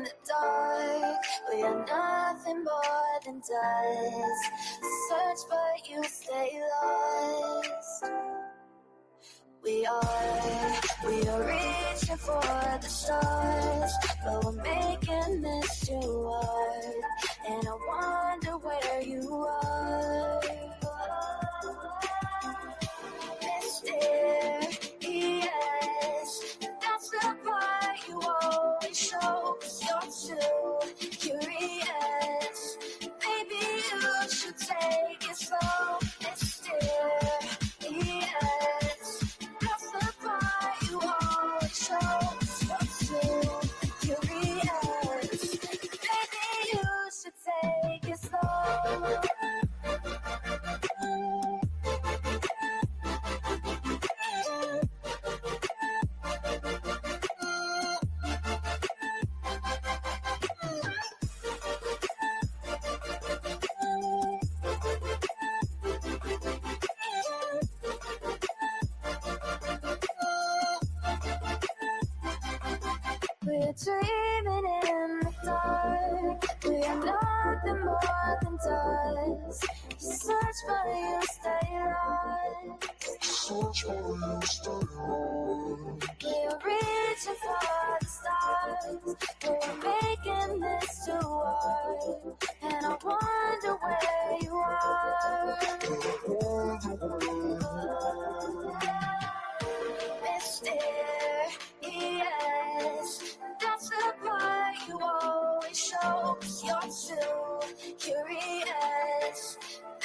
the dark. We are nothing more than dust. Search but you stay lost. We are reaching for the stars, but we're making this too hard. And I wonder where you are. Mysterious, that's the part you always show. 'Cause you're too curious. Maybe you should take it slow. Mysterious, that's the part you always show. 'Cause you're too curious. Maybe you should take it slow. We're dreaming in the dark. We are nothing more than dust. You search but you stay lost. Search but you stay lost. We're reaching for the stars. We're making this too hard. And I wonder where you are. Mysterious, that's the part you always show. 'Cause you're too curious.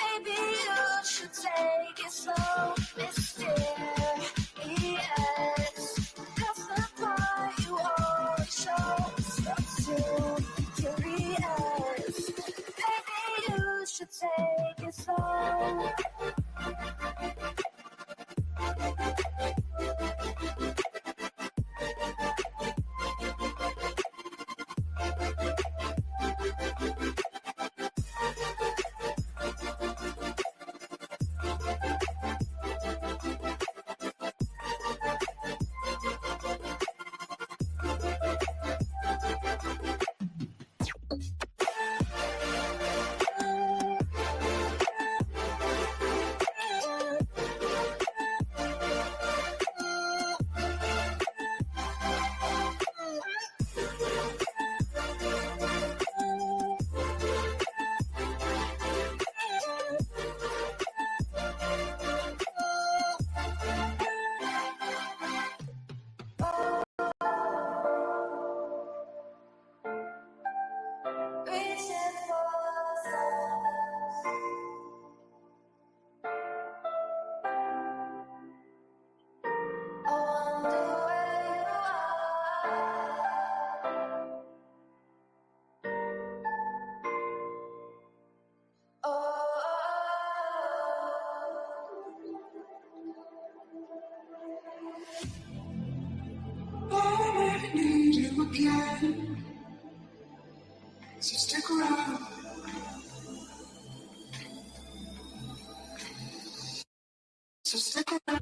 Maybe you should take it slow. Mysterious, that's the part you always show. 'Cause you're too curious. Maybe you should take it slow. Reaching for the stars. I wonder where you are. Oh. I need you again, so stick around. So stick around.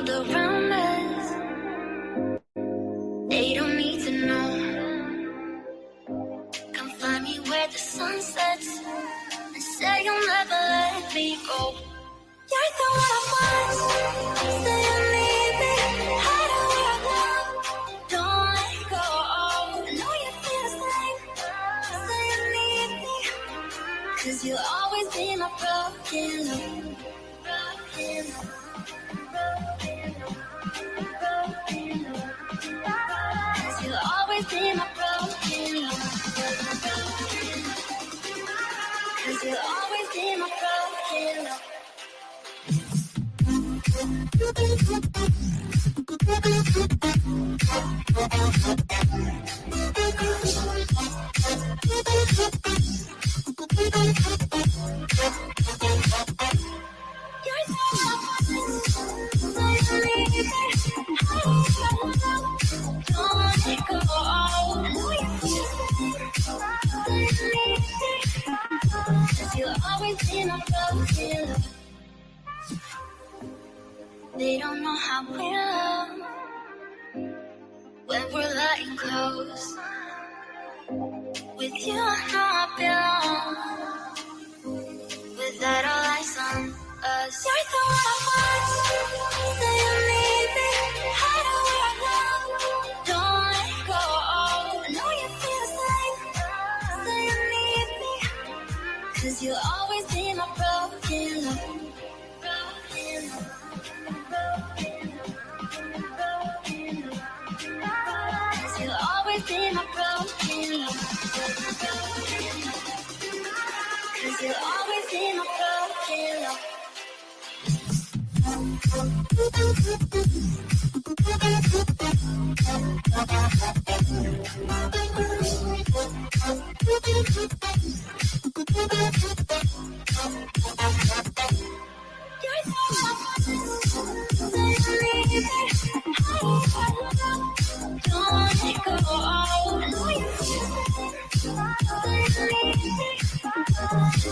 world around us. They don't need to know. Come find me where the sun sets and say you'll never let me go. You're the one I want. Say you need me. Hide away I love. Don't let go. I know you feel the same. Say you need me. 'Cause you'll always be my broken love. Broken love. Broken love. Broken love. 'Cause you'll always be my broken love. 'Cause you'll always be my broken love. They don't know how we love when we're letting close. With you, I know I belong. Without all eyes on us, you're the one I want. Say you need me. Hide away I love. Don't let go. I know you feel the same. Say you need me. 'Cause you'll always be my broken love. Broken love. You'll always be my broken love. 'Cause you'll always be my broken love.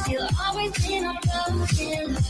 You'll always be my broken love.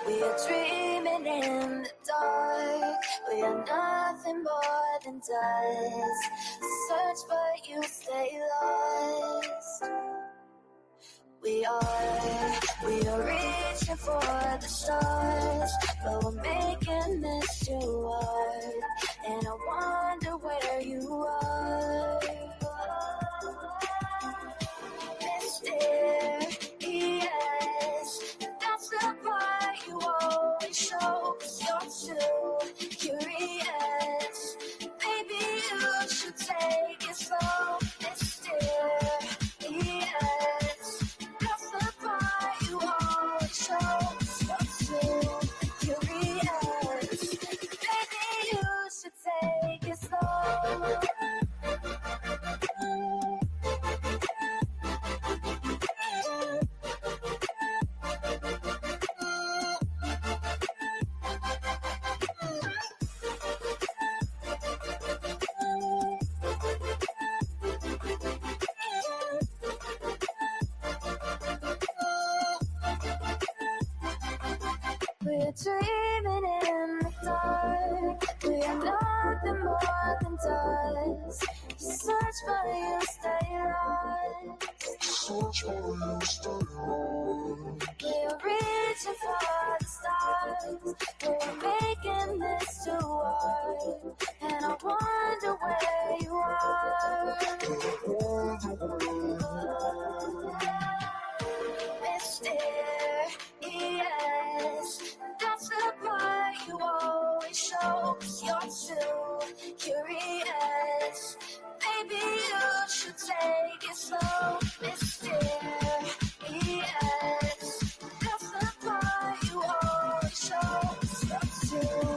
We are dreaming in the dark. We are nothing more than dust. Search but you stay lost. We are reaching for the stars, but we're making this too hard. And I wonder where you are. Mysterious, that's the part you always show. 'Cause you're too curious. Maybe you should take it slow. Mysterious, that's the part you always show. 'Cause you're too curious. Maybe you should take it slow. We're dreaming in the dark. We are nothing more than dust. You search but you stay lost. Search for you, stay on. We're reaching for the stars. We're making this too hard. And I wonder where you are. Mysterious, that's the part you always show. 'Cause you're too curious. Maybe you should take it slow. Mysterious, that's the part you always show. 'Cause you're too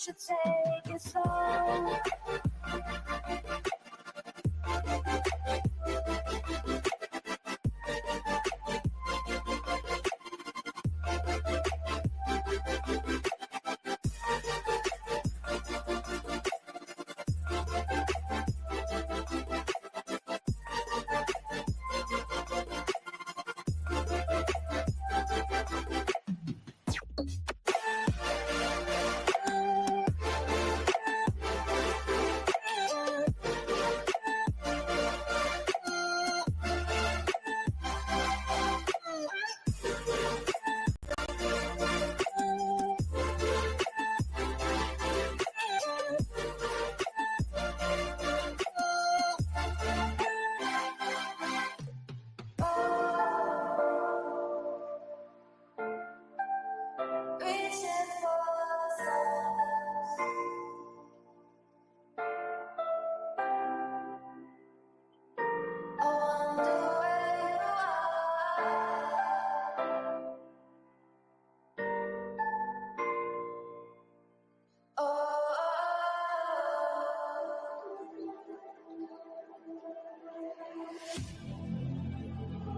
should take it slow.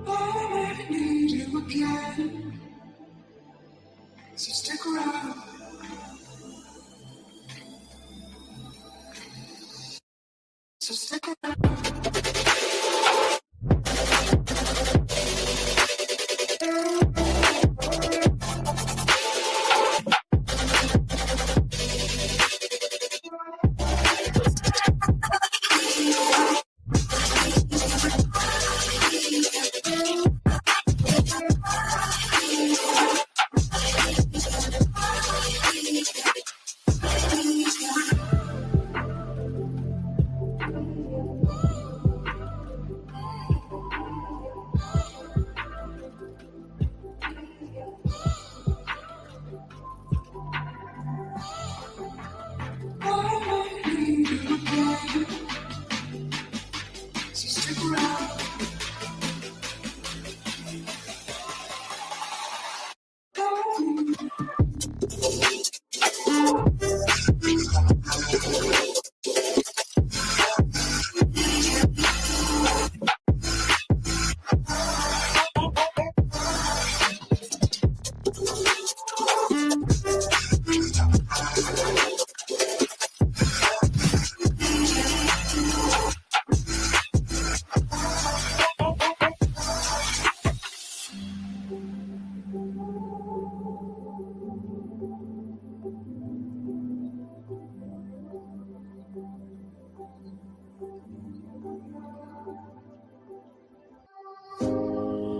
I need you again, so stick around. So stick around.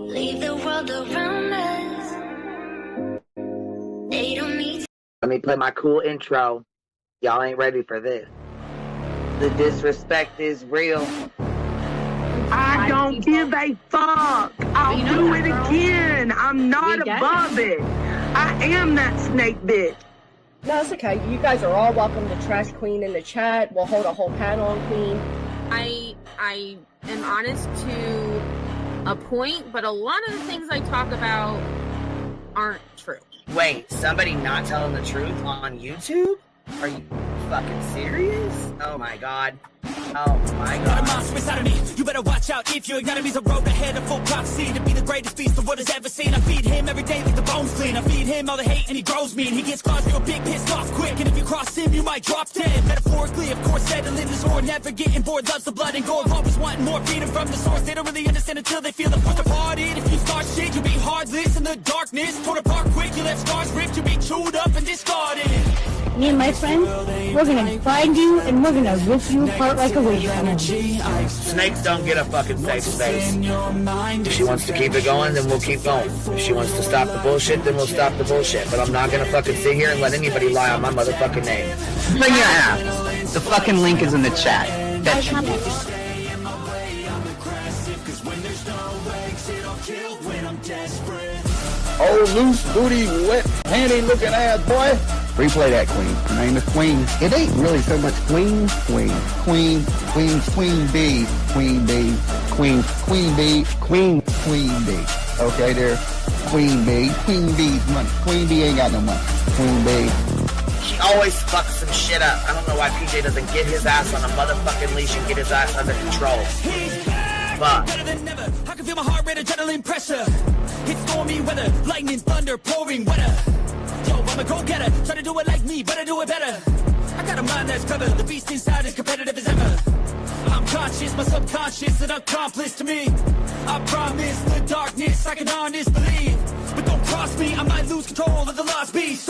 Leave the world around us. They don't need to. Let me play my cool intro. Y'all ain't ready for this. The disrespect is real. I don't give a fuck. I'll do it again. I'm not above it. I am that snake bitch. No, it's okay. You guys are all welcome to trash Queen in the chat. We'll hold a whole panel on Queen. I am honest to a point, but a lot of the things I talk about aren't true. Wait, somebody not telling the truth on YouTube? Are you fucking serious? Oh my god. Oh my Got a god. monster inside of me. You better watch out if your enemy's a road ahead of full prophecy to be the greatest beast the world has ever seen. I feed him every day like the bones clean. I feed him all the hate and he grows me. And he gets claws real big, pissed off quick. And if you cross him, you might drop dead. Metaphorically, of course, settling this war. Never getting bored, loves the blood and gore. Always wanting more freedom from the source. They don't really understand until they feel the force departed. If you start shit, you'll be heartless in the darkness. Torn apart quick, you left scars ripped. You'll be chewed up and discarded. Me and my friends, we're gonna find you and we're gonna rip you apart like a wasteland. Snakes don't get a fucking safe space. If she wants to keep it going, then we'll keep going. If she wants to stop the bullshit, then we'll stop the bullshit. But I'm not gonna fucking sit here and let anybody lie on my motherfucking name. Bring your ass. The fucking link is in the chat. That should be. Oh, loose booty, wet, handy looking ass boy. Replay that, Queen. Her name is Queen. It ain't really so much Queen. Queen bee. Queen bee. Queen bee. Okay, there. Queen bee. Queen bee's money. Queen bee ain't got no money. Queen bee. always fucks some shit up. I don't know why PJ doesn't get his ass on a motherfucking leash and get his ass under control. Fuck. Better than never. I can feel my heart rate, adrenaline pressure. It's stormy weather, lightning, thunder, pouring weather. Yo, I'm a go-getter. Try to do it like me, but I do it better. I got a mind that's clever. The beast inside is competitive as ever. I'm conscious, my subconscious, an accomplice to me. I promise the darkness I can honest believe. But don't cross me, I might lose control of the lost beast.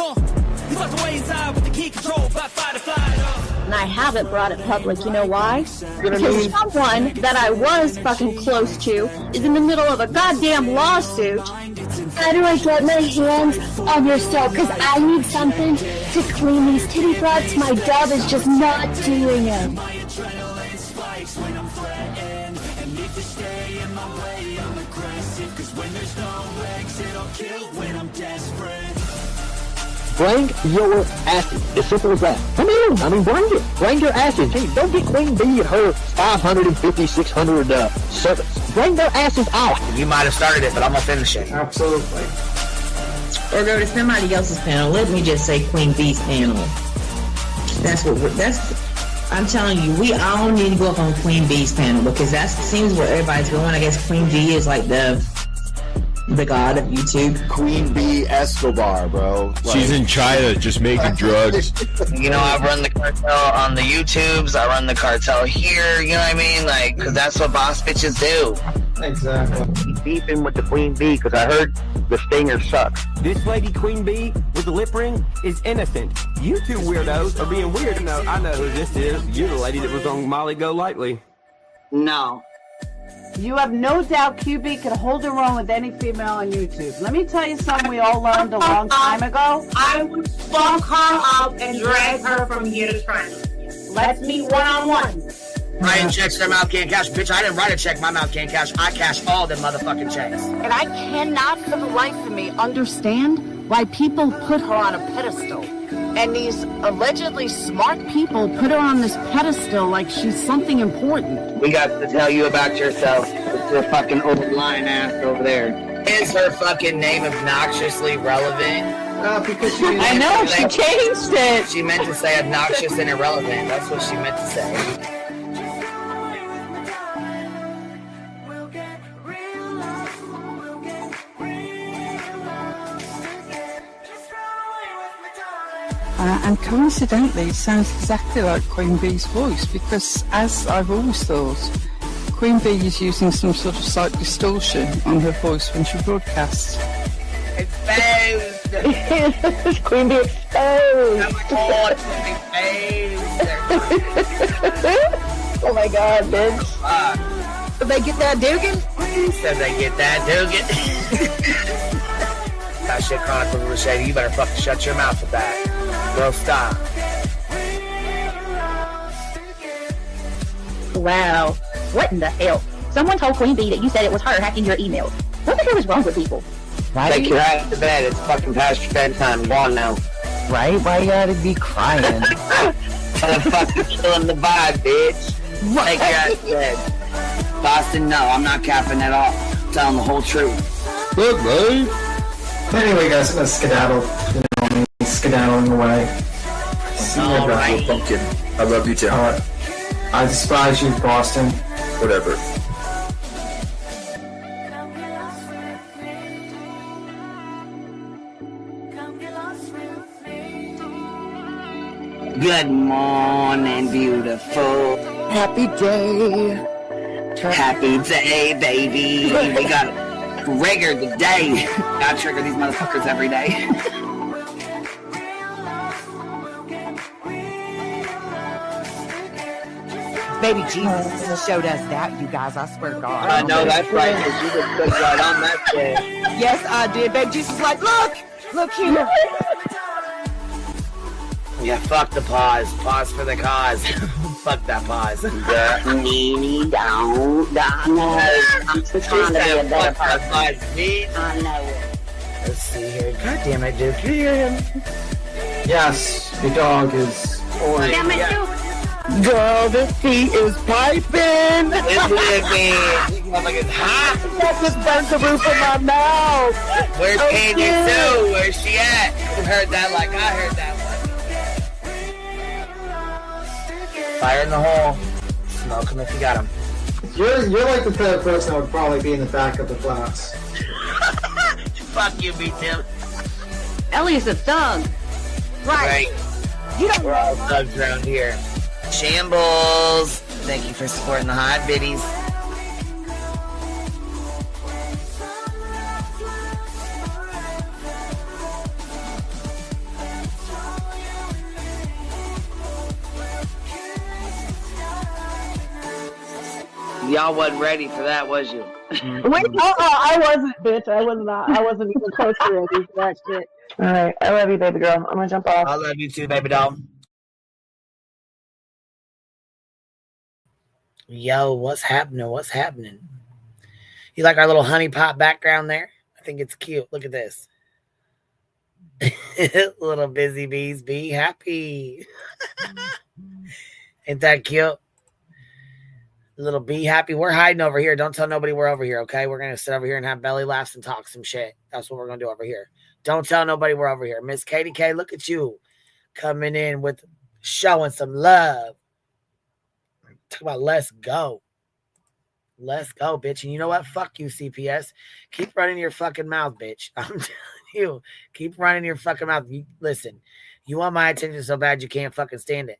He's locked away inside with the key control by fight or flight. And I haven't brought it public, you know why? Because someone that I was fucking close to is in the middle of a goddamn lawsuit. How do I get my hands on your soap? Because I need something to clean these titty butts. My dove is just not doing it. My adrenaline spikes when I'm threatened. And if you stay in my way, I'm aggressive. Cause when there's no exit, I'll kill when I'm desperate. Bring your asses. As simple as that. Come in. I mean, bring it. Bring your asses. Hey, don't get Queen Bee and her 550, 600 servants. Bring their asses out. You might have started it, but I'm gonna finish it. Absolutely. Or go to somebody else's panel. Let me just say Queen Bee's panel. That's I'm telling you, we all need to go up on Queen Bee's panel because that seems where everybody's going. I guess Queen Bee is like the god of YouTube. Queen Bee Escobar, bro. She's in China just making drugs. You know, I run the cartel on the YouTubes. I run the cartel here. You know what I mean? Like, cause that's what boss bitches do. Exactly. He's beefing with the Queen Bee because I heard the stinger sucks. This lady Queen Bee with the lip ring is innocent. You two weirdos are being weird. No, I know who this is. You're the lady that was on Molly Go Lightly. No. You have no doubt QB could hold her own with any female on YouTube. Let me tell you something we all learned a long time ago. I would fuck her up and drag her from here to China. Let's meet one-on-one. Ryan checks their mouth can't cash. Bitch, I didn't write a check. My mouth can't cash. I cash all them motherfucking checks. And I cannot for the life of me understand why people put her on a pedestal. And these allegedly smart people put her on this pedestal like she's something important. We got to tell you about yourself. It's your fucking old lying ass over there. Is her fucking name obnoxiously relevant? Because she I know, she changed it. She meant to say obnoxious and irrelevant. That's what she meant to say. And coincidentally, it sounds exactly like Queen Bee's voice because, as I've always thought, Queen Bee is using some sort of slight distortion on her voice when she broadcasts. Exposed! Queen Bee exposed! Oh my god, bitch. Did they get that Dugan? Said they get that Dugan. That shit Chronicle of Shady. You better fucking shut your mouth with that. Bro, stop. Wow. What in the hell? Someone told Queen Bee that you said it was her hacking your emails. What the hell is wrong with people? Right? Take your ass to bed. It's fucking past your bedtime. Go on now. Right? Why you gotta be crying? I'm fucking killing the vibe, bitch. Take your ass to bed. Boston, no, I'm not capping at all. I'm telling the whole truth. Good, babe. Anyway, guys, I'm gonna skedaddle. You know, skedaddling away. See you, Alright. Pumpkin. I love you too. I despise you, Boston. Whatever. Good morning, beautiful. Happy day. Happy day, baby. We got trigger the day. Gotta trigger these motherfuckers every day. Baby Jesus showed us that, you guys. I swear to God. I know that's right, because you just put right on that shit. Yes, I did. Baby Jesus was like, look here. Yeah, fuck the pause. Pause for the cause. Fuck that pause. I'm just trying to be a better person. I know it. Let's see here. God damn it, dude. Can you hear him? Yes, your dog is orange. Damn it, dude. Girl, this tea is piping. It's living. Motherfucker's hot. That just burnt the roof of my mouth. Where's Candy Sue? Where's she at? You heard that like I heard that one. Fire in the hole. Smoke him if you got him. You're like the third person that would probably be in the back of the class. Fuck you, me Tim. Ellie's a thug. Right. You don't We're all thugs around here. Shambles. Thank you for supporting the hot biddies. Y'all wasn't ready for that, was you? Wait, I wasn't, bitch. I was not. I wasn't even close to ready for that shit. All right, I love you, baby girl. I'm gonna jump off. I love you too, baby doll. Yo, what's happening? What's happening? You like our little honey pot background there? I think it's cute. Look at this. Little busy bees, be happy. Ain't that cute? Little be happy. We're hiding over here. Don't tell nobody we're over here, okay? We're going to sit over here and have belly laughs and talk some shit. That's what we're going to do over here. Don't tell nobody we're over here. Miss Katie K, look at you coming in with showing some love. Talk about let's go. Let's go, bitch. And you know what? Fuck you, CPS. Keep running your fucking mouth, bitch. I'm telling you. Keep running your fucking mouth. Listen, you want my attention so bad you can't fucking stand it.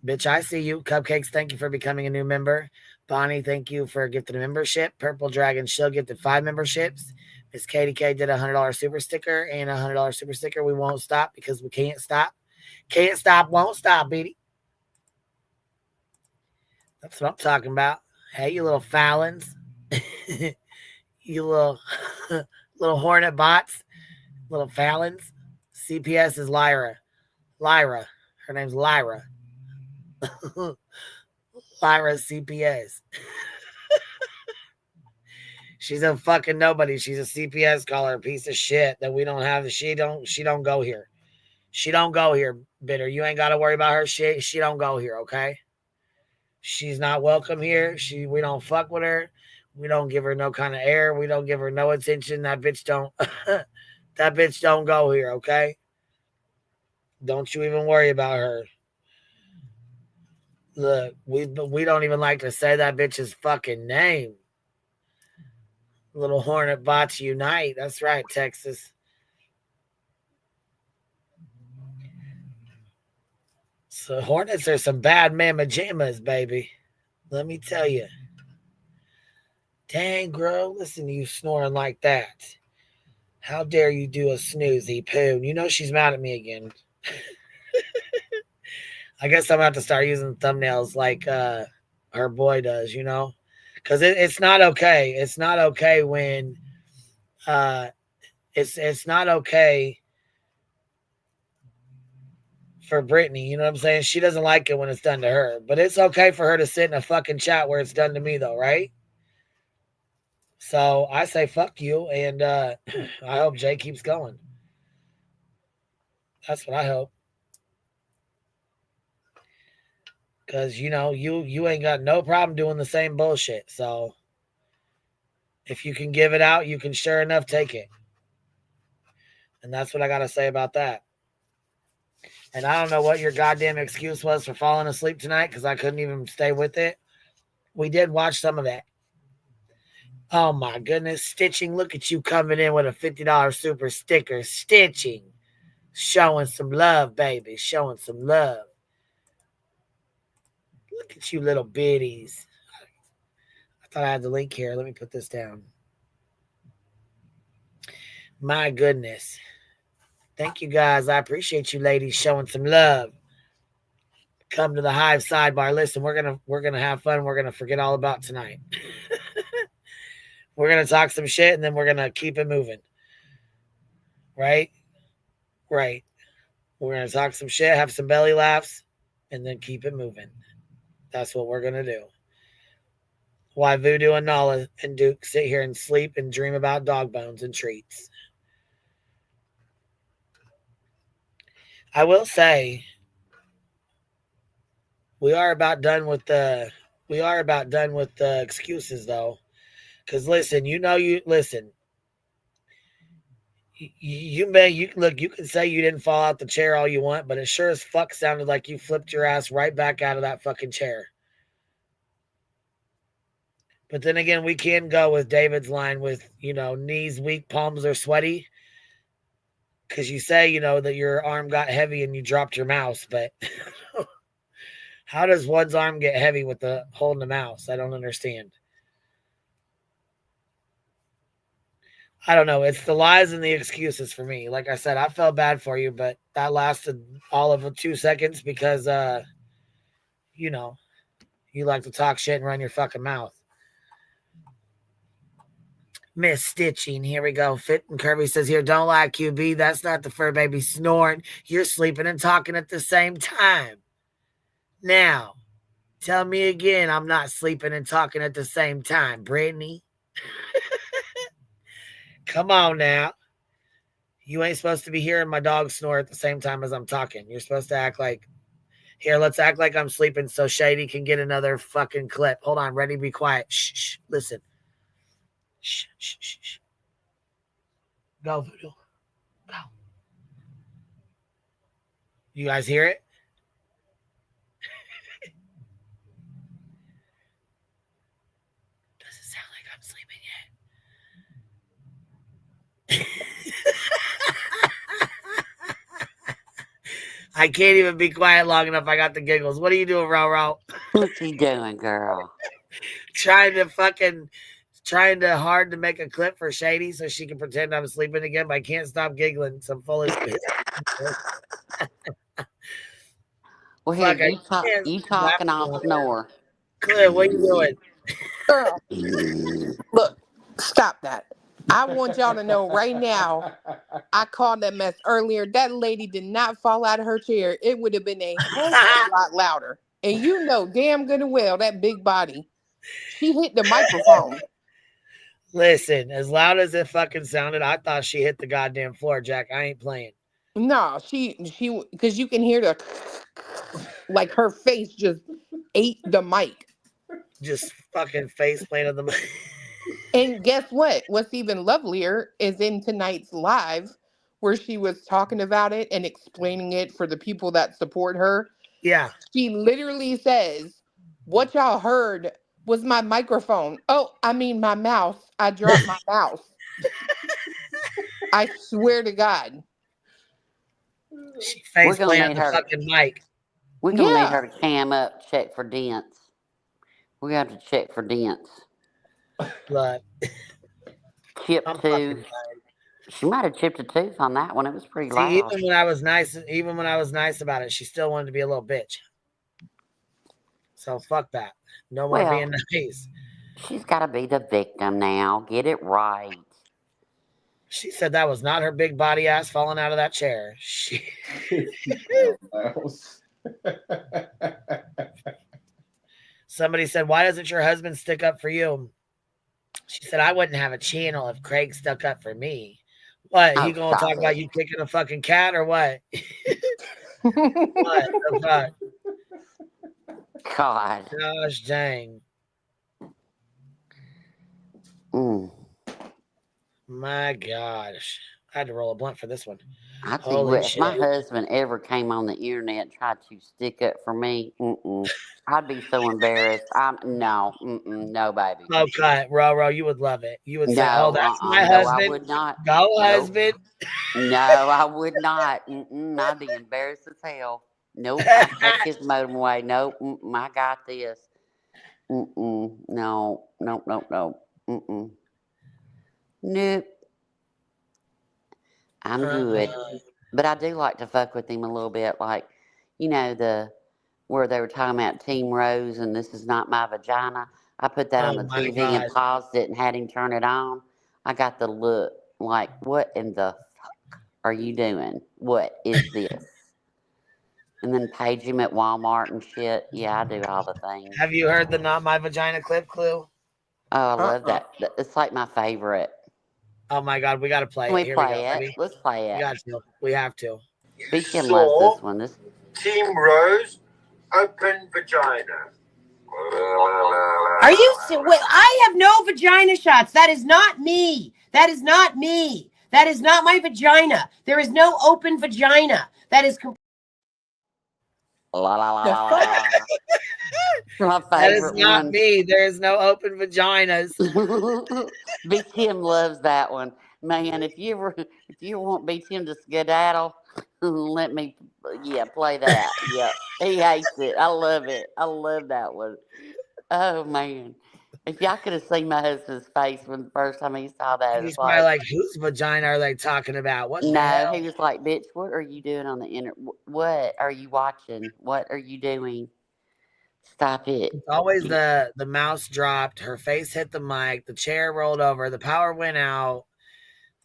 Bitch, I see you. Cupcakes, thank you for becoming a new member. Bonnie, thank you for gifting a membership. Purple Dragon Shill gifted 5 memberships. Miss Katie K did a $100 super sticker and a $100 super sticker. We won't stop because we can't stop. Can't stop, won't stop, Beatty. That's what I'm talking about. Hey, you little Fallons. You little little hornet bots. Little Fallons. CPS is Lyra. Lyra. Her name's Lyra. Lyra CPS. She's a fucking nobody. She's a CPS caller, piece of shit that we don't have. She don't go here. She don't go here, bitter. You ain't got to worry about her shit. She don't go here, okay? She's not welcome here. We don't fuck with her. We don't give her no kind of air. We don't give her no attention. That bitch don't that bitch don't go here, okay? Don't you even worry about her. Look, we don't even like to say that bitch's fucking name. Little hornet bots unite. That's right, Texas. So hornets are some bad mamma jammas, baby. Let me tell you. Dang, girl, listen to you snoring like that. How dare you do a snoozy poon? You know she's mad at me again. I guess I'm going to have to start using thumbnails like her boy does, you know? Because it's not okay. It's not okay when it's not okay for Brittany. You know what I'm saying? She doesn't like it when it's done to her. But it's okay for her to sit in a fucking chat where it's done to me, though, right? So I say fuck you, and I hope Jay keeps going. That's what I hope. Because, you know, you ain't got no problem doing the same bullshit. So if you can give it out, you can sure enough take it. And that's what I got to say about that. And I don't know what your goddamn excuse was for falling asleep tonight because I couldn't even stay with it. We did watch some of that. Oh, my goodness. Stitching, look at you coming in with a $50 super sticker. Stitching. Showing some love, baby. Showing some love. Look at you little biddies. I thought I had the link here. Let me put this down. My goodness. Thank you, guys. I appreciate you ladies showing some love. Come to the Hive sidebar. Listen, we're gonna have fun. We're gonna forget all about tonight. We're gonna talk some shit and then we're gonna keep it moving. Right? Right. We're gonna talk some shit, have some belly laughs, and then keep it moving. That's what we're going to do. Why Voodoo and Nala and Duke sit here and sleep and dream about dog bones and treats. I will say, we are about done with the excuses, though. Because listen, You look, you can say you didn't fall out the chair all you want, but it sure as fuck sounded like you flipped your ass right back out of that fucking chair. But then again, we can go with David's line with, knees weak, palms are sweaty. Because you say, that your arm got heavy and you dropped your mouse, but how does one's arm get heavy with the holding the mouse? I don't understand. I don't know. It's the lies and the excuses for me. Like I said, I felt bad for you, but that lasted all of 2 seconds because, you like to talk shit and run your fucking mouth. Miss Stitching. Here we go. Fit and Kirby says here, don't lie, QB. That's not the fur baby snoring. You're sleeping and talking at the same time. Now, tell me again I'm not sleeping and talking at the same time, Brittany. Come on now. You ain't supposed to be hearing my dog snore at the same time as I'm talking. You're supposed to act like, here, let's act like I'm sleeping so Shady can get another fucking clip. Hold on, ready, be quiet. Shh, listen. Shh, shh, shh, shh. Go, Voodoo. Go. You guys hear it? Does it sound like I'm sleeping yet? I can't even be quiet long enough. I got the giggles. What are you doing, Ro? What you doing, girl? Trying hard to make a clip for Shady so she can pretend I'm sleeping again, but I can't stop giggling. Some foolish bitch. Well, here, you talk and I'll snore. Clip, what are you doing? Girl, look, stop that. I want y'all to know right now, I called that mess earlier. That lady did not fall out of her chair. It would have been a whole lot louder. And you know damn good and well that big body. She hit the microphone. Listen, as loud as it fucking sounded, I thought she hit the goddamn floor, Jack. I ain't playing. No, she, because you can hear the, like her face just ate the mic. Just fucking face planted the mic. And guess what? What's even lovelier is in tonight's live where she was talking about it and explaining it for the people that support her. Yeah. She literally says, what y'all heard was my microphone. Oh, I mean my mouse. I dropped my mouse. I swear to God. She face planted the fucking mic. We're going to need her to cam up, check for dents. We have to check for dents. Blood. Chipped tooth. She might have chipped a tooth on that one. It was pretty loud. Even when I was nice about it, she still wanted to be a little bitch. So fuck that. No more being nice. She's got to be the victim now. Get it right. She said that was not her big body ass falling out of that chair. Somebody said, why doesn't your husband stick up for you? She said, I wouldn't have a channel if Craig stuck up for me. What? He gonna talk about you kicking a fucking cat or what? What the fuck? God. Gosh dang. My gosh. I had to roll a blunt for this one. I tell you what, if my husband ever came on the internet and tried to stick up for me, I'd be so embarrassed. No, baby. Okay, Ro, you would love it. You would say, oh, that's my husband. No, I would not. Go, husband. No, I would not. I'd be embarrassed as hell. Nope, I'd take his modem away. Nope, I got this. No. Nope. I'm good. But I do like to fuck with him a little bit. Like, where they were talking about Team Rose and This Is Not My Vagina. I put that on the TV and paused it and had him turn it on. I got the look like, what in the fuck are you doing? What is this? And then page him at Walmart and shit. Yeah, I do all the things. Have you heard the Not My Vagina clip, Clue? Oh, I love that. It's like my favorite. Oh my God, we got to play it. Here we go. Let's play it. We have to. Beacon loves this one. Team Rose, open vagina. Are you? I have no vagina shots. That is not me. That is not me. That is not my vagina. There is no open vagina. That is La la la la la. My That is favorite not one. me. There is no open vaginas. B. Tim loves that one. Man, if you want B. Tim to skedaddle, let me play that. Yeah. He hates it. I love it. I love that one. Oh man. If y'all could have seen my husband's face when the first time he saw that, He's it's probably like, like, whose vagina are they talking about? What the no, hell? he was like, bitch, what are you doing on the internet? What are you watching? What are you doing? Stop it. It's always the mouse dropped, her face hit the mic, the chair rolled over, the power went out,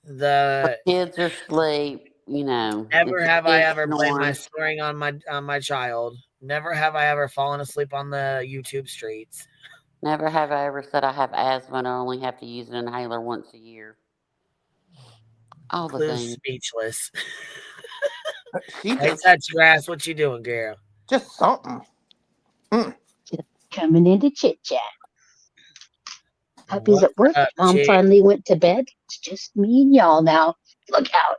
the kids are asleep, you know. never It's have I kids ever blamed my snoring. snoring on my child. Never have I ever fallen asleep on the YouTube streets. Never have I ever said I have asthma and I only have to use an inhaler once a year. All the Liz things. speechless. She Hey, just touch grass. What you doing, girl? just something. Just coming into chit chat. Puppy's What's at work. up, Mom chick? finally went to bed. It's just me and y'all now. Look out.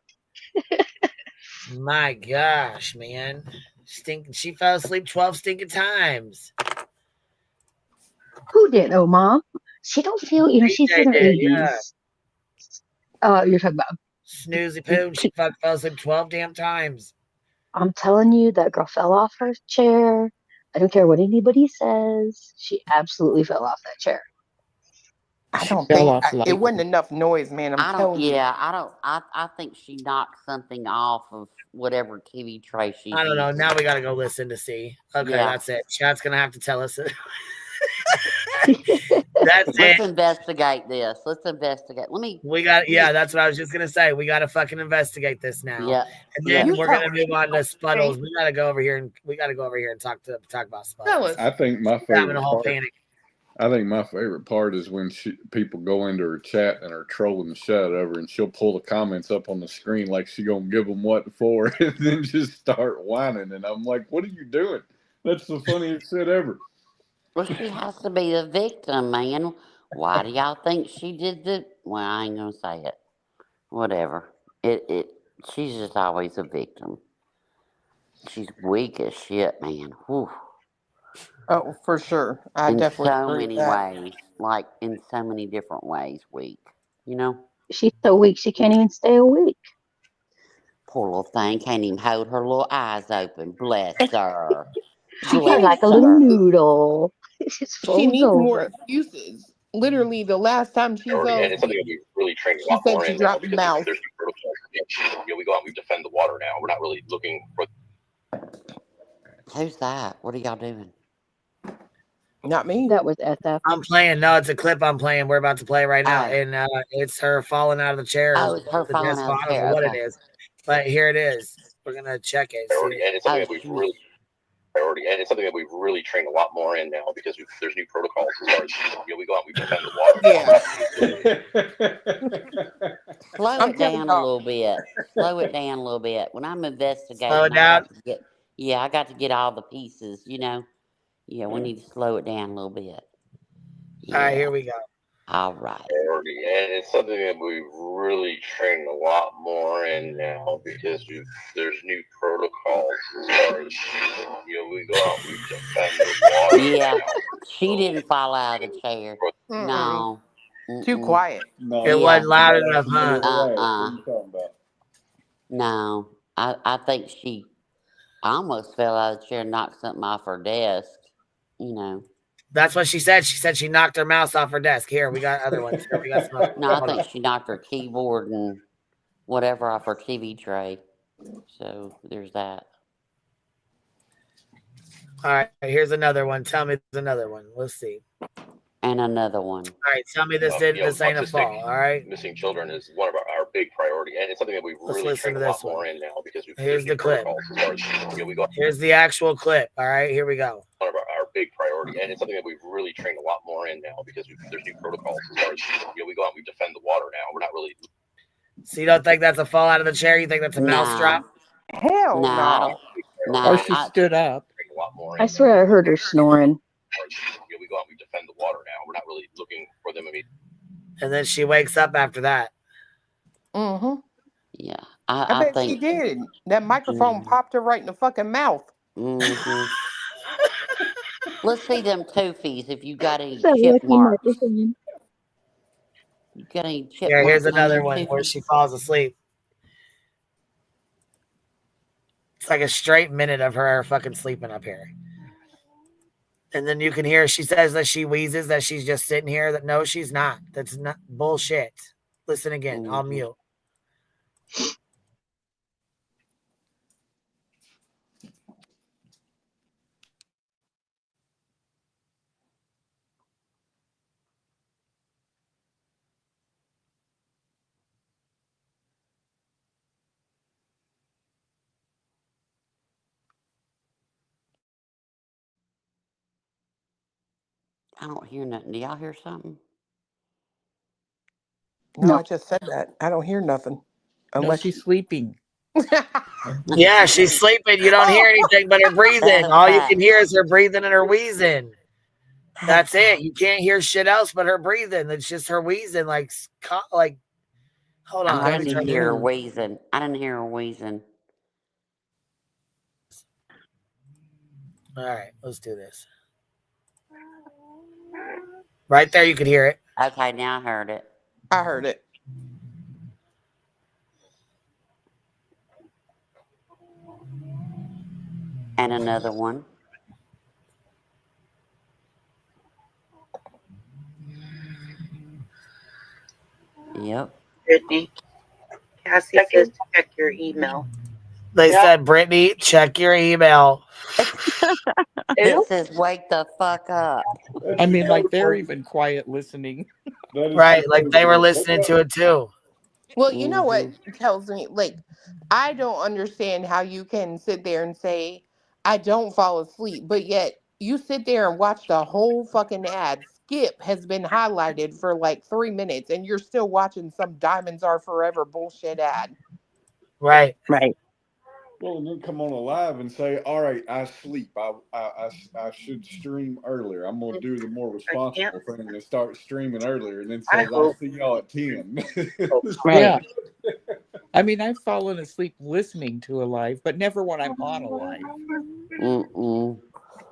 My gosh, man. She fell asleep 12 stinking times. Who did? Oh, Mom. She don't feel, she's BJ in her did, 80s. You're talking about Snoozy poo. She fell asleep 12 damn times. I'm telling you, that girl fell off her chair. I don't care what anybody says. She absolutely fell off that chair. I don't fell think off it lightly. wasn't enough noise, man. I'm telling you. I think she knocked something off of whatever TV tray she's I don't know. using. Now we got to go listen to see. Okay, Yeah. that's it. Chat's going to have to tell us. Let's investigate this. Let's investigate. That's what I was just going to say. We got to fucking investigate this now. Yeah. And then Yeah. we're going to move on to Spuddles. We got to go over here and talk about Spuddles. I think my I'm having favorite a whole part. panic. I think my favorite part is when people go into her chat and are trolling the shit out of her, and she'll pull the comments up on the screen like she gonna give them what for, and then just start whining. And I'm like, "What are you doing? That's the funniest shit ever." Well, she has to be the victim, man. Why do y'all think she did the? Well, I ain't gonna say it. Whatever. She's just always a victim. She's weak as shit, man. Whew. Oh, for sure. I In definitely so agree many with that. ways, like in so many different ways, weak. You know, She's so weak she can't even stay awake. poor little thing can't even hold her little eyes open. Bless her. She She's like a little noodle. She folds needs over. more excuses. Literally, the last time she fell And it's something asleep, that we really train a she lot said more she in now dropped the because mouse. there's new protocols. We go out and we defend the water now. We're not really looking for. Who's that? What are y'all doing? Not me. That was SF. I'm playing. No, it's a clip I'm playing. We're about to play right now. Oh. And it's her falling out of the chair. Oh, it's her falling out of the chair. I don't know what Okay. it is. But here it is. We're going to check it. Priority, and it's something that we've really priority, and it's something that we've really trained a lot more in now because there's new protocols as far as we go out and we defend the water. Slow it down a little bit. Slow it down a little bit. When I'm investigating, Slow it down. I got to get all the pieces, Yeah, we need to slow it down a little bit. All right, here we go. All right. Priority, and it's something that we've really trained a lot more in now because there's new protocols as far as we go out and we defend the water. Yeah, now. she didn't fall out of the chair. No. Too quiet. No, It wasn't loud enough, huh? No, I think she almost fell out of the chair and knocked something off her desk, That's what she said. She said she knocked her mouse off her desk. Here, we got other ones. We got some. No, I think she knocked her keyboard and whatever off her TV tray. So there's that. All right, here's another one. Tell me there's another one. Let's see. And another one. All right, tell me this ain't a fall. All right. Missing children is one of our big priority, and it's something that we've really trained a lot more in now because here's the clip. As far as, we go. Here's the actual clip. All right, here we go. One of our big priority, and it's something that we've really trained a lot more in now because there's new protocols as far as we go out and we defend the water now. We're not really. So you don't think that's a fall out of the chair? You think that's a mouse drop? Hell no. No. She stood up. I swear I heard her snoring. We go out and we defend the water now. We're not really looking for them. And then she wakes up after that. Mm-hmm. Yeah, I bet she did. That microphone popped her right in the fucking mouth. Mm-hmm. Let's see them toofies if you got any That chip lucky marks. microphone. You got any chip Yeah, marks here's on another them one where toofies? she falls asleep. It's like a straight minute of her fucking sleeping up here. And then you can hear she says that she wheezes, that she's just sitting here. That no, she's not. That's not bullshit. Listen again. I'll mute. I don't hear nothing. Do y'all hear something? No, I just said that. I don't hear nothing. Unless she's sleeping. Yeah, she's sleeping. You don't hear anything but her breathing. All you can hear is her breathing and her wheezing. That's it. You can't hear shit else but her breathing. It's just her wheezing. Like, hold on. I didn't hear her wheezing. I didn't hear her wheezing. All right, let's do this. Right there, you could hear it. Okay, now I heard it. I heard it. And another one. Yep. Brittany. Cassie says check your email. They said, Brittany, check your email. It says, wake the fuck up. I mean, like, they're even quiet listening. Right, like they were listening to it too. Well, you know what tells me, like, I don't understand how you can sit there and say, I don't fall asleep, but yet you sit there and watch the whole fucking ad. Skip has been highlighted for like 3 minutes and you're still watching some Diamonds Are Forever bullshit ad. Right. Well, and then come on a live and say, all right, I sleep. I should stream earlier. I'm going to do the more responsible thing and start streaming earlier. And then says, I'll see y'all at 10. Yeah. I mean, I've fallen asleep listening to a live, but never when I'm on a live.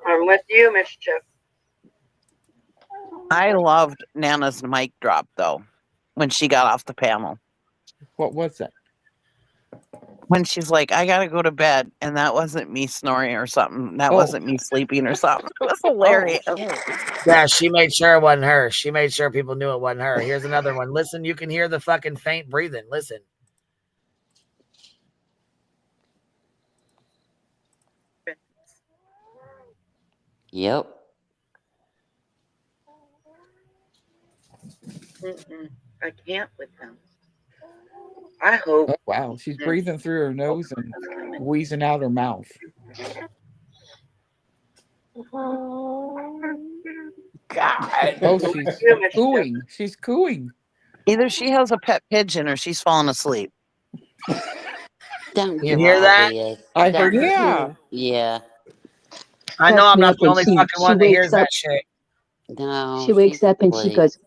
I'm with you, Mischief. I loved Nana's mic drop, though, when she got off the panel. What was that? When she's like, I gotta go to bed, and that wasn't me snoring or something. That wasn't me sleeping or something. It was hilarious. Yeah, she made sure it wasn't her. She made sure people knew it wasn't her. Here's another one. Listen, you can hear the fucking faint breathing. Listen. Yep. I can't with them. I hope. Oh, wow, she's breathing through her nose and wheezing out her mouth. God. Oh, she's cooing. She's cooing. Either she has a pet pigeon or she's falling asleep. Don't You hear that? I heard it Yeah. too. Yeah. I know I'm not the and only she fucking one that wakes hears up. that shit. No. She wakes up and she goes,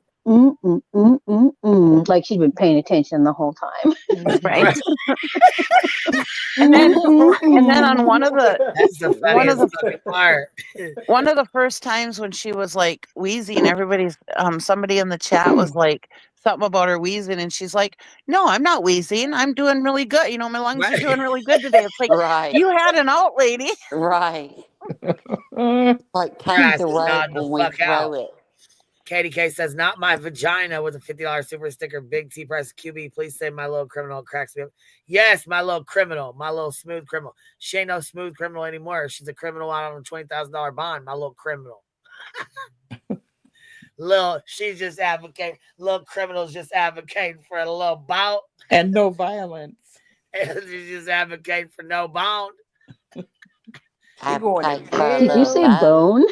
like she's been paying attention the whole time. Right. and then on one of the That's the funniest fucking part. one of the first times when she was like wheezing, everybody's somebody in the chat was like something about her wheezing, and she's like, "No, I'm not wheezing. I'm doing really good. You know, my lungs are doing really good today." It's like, Right. you had an out, lady. Right. Like take Grass the is rope nodding the when we fuck throw out. it. Katie K says, not my vagina with a $50 super sticker. Big T press QB. Please say my little criminal cracks me up. Yes, my little criminal. My little smooth criminal. She ain't no smooth criminal anymore. She's a criminal out on a $20,000 bond. My little criminal. She's just advocating. Little criminal's just advocating for a little bout. And no violence. And she's just advocating for no bond. Did you say bone?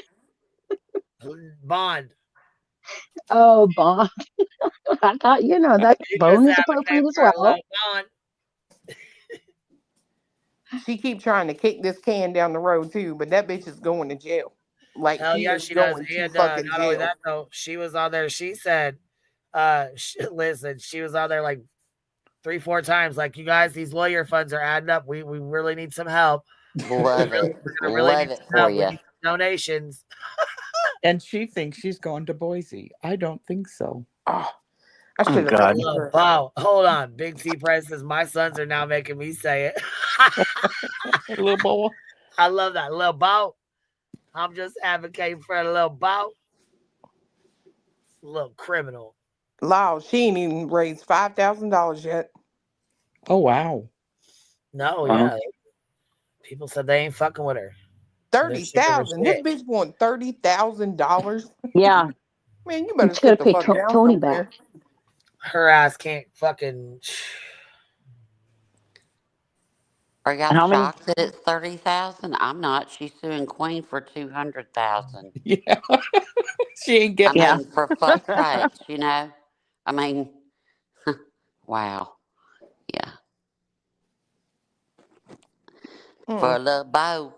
Bond. Oh, bond. I thought, that bone is appropriate as well. She keep trying to kick this can down the road too, but that bitch is going to jail. Like, Hell yeah, is she does. going to And fucking not only jail. that though, she was on there. She said, listen, she was on there like 3-4 times. Like, you guys, these lawyer funds are adding up. We really need some help. Love it. I really Love need it some for help. We you. need some donations. And she thinks she's going to Boise. I don't think so. Oh, I should have God. listened to her. Wow. Hold on. Big T Price says, my sons are now making me say it. Little boy. I love that. Little bout. I'm just advocating for a little bout. Little criminal. Wow, she ain't even raised $5,000 yet. Oh, wow. No, Wow. yeah. People said they ain't fucking with her. $30,000. This bitch want $30,000. Yeah. Man, you better She gotta sit the pay fuck down Tony somewhere. back. Her ass can't fucking. Are y'all How many- shocked that it's 30,000? I'm not. She's suing Queen for 200,000. Yeah. She ain't getting. I mean, for fuck's sakes, you know. I mean, wow. Yeah. For a little bow.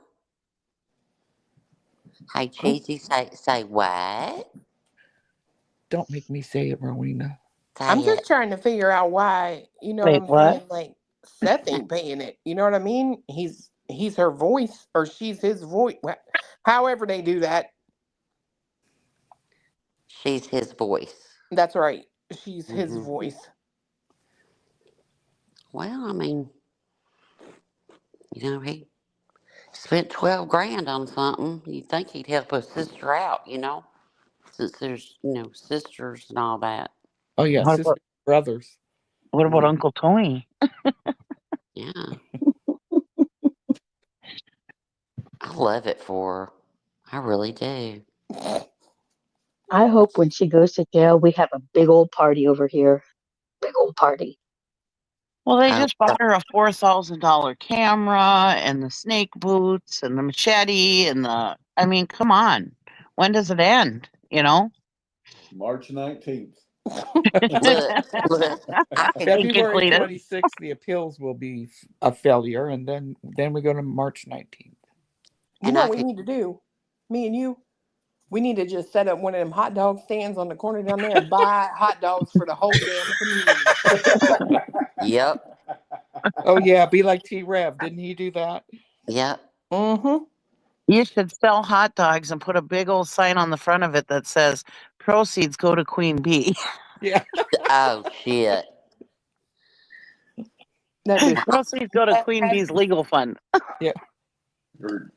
Hey, Cheesy, say what? Don't make me say it, Rowena. Say I'm it. just trying to figure out why, you know Wait, what I'm what? saying? Like, Seth ain't paying it. You know what I mean? He's her voice, or she's his voice. However they do that. She's his voice. That's right. She's his voice. Well, I mean, you know, he spent 12 grand on something. You'd think he'd help his sister out, you know, since there's, you know, sisters and all that. Oh, yeah. What Sister, about- brothers. What about Uncle Tony? Yeah. I love it for her. I really do. I hope when she goes to jail, we have a big old party over here. Big old party. Well, they Oh, just bought her a $4,000 camera and the snake boots and the machete and the. I mean, come on. When does it end? You know? March 19th. Look, I can February complete it. 26th, the appeals will be a failure, and then we go to March 19th. You know what we need to do? Me and you, we need to just set up one of them hot dog stands on the corner down there and buy hot dogs for the whole damn community. Yep. Oh, yeah. Be like T-Rev. Didn't he do that? Yep. Mm-hmm. You should sell hot dogs and put a big old sign on the front of it that says, proceeds go to Queen Bee. Yeah. Oh, shit. Proceeds go to Queen Bee's legal fund. Yeah.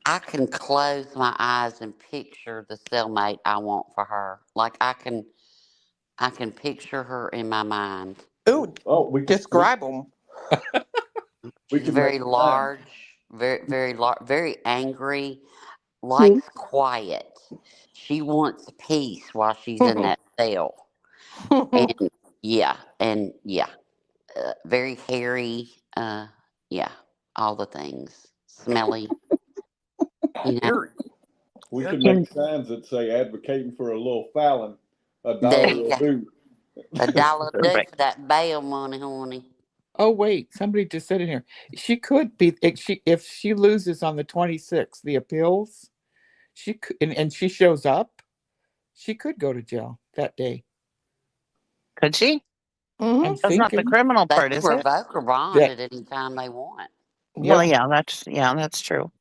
I can close my eyes and picture the cellmate I want for her. Like, I can picture her in my mind. Ooh, describe them. She's very large, very angry, likes quiet. She wants peace while she's in that cell. And yeah, very hairy. Yeah, all the things. Smelly. You know. We can make signs that say advocating for a little Fallon. $1 will do. $1 will do for that bail money, honey. Oh, wait. Somebody just said in here. She could be, if she loses on the 26th, the appeals, she could, and she shows up, she could go to jail that day. Could she? I'm That's not the thinking. criminal They part, can is it? revoke or bond at any time they want. Well, yeah, that's true.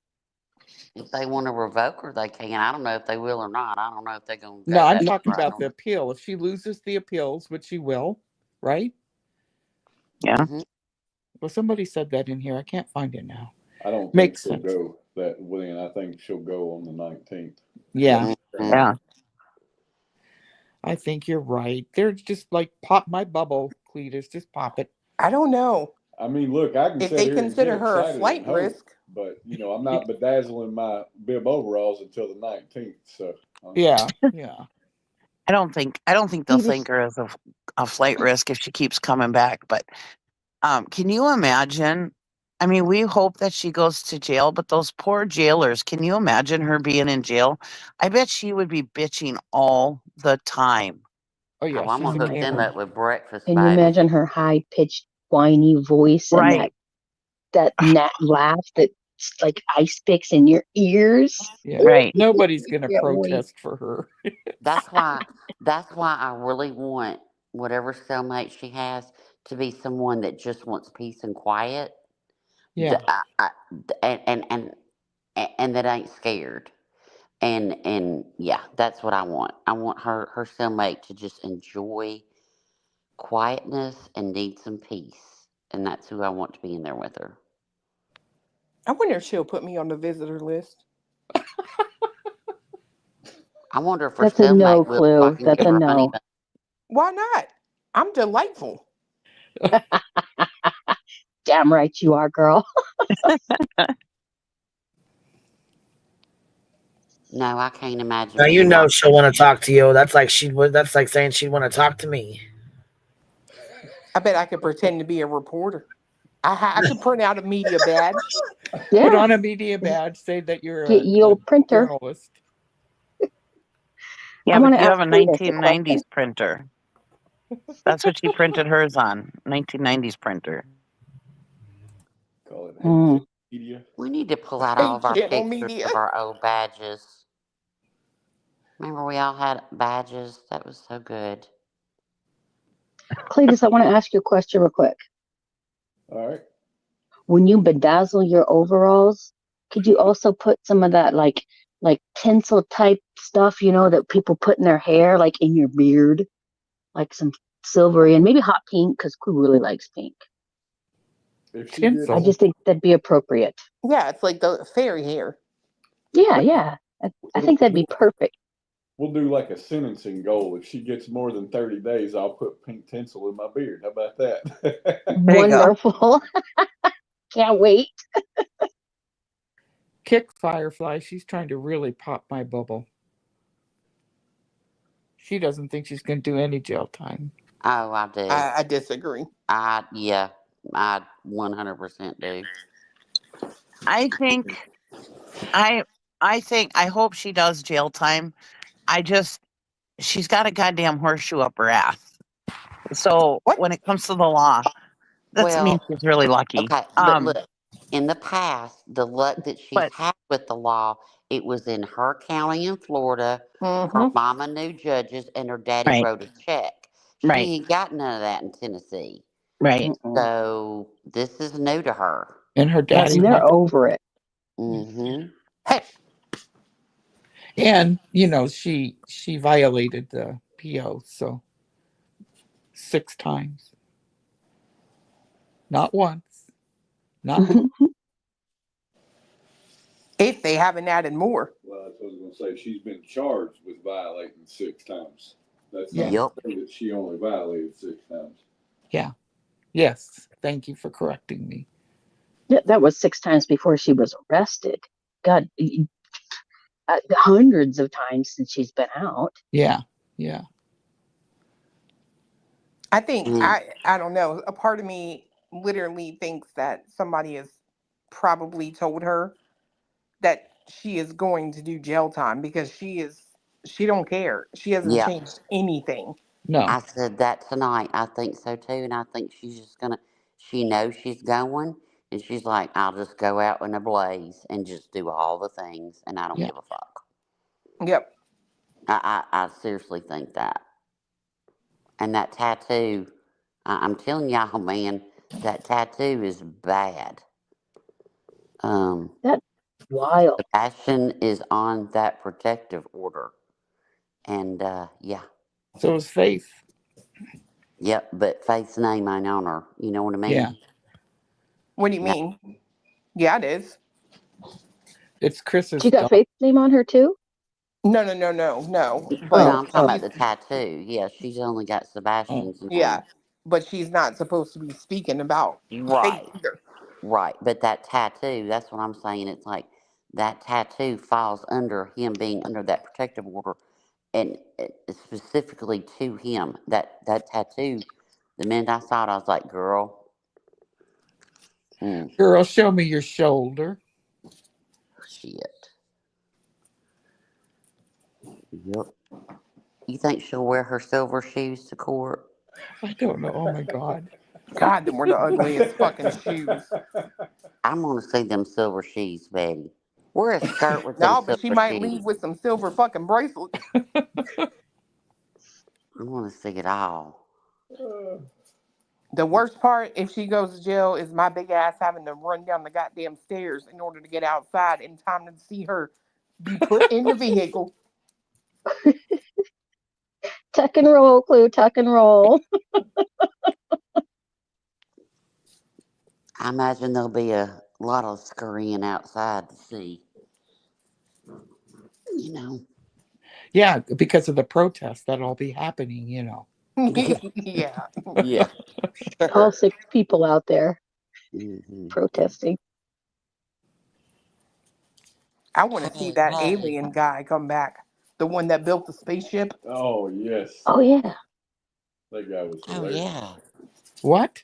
If they want to revoke her, they can. I don't know if they will or not. I don't know if they're going to go No, I'm that talking route. about the appeal. If she loses the appeals, which she will, right? Yeah. Well, somebody said that in here. I can't find it now. I don't think Makes she'll sense. go that way, and I think she'll go on the 19th. Yeah. Yeah. I think you're right. They're just like, pop my bubble, Cletus. Just pop it. I don't know. I mean, look, I can If sit they here and consider get her a excited flight and hope, risk. but you know, I'm not bedazzling my bib overalls until the 19th. So yeah. I don't think they'll think her as a flight risk if she keeps coming back. But can you imagine? I mean, we hope that she goes to jail, but those poor jailers, can you imagine her being in jail? I bet she would be bitching all the time. Oh, yeah. Oh, I'm going to hook them up with breakfast, Can you baby. imagine her high pitched, whiny voice and Right. that laugh that's like ice picks in your ears? Yeah. Right. Nobody's going to Can't wait. protest for her. That's why I really want whatever cellmate she has to be someone that just wants peace and quiet. Yeah. And that ain't scared. And yeah, that's what I want. I want her cellmate to just enjoy quietness and need some peace. And that's who I want to be in there with her. I wonder if she'll put me on the visitor list. I wonder if her That's a no cellmate will clue. fucking That's give a her honey no. bun. Why not? I'm delightful. Damn right you are, girl. No, I can't imagine. Now you being know like she'll want to talk to you. That's like That's like saying she'd want to talk to me. I bet I could pretend to be a reporter. I could print out a media badge. Put on a media badge. Say that you're Get your a printer. journalist. Yeah, I but wanna you ask have a Cletus a 1990s question. printer. That's what she printed hers on. 1990s printer. Call it Mm. media. We need to pull out all of our Channel pictures media. of our old badges. Remember we all had badges? That was so good. Cletus, I want to ask you a question real quick. All right. When you bedazzle your overalls, could you also put some of that like tinsel type stuff, that people put in their hair, like in your beard, like some silvery and maybe hot pink, because Crew really likes pink. If she gets, I just think that'd be appropriate. Yeah, it's like the fairy hair. Yeah. I think that'd be perfect. We'll do like a sentencing goal. If she gets more than 30 days, I'll put pink tinsel in my beard. How about that? Wonderful. Can't wait. Kick Firefly. She's trying to really pop my bubble. She doesn't think she's going to do any jail time. Oh, I do. I disagree. I 100% do. I hope she does jail time. She's got a goddamn horseshoe up her ass. So when it comes to the law, that means she's really lucky. Okay, but look, in the past, the luck that she's had with the law, it was in her county in Florida. Her mama knew judges, and her daddy wrote a check. She ain't got none of that in Tennessee. Right. So this is new to her. And her daddy. And they're over it. Mm-hmm. Hey. And she violated the PO, so 6 times. Not once. Not if they haven't added more. Well, that's what I was going to say. She's been charged with violating 6 times. That's not Yep. to say that she only violated 6 times. Yeah. Yes. Thank you for correcting me. Yeah, that was 6 times before she was arrested. God, hundreds of times since she's been out. Yeah. I think I don't know. A part of me literally thinks that somebody has probably told her that she is going to do jail time because she don't care. She hasn't changed anything. No. I said that tonight. I think so too, and I think she's just she knows she's going, and she's like, I'll just go out in a blaze and just do all the things, and I don't give a fuck. Yep. I seriously think that. And that tattoo, I'm telling y'all, man, that tattoo is bad. That's wild. Sebastian is on that protective order. And, yeah. So is Faith. Yep, but Faith's name ain't on her. You know what I mean? Yeah. What do you mean? Yeah, it is. It's Chris's She got Faith's name on her too? No. But no, I'm talking about the tattoo. Yeah, she's only got Sebastian's name. Yeah, but she's not supposed to be speaking about Faith either. Right, but that tattoo, that's what I'm saying. It's like that tattoo falls under him being under that protective order, and specifically to him. That tattoo, the minute I saw it, I was like, girl. Girl, show me your shoulder. Shit. Yep. You think she'll wear her silver shoes to court? I don't know. Oh my God. God, them were the ugliest fucking shoes. I'm gonna see them silver shoes, Betty. Wear a skirt with them No, silver but she might shoes. leave with some silver fucking bracelets. I want to see it all. The worst part, if she goes to jail, is my big ass having to run down the goddamn stairs in order to get outside in time to see her be put in the vehicle. Tuck and roll, Clue. Tuck and roll. I imagine there'll be a lot of scurrying outside to see. You know. Yeah, because of the protests that'll all be happening, Yeah. Yeah. All 6 people out there Mm-hmm. protesting. I want to see that alien guy come back. The one that built the spaceship. Oh, yes. Oh, yeah. That guy was Oh, hilarious. yeah. What?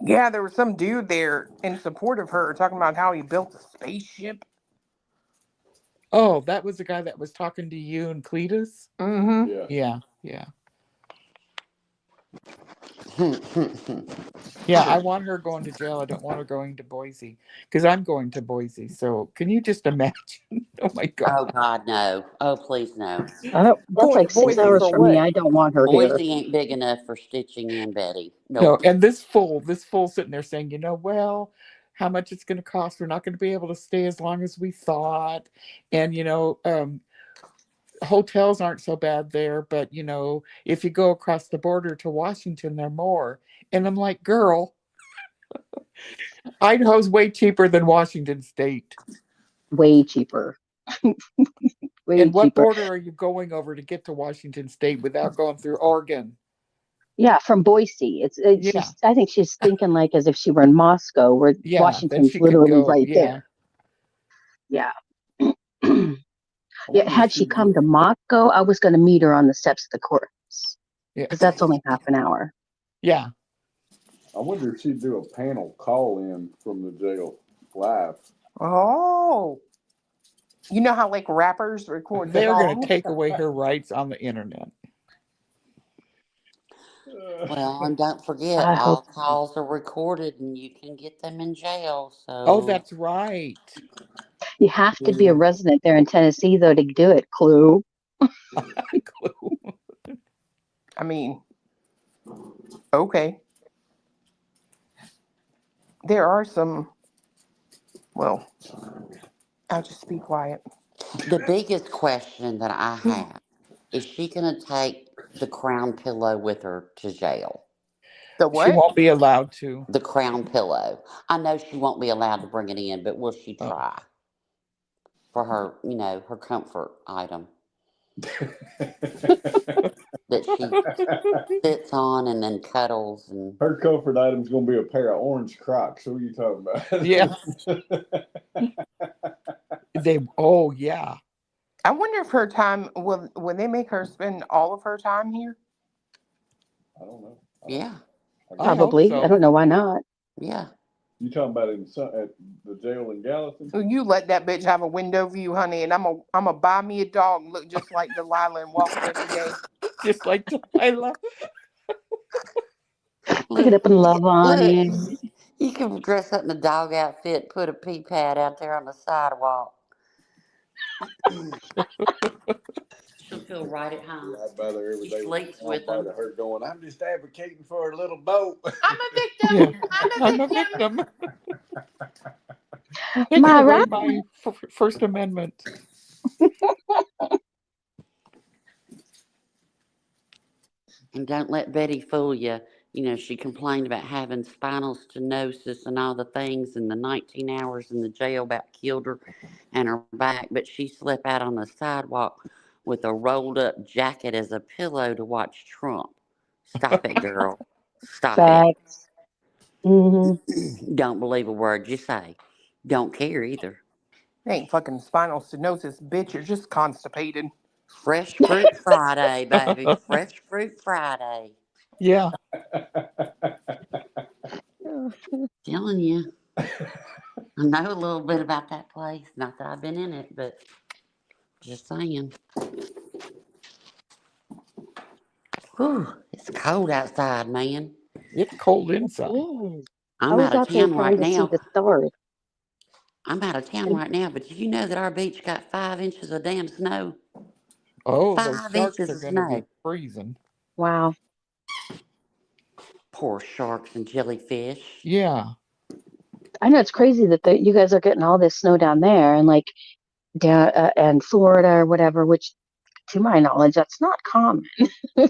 Yeah, there was some dude there in support of her talking about how he built the spaceship. Oh, that was the guy that was talking to you and Cletus? Mm-hmm. Yeah. Yeah, I want her going to jail. I don't want her going to Boise because I'm going to Boise. So can you just imagine? Oh my God. Oh, God, no. Oh, please, no. That's Going like to 6 Boise hours for from me. what? I don't want her here. Boise ain't big enough for stitching in Betty. No, Nope. and this fool sitting there saying, well, how much it's going to cost. We're not going to be able to stay as long as we thought. And, hotels aren't so bad there, but, if you go across the border to Washington, they're more. And I'm like, girl, Idaho's way cheaper than Washington State. Way cheaper. Way And what cheaper. border are you going over to get to Washington State without going through Oregon? Yeah, from Boise. Yeah. I think she's thinking like as if she were in Moscow, where Yeah, then Washington's she could literally go. right Yeah. there. Yeah. Yeah. Had she come to Moscow, I was going to meet her on the steps of the courthouse. Yeah. Because that's only half an hour. Yeah. I wonder if she'd do a panel call-in from the jail live. Oh. You know how like rappers record the They're going to songs? take away her rights on the internet. Well, and don't forget, I all hope so. calls are recorded and you can get them in jail. So. Oh, that's right. You have to be a resident there in Tennessee, though, to do it, Clue. Clue. I mean, okay. There are some, well, I'll just be quiet. The biggest question that I have is she going to take the crown pillow with her to jail? The She what? won't be allowed to. The crown pillow. I know she won't be allowed to bring it in, but will she try? For her, her comfort item. That she sits on and then cuddles. And her comfort item's going to be a pair of orange Crocs. What are you talking about? Yeah. Yeah. I wonder if her time, will they make her spend all of her time here? I don't know. Yeah. Probably. I don't know why not. Yeah. You talking about at the jail in Gallatin? So you let that bitch have a window view, honey, and I'm gonna buy me a dog look just like Delilah and walk it every day. Just like Delilah. Look it up and love on it. You can dress up in a dog outfit, put a pee pad out there on the sidewalk. She'll feel right at home. I'd rather every day sleeps with them. her going, I'm just advocating for a little boat. I'm a victim. Yeah. I'm a victim. Take My away right. my First Amendment. And don't let Betty fool you. She complained about having spinal stenosis and all the things, and the 19 hours in the jail about killed her and her back. But she slept out on the sidewalk with a rolled up jacket as a pillow to watch Trump. Stop it, girl. Stop Facts. it. Don't believe a word you say. Don't care either. It ain't fucking spinal stenosis, bitch. You're just constipated. Fresh Fruit Friday, baby. Fresh Fruit Friday. Yeah. Telling you. I know a little bit about that place. Not that I've been in it, but just saying. Whew, it's cold outside, man. It's cold inside. I'm out of town right now. See the stars. I'm out of town right now, but do you know that our beach got 5 inches of damn snow? Oh, those 5 sharks inches are of going to snow. be freezing. Wow. Poor sharks and jellyfish. Yeah. I know it's crazy that you guys are getting all this snow down there and like down and Florida or whatever, which to my knowledge, that's not common.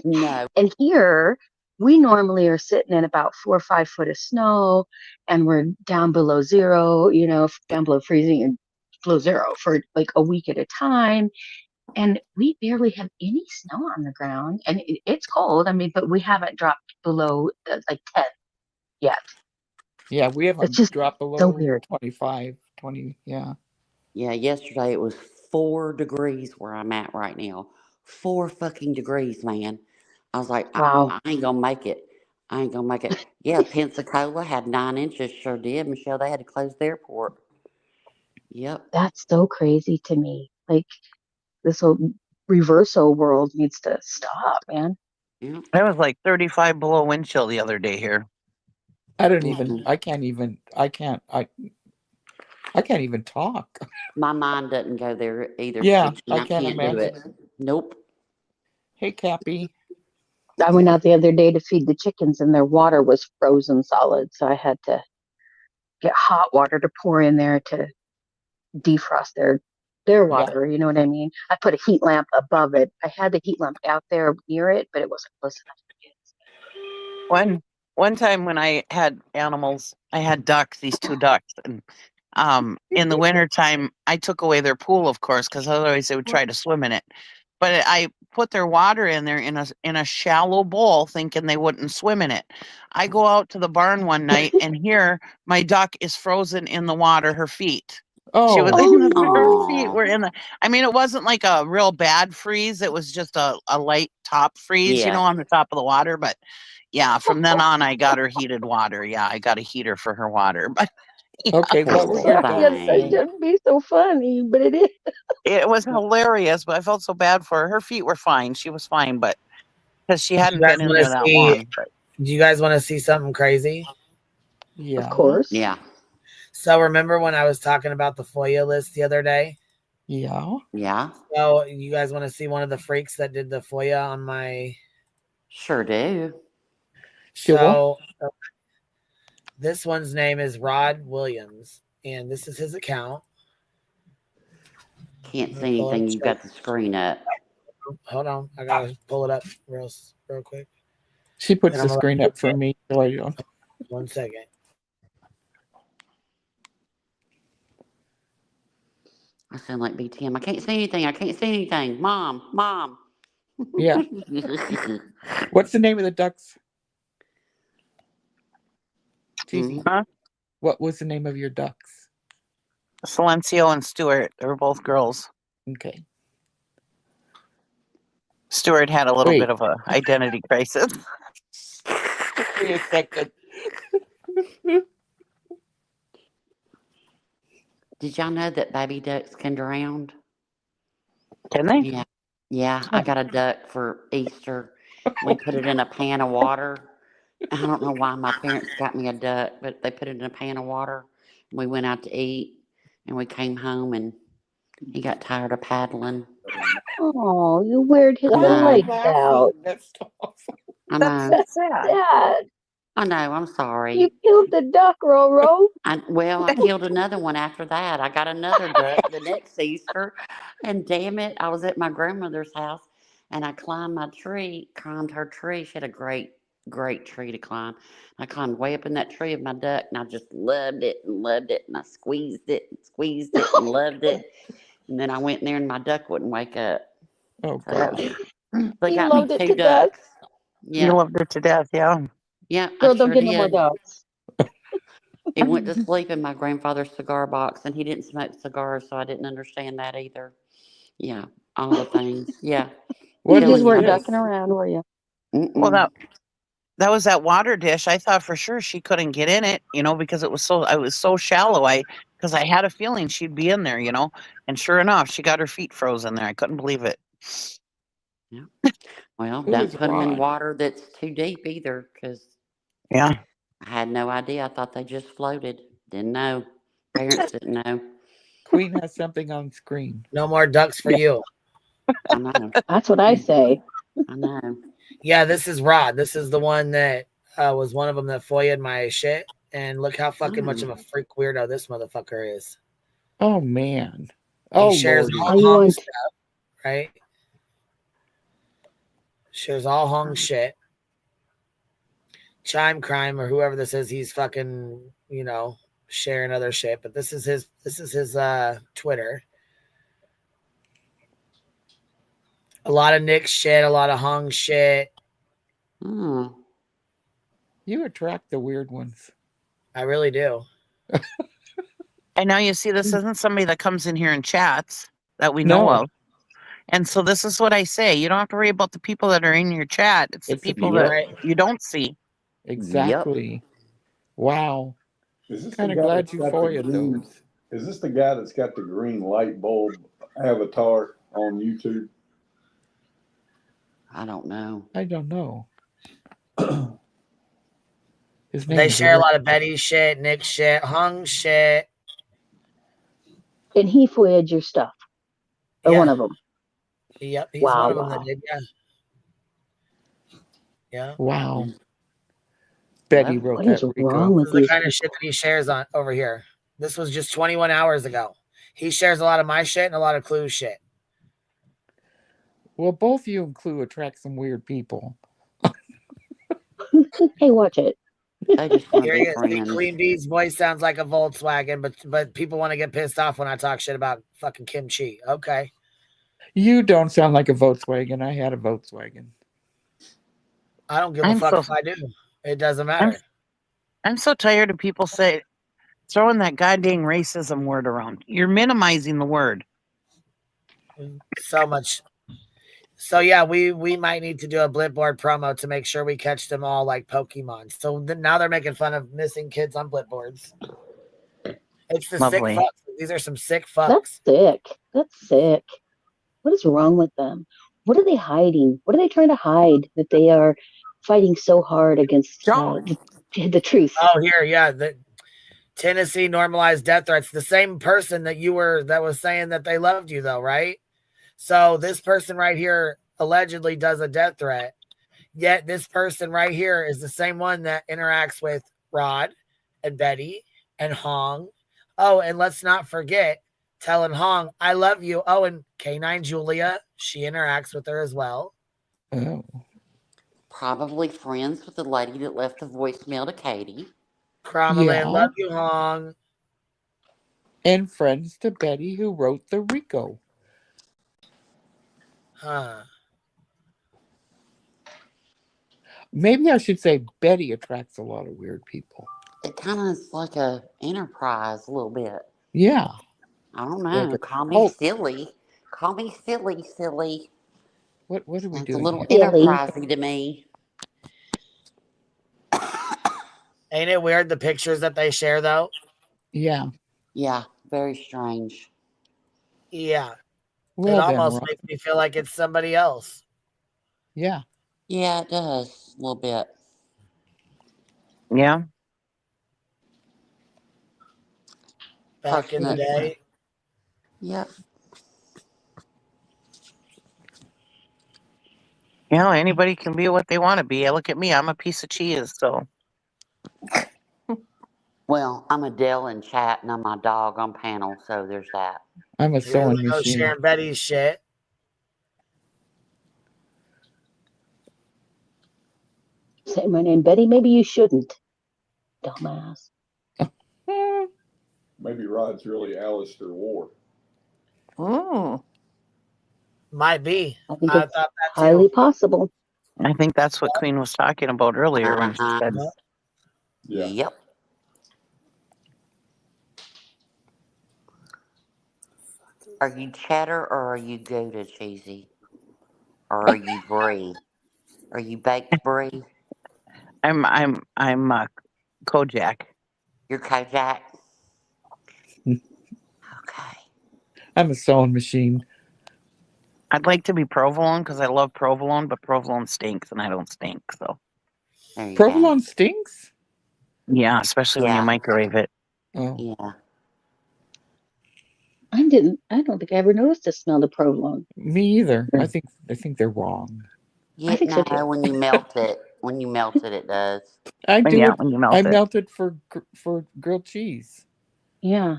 No. And here, we normally are sitting at about 4 or 5 foot of snow, and we're down below zero, down below freezing and below zero for like a week at a time. And we barely have any snow on the ground. And it's cold, but we haven't dropped below like 10 yet. Yeah, we haven't It's just dropped below so weird. 25, 20, yeah. Yeah, yesterday it was 4 degrees where I'm at right now. 4 fucking degrees, man. I was like, Wow. I ain't gonna make it. I ain't gonna make it. Yeah, Pensacola had 9 inches, sure did. Michelle, they had to close the airport. Yep. That's so crazy to me. Like, this whole reversal world needs to stop, man. Yeah. It was like 35 below wind chill the other day here. I can't even talk. My mind doesn't go there either. Yeah, Stitch, I and can't do imagine. it. Nope. Hey, Cappy. I went out the other day to feed the chickens and their water was frozen solid. So I had to get hot water to pour in there to defrost their water. You know what I mean? I put a heat lamp above it. I had the heat lamp out there near it, but it wasn't close enough. One time when I had animals, I had ducks, these 2 ducks, and in the wintertime, I took away their pool, of course, because otherwise they would try to swim in it. But I put their water in there in a shallow bowl, thinking they wouldn't swim in it. I go out to the barn one night, and here my duck is frozen in the water. Her feet. She was her feet were in the. I mean, it wasn't like a real bad freeze. It was just a light top freeze, Yeah. on the top of the water. But yeah, from then on, I got her heated water. Yeah, I got a heater for her water. But Okay, what was your It shouldn't be so funny, but it is. It was hilarious, but I felt so bad for her. Her feet were fine. She was fine, but because she hadn't been in there that long. But. Do you guys want to see something crazy? Yeah. Of course. Yeah. So remember when I was talking about the FOIA list the other day? Yeah. Yeah. So you guys want to see one of the freaks that did the FOIA on my... Sure do. So this one's name is Rod Williams, and this is his account. Can't see anything. You've got the screen up. Hold on. I got to pull it up real quick. She puts the screen up for me. So I don't. 1 second. I sound like BTM. I can't see anything. I can't see anything. Mom. Yeah. What's the name of the ducks? Huh? What was the name of your ducks? Silencio and Stuart. They were both girls. Okay. Stuart had a little bit of a identity crisis. Wait a second. Did y'all know that baby ducks can drown? Can they? Yeah. Yeah, I got a duck for Easter. We put it in a pan of water. I don't know why my parents got me a duck, but they put it in a pan of water. We went out to eat, and we came home, and he got tired of paddling. Oh, you weird his legs out. That's awful. I know. That's sad. I know. I'm sorry. You killed the duck, Roro. I killed another one after that. I got another duck the next Easter, and damn it, I was at my grandmother's house, and I climbed her tree. She had a great tree to climb. I climbed way up in that tree of my duck, and I just loved it, and I squeezed it and loved it. And then I went in there, and my duck wouldn't wake up. Oh, gosh. They You got loved me it 2 to death? ducks. Yeah. You loved her to death, yeah. Yeah, Girl, I don't sure get no more did. dogs. He went to sleep in my grandfather's cigar box, and he didn't smoke cigars, so I didn't understand that either. Yeah, all the things. Yeah. You just weren't ducking around, were you? Well, that was that water dish. I thought for sure she couldn't get in it, because I was so shallow. Because I had a feeling she'd be in there, and sure enough, she got her feet frozen there. I couldn't believe it. Yeah. Well, don't put them in water that's too deep either, because I had no idea. I thought they just floated. Didn't know. Parents didn't know. Queen has something on screen. No more ducks for you. I know. That's what I say. I know. Yeah, this is Rod. This is the one that was one of them that FOIA'd my shit. And look how fucking much of a freak weirdo this motherfucker is. Oh man. He shares Lordy. all Hong stuff, right? Shares all Hong shit. Chime Crime or whoever this is, he's fucking, you know, sharing other shit. But this is his Twitter. A lot of Nick shit, a lot of Hong shit. Hmm. You attract the weird ones. I really do. And now you see, this isn't somebody that comes in here and chats that we know of. And so this is what I say. You don't have to worry about the people that are in your chat. It's the people that you don't see. Exactly. Yep. Wow. Kind of glad you FOIA'd those. Is this the guy that's got the green light bulb avatar on YouTube? I don't know. I don't know. They share a lot of Betty shit, Nick shit, Hung shit. And he FOIA'd your stuff. Or one of them. Yep, he's one of them that did, yeah. Wow. Betty wrote that. What is wrong with this is the these kind of shit that he shares on over here. This was just 21 hours ago. He shares a lot of my shit and a lot of Clue shit. Well, both you and Clue attract some weird people. Hey, watch it. Here he is. Queen Bee's voice sounds like a Volkswagen, but people want to get pissed off when I talk shit about fucking kimchi. Okay. You don't sound like a Volkswagen. I had a Volkswagen. I don't give a fuck if I do. It doesn't matter. I'm so tired of people throwing that goddamn racism word around. You're minimizing the word. So much. So yeah, we might need to do a Blipboard promo to make sure we catch them all like Pokemon. So now they're making fun of missing kids on Blipboards. It's the sick fucks. These are some sick fucks. That's sick. That's sick. What is wrong with them? What are they hiding? What are they trying to hide that they are fighting so hard against the truth? Oh, here, yeah. The Tennessee normalized death threats. The same person that was saying that they loved you, though, right? So this person right here allegedly does a death threat. Yet this person right here is the same one that interacts with Rod and Betty and Hong. Oh, and let's not forget telling Hong, I love you. Oh, and K9 Julia, she interacts with her as well. Oh. Probably friends with the lady that left the voicemail to Katie. Cromerland, love you, Hong. And friends to Betty who wrote the Rico. Huh. Maybe I should say Betty attracts a lot of weird people. It kind of is like a enterprise a little bit. Yeah. I don't know. Call me silly. Call me silly. What are we doing? It's a little enterprising to me. Ain't it weird the pictures that they share though? Yeah. Yeah, very strange. Yeah. Well, it almost makes me feel like it's somebody else. Yeah. Yeah, it does a little bit. Yeah. Back in the day. Yep. You know, anybody can be what they want to be. Look at me. I'm a piece of cheese, so. Well, I'm Adele in chat and I'm my dog on panel, so there's that. I'm a sewing machine. Sharing Betty's shit. Say my name, Betty. Maybe you shouldn't. Dumbass. Maybe Rod's really Alistair Ward. Oh. Might be. I think it's highly possible. I think that's what Queen was talking about earlier when she said. Yeah. Yep. Are you cheddar or are you Gouda cheesy? Or are you brie? Are you baked brie? I'm Kojak. You're Kojak? Okay. I'm a sewing machine. I'd like to be provolone because I love provolone, but provolone stinks and I don't stink. So provolone stinks? Yeah, especially when you microwave it. Oh. Yeah. I don't think I ever noticed the smell of provolone. Me either. I think they're wrong. Yeah, I think so no, too. when you melt it, When you melt it, it does. I do Yeah, it. when you melt I it. melt it for grilled cheese. Yeah.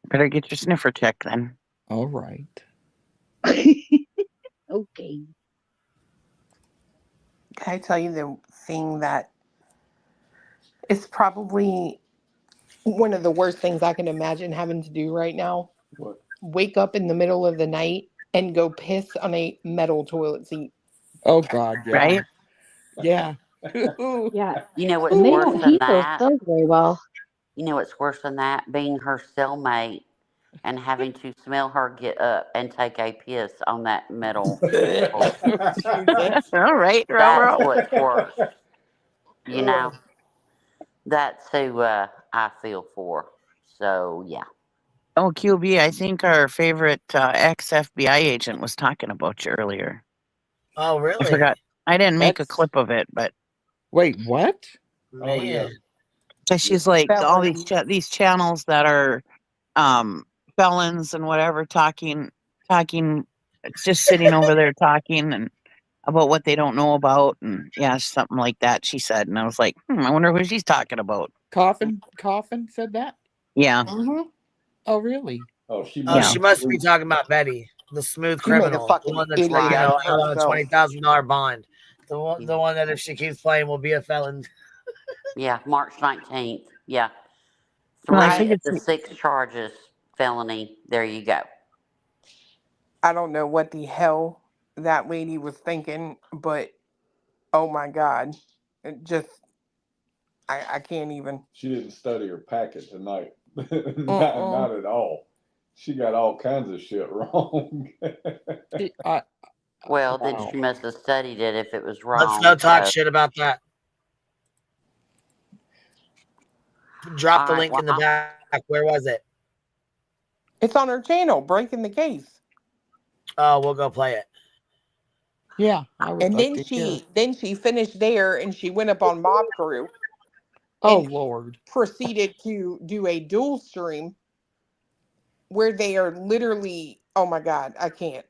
Better get your sniffer check then. All right. Okay. Can I tell you the thing that is probably one of the worst things I can imagine having to do right now? What? Wake up in the middle of the night and go piss on a metal toilet seat. Oh God, yeah. Right? Yeah. Yeah. You know what's And they worse don't than heat those that? so very well. You know what's worse than that? Being her cellmate and having to smell her get up and take a piss on that metal toilet. Jesus. All right, That's Roro. what's worse. You know, that's who I feel for. So yeah. Oh, QB, I think our favorite ex-FBI agent was talking about you earlier. Oh, I really? forgot. I didn't make a That's- clip of it, but Wait, what? Man. Oh, yeah. she's like all these Felons. these channels that are felons and whatever talking, just sitting over there talking and about what they don't know about, and yeah, something like that. She said, and I was like, I wonder who she's talking about. Coffin said that? Yeah, Mm-hmm. Oh, really? Oh, she Oh, Yeah. she must be talking about Betty, the smooth She made a criminal, fucking the one that's idiot out out of on a herself. $20,000 bond, the one that if she keeps playing will be a felon. Yeah, March 19th. Yeah. Well, I 3 think of it's the 6 charges felony. There you go. I don't know what the hell that lady was thinking, but oh my God. It just, I can't even. She didn't study her packet tonight. Mm-mm. Not at all. She got all kinds of shit wrong. Well, then Wow. she must have studied it if it was wrong. Let's no talk so- shit about that. Drop the All right, link well, in the back. Where was it? It's on her channel, Breaking the Case. Oh, we'll go play it. Yeah, I would And like to hear. then she finished there and she went up on Mob Crew Oh, and Lord. proceeded to do a dual stream where they are literally, oh my God, I can't.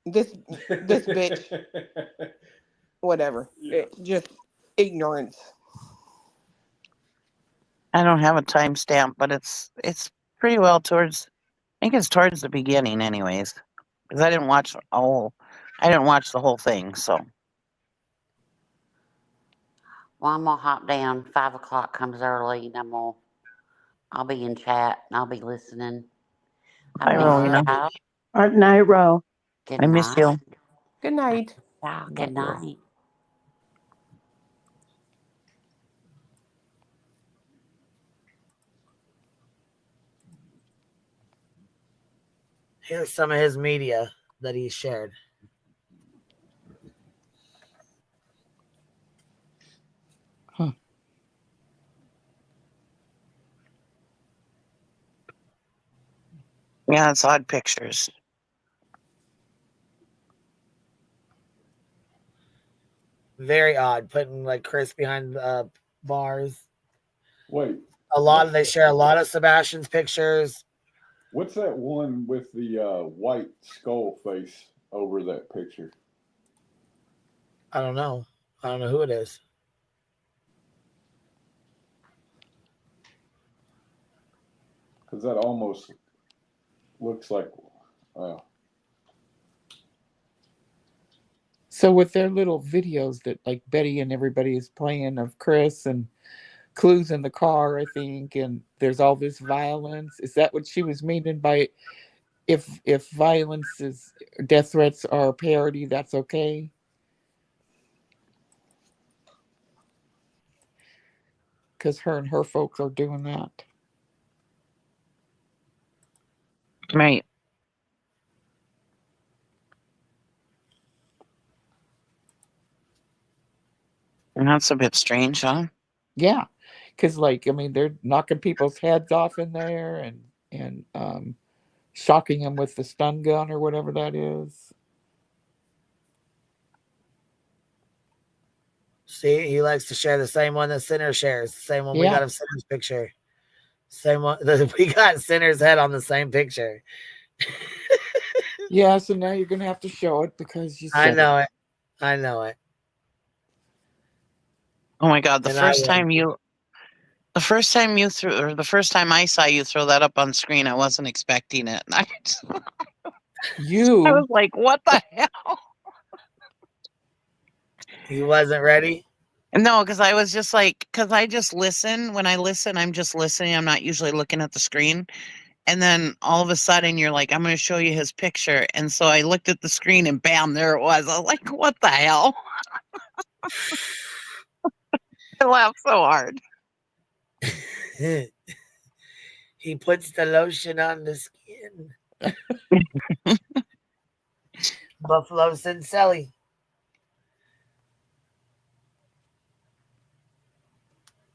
This bitch, whatever. Just ignorance. I don't have a timestamp, but it's pretty well towards. I think it's towards the beginning, anyways, because I didn't watch the whole thing. So Well, I'm gonna hop down. 5 o'clock comes early, and I'll be in chat and I'll be listening. Bye, I miss Rowena. y'all. Good night, Ro. Good I miss night. you. Good night. Y'all, good night. Here's some of his media that he shared. Yeah, it's odd pictures. Very odd, putting like Chris behind bars. Wait, They share a lot of Sebastian's pictures. what's that one with the white skull face over that picture? I don't know who it is. Because that almost looks like. So with their little videos that like Betty and everybody is playing of Chris and clues in the car, I think, and there's all this violence. Is that what she was meaning by if violence is death threats are a parody, that's okay? Because her and her folks are doing that. Right. And that's a bit strange, huh? Yeah, because like I mean, they're knocking people's heads off in there and shocking them with the stun gun or whatever that is. See, he likes to share the same one that Sinner shares. The same one we Yeah. got of Sinner's picture. Same one. We got Sinner's head on the same picture. Yeah, so now you're gonna have to show it because you said I know it. I know it. Oh my God! The And I first will. time you threw, or the first time I saw you throw that up on screen, I wasn't expecting it. I was like, "What the hell?" You wasn't ready? No, because I was just like, because I just listen. When I listen, I'm just listening. I'm not usually looking at the screen. And then all of a sudden, you're like, "I'm going to show you his picture." And so I looked at the screen, and bam, there it was. I was like, "What the hell?" I laughed so hard. He puts the lotion on the skin. Buffalo Sincelli.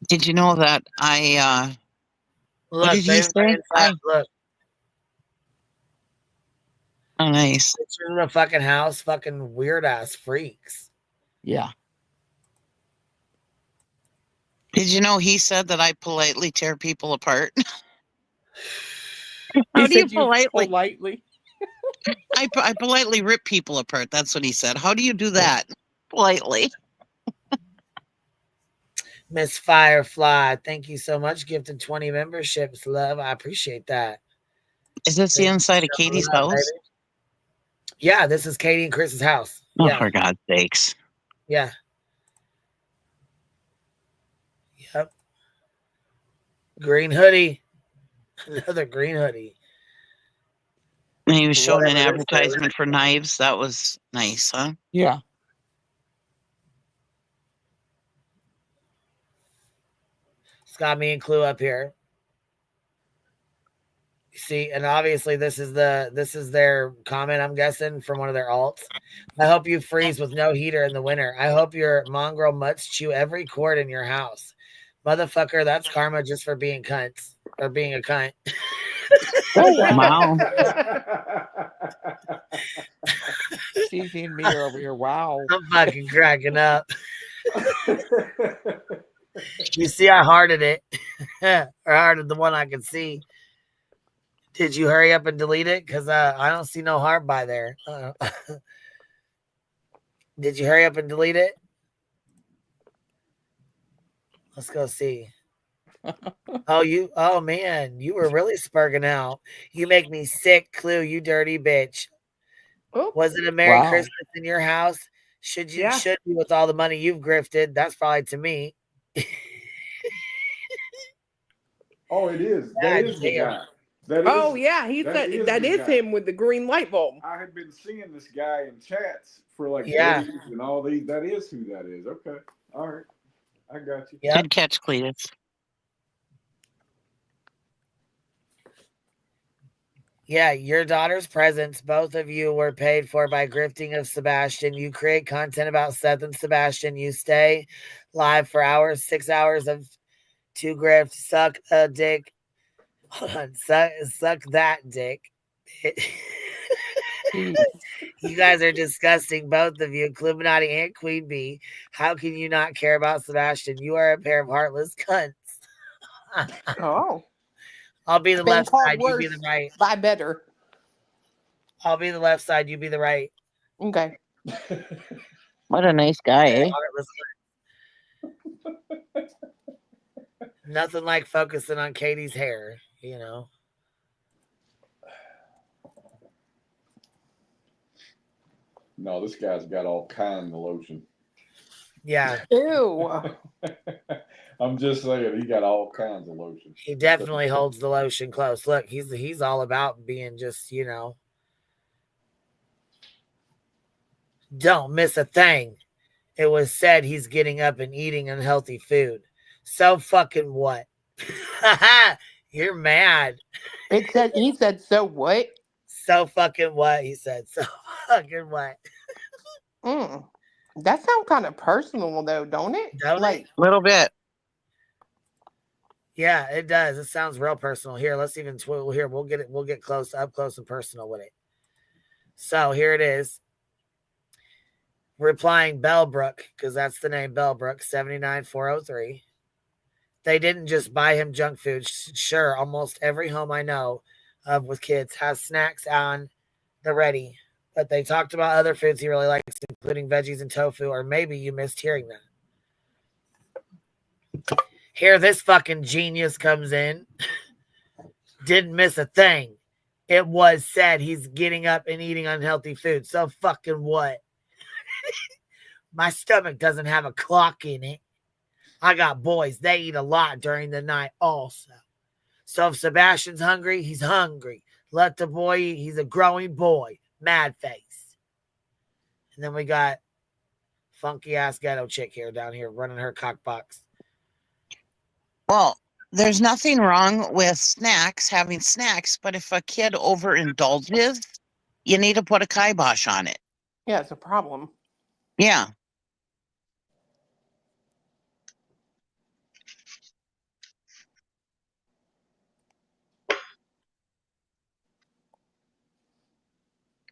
Did you know that I? Look, What did he say? Look. Oh, nice. Pictures of the fucking house, fucking weird ass freaks. Yeah. Did you know he said that I politely tear people apart? How do you politely? I politely rip people apart. That's what he said. How do you do that politely? Miss Firefly, thank you so much. Gifted 20 memberships, love. I appreciate that. Is this the inside of Katie's house? Baby. Yeah, this is Katie and Chris's house. Oh, Yeah. for God's sakes. Yeah. Yep. Green hoodie. Another green hoodie. And he was showing an advertisement for knives. That was nice, huh? Yeah. It's got me and Clue up here. See, and obviously this is their comment, I'm guessing, from one of their alts. I hope you freeze with no heater in the winter. I hope your mongrel mutts chew every cord in your house. Motherfucker, that's karma just for being cunts. Or being a cunt. Oh, wow. TV and me are over here. Wow. I'm fucking cracking up. You see, I hearted it. Or hearted the one I could see. Did you hurry up and delete it? Because I don't see no heart by there. Did you hurry up and delete it? Let's go see. Oh man, you were really spurging out. You make me sick, Clue, you dirty bitch. Oops. Was it a Merry Christmas in your house? Should be with all the money you've grifted. That's probably to me. Oh, it is. That is the guy. He said that is him with the green light bulb. I had been seeing this guy in chats for like days and all these. That is who that is. Okay. All right. I got you. Good catch, Cletus. Yeah, your daughter's presents, both of you were paid for by grifting of Sebastian. You create content about Seth and Sebastian. You stay live for hours, 6 hours of two grifts. Suck a dick. Hold on. Suck that dick. You guys are disgusting, both of you, Illuminati and Queen Bee. How can you not care about Sebastian? You are a pair of heartless cunts. Oh. I'll be the left side, you be the right. By better. I'll be the left side, you be the right. Okay. What a nice guy, eh? Nothing like focusing on Katie's hair, you know. No, this guy's got all kinds of lotion. Yeah. Ew. I'm just saying, he got all kinds of lotion. He definitely holds the lotion close. Look, he's all about being just, you know. Don't miss a thing. It was said he's getting up and eating unhealthy food. So fucking what? You're mad. He said, so what? So fucking what? He said, so fucking what? That sounds kind of personal, though, don't it? A little bit. Yeah, it does. It sounds real personal. Here, let's even here. We'll get it. We'll get up close and personal with it. So here it is. Replying Bellbrook, because that's the name, Bellbrook 79403. They didn't just buy him junk food. Sure, almost every home I know of with kids has snacks on the ready, but they talked about other foods he really likes, including veggies and tofu, or maybe you missed hearing that. Here this fucking genius comes in. Didn't miss a thing. It was said he's getting up and eating unhealthy food. So fucking what? My stomach doesn't have a clock in it. I got boys. They eat a lot during the night also. So if Sebastian's hungry, he's hungry. Let the boy eat. He's a growing boy. Mad face. And then we got funky ass ghetto chick here down here running her cock box. Well, there's nothing wrong with having snacks, but if a kid overindulges, you need to put a kibosh on it. Yeah, it's a problem. Yeah.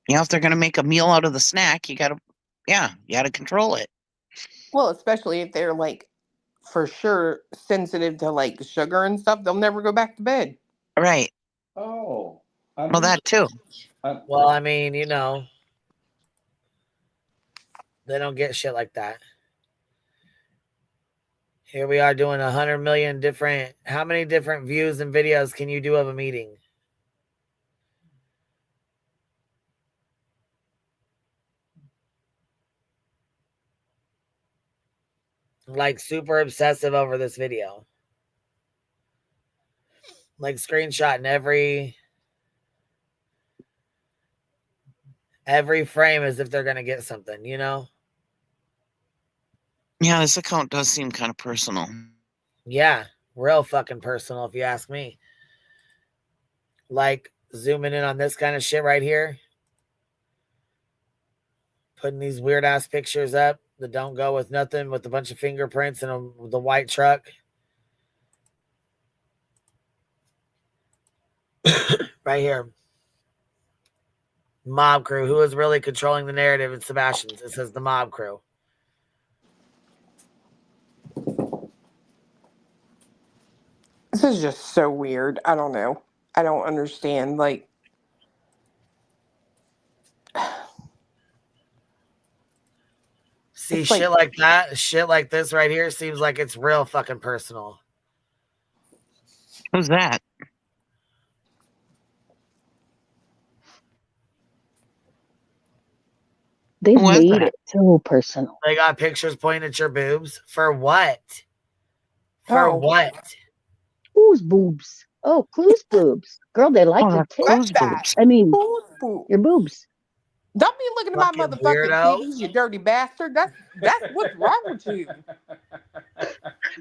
You know, if they're going to make a meal out of the snack, you got to control it. Well, especially if they're like, for sure, sensitive to like sugar and stuff, they'll never go back to bed. Right. Oh. Well, that too. Well, I mean, you know, they don't get shit like that. Here we are doing 100 million different. How many different views and videos can you do of a meeting? Like super obsessive over this video. Like screenshotting every frame as if they're going to get something, you know? Yeah, this account does seem kind of personal. Yeah, real fucking personal if you ask me. Like zooming in on this kind of shit right here. Putting these weird ass pictures up that don't go with nothing, with a bunch of fingerprints and the white truck. Right here. Mob crew. Who is really controlling the narrative in Sebastian's? It says the mob crew. This is just so weird. I don't know. I don't understand. Like, see, shit like that, shit like this right here seems like it's real fucking personal. Who's that? They made it so personal. They got pictures pointing at your boobs. For what? For what? Whose boobs? Oh, Clue's boobs. Girl, they like the tits. I mean, your boobs. Don't be looking at my Fucking motherfucking weirdo. titties, you dirty bastard. That's what's wrong with you.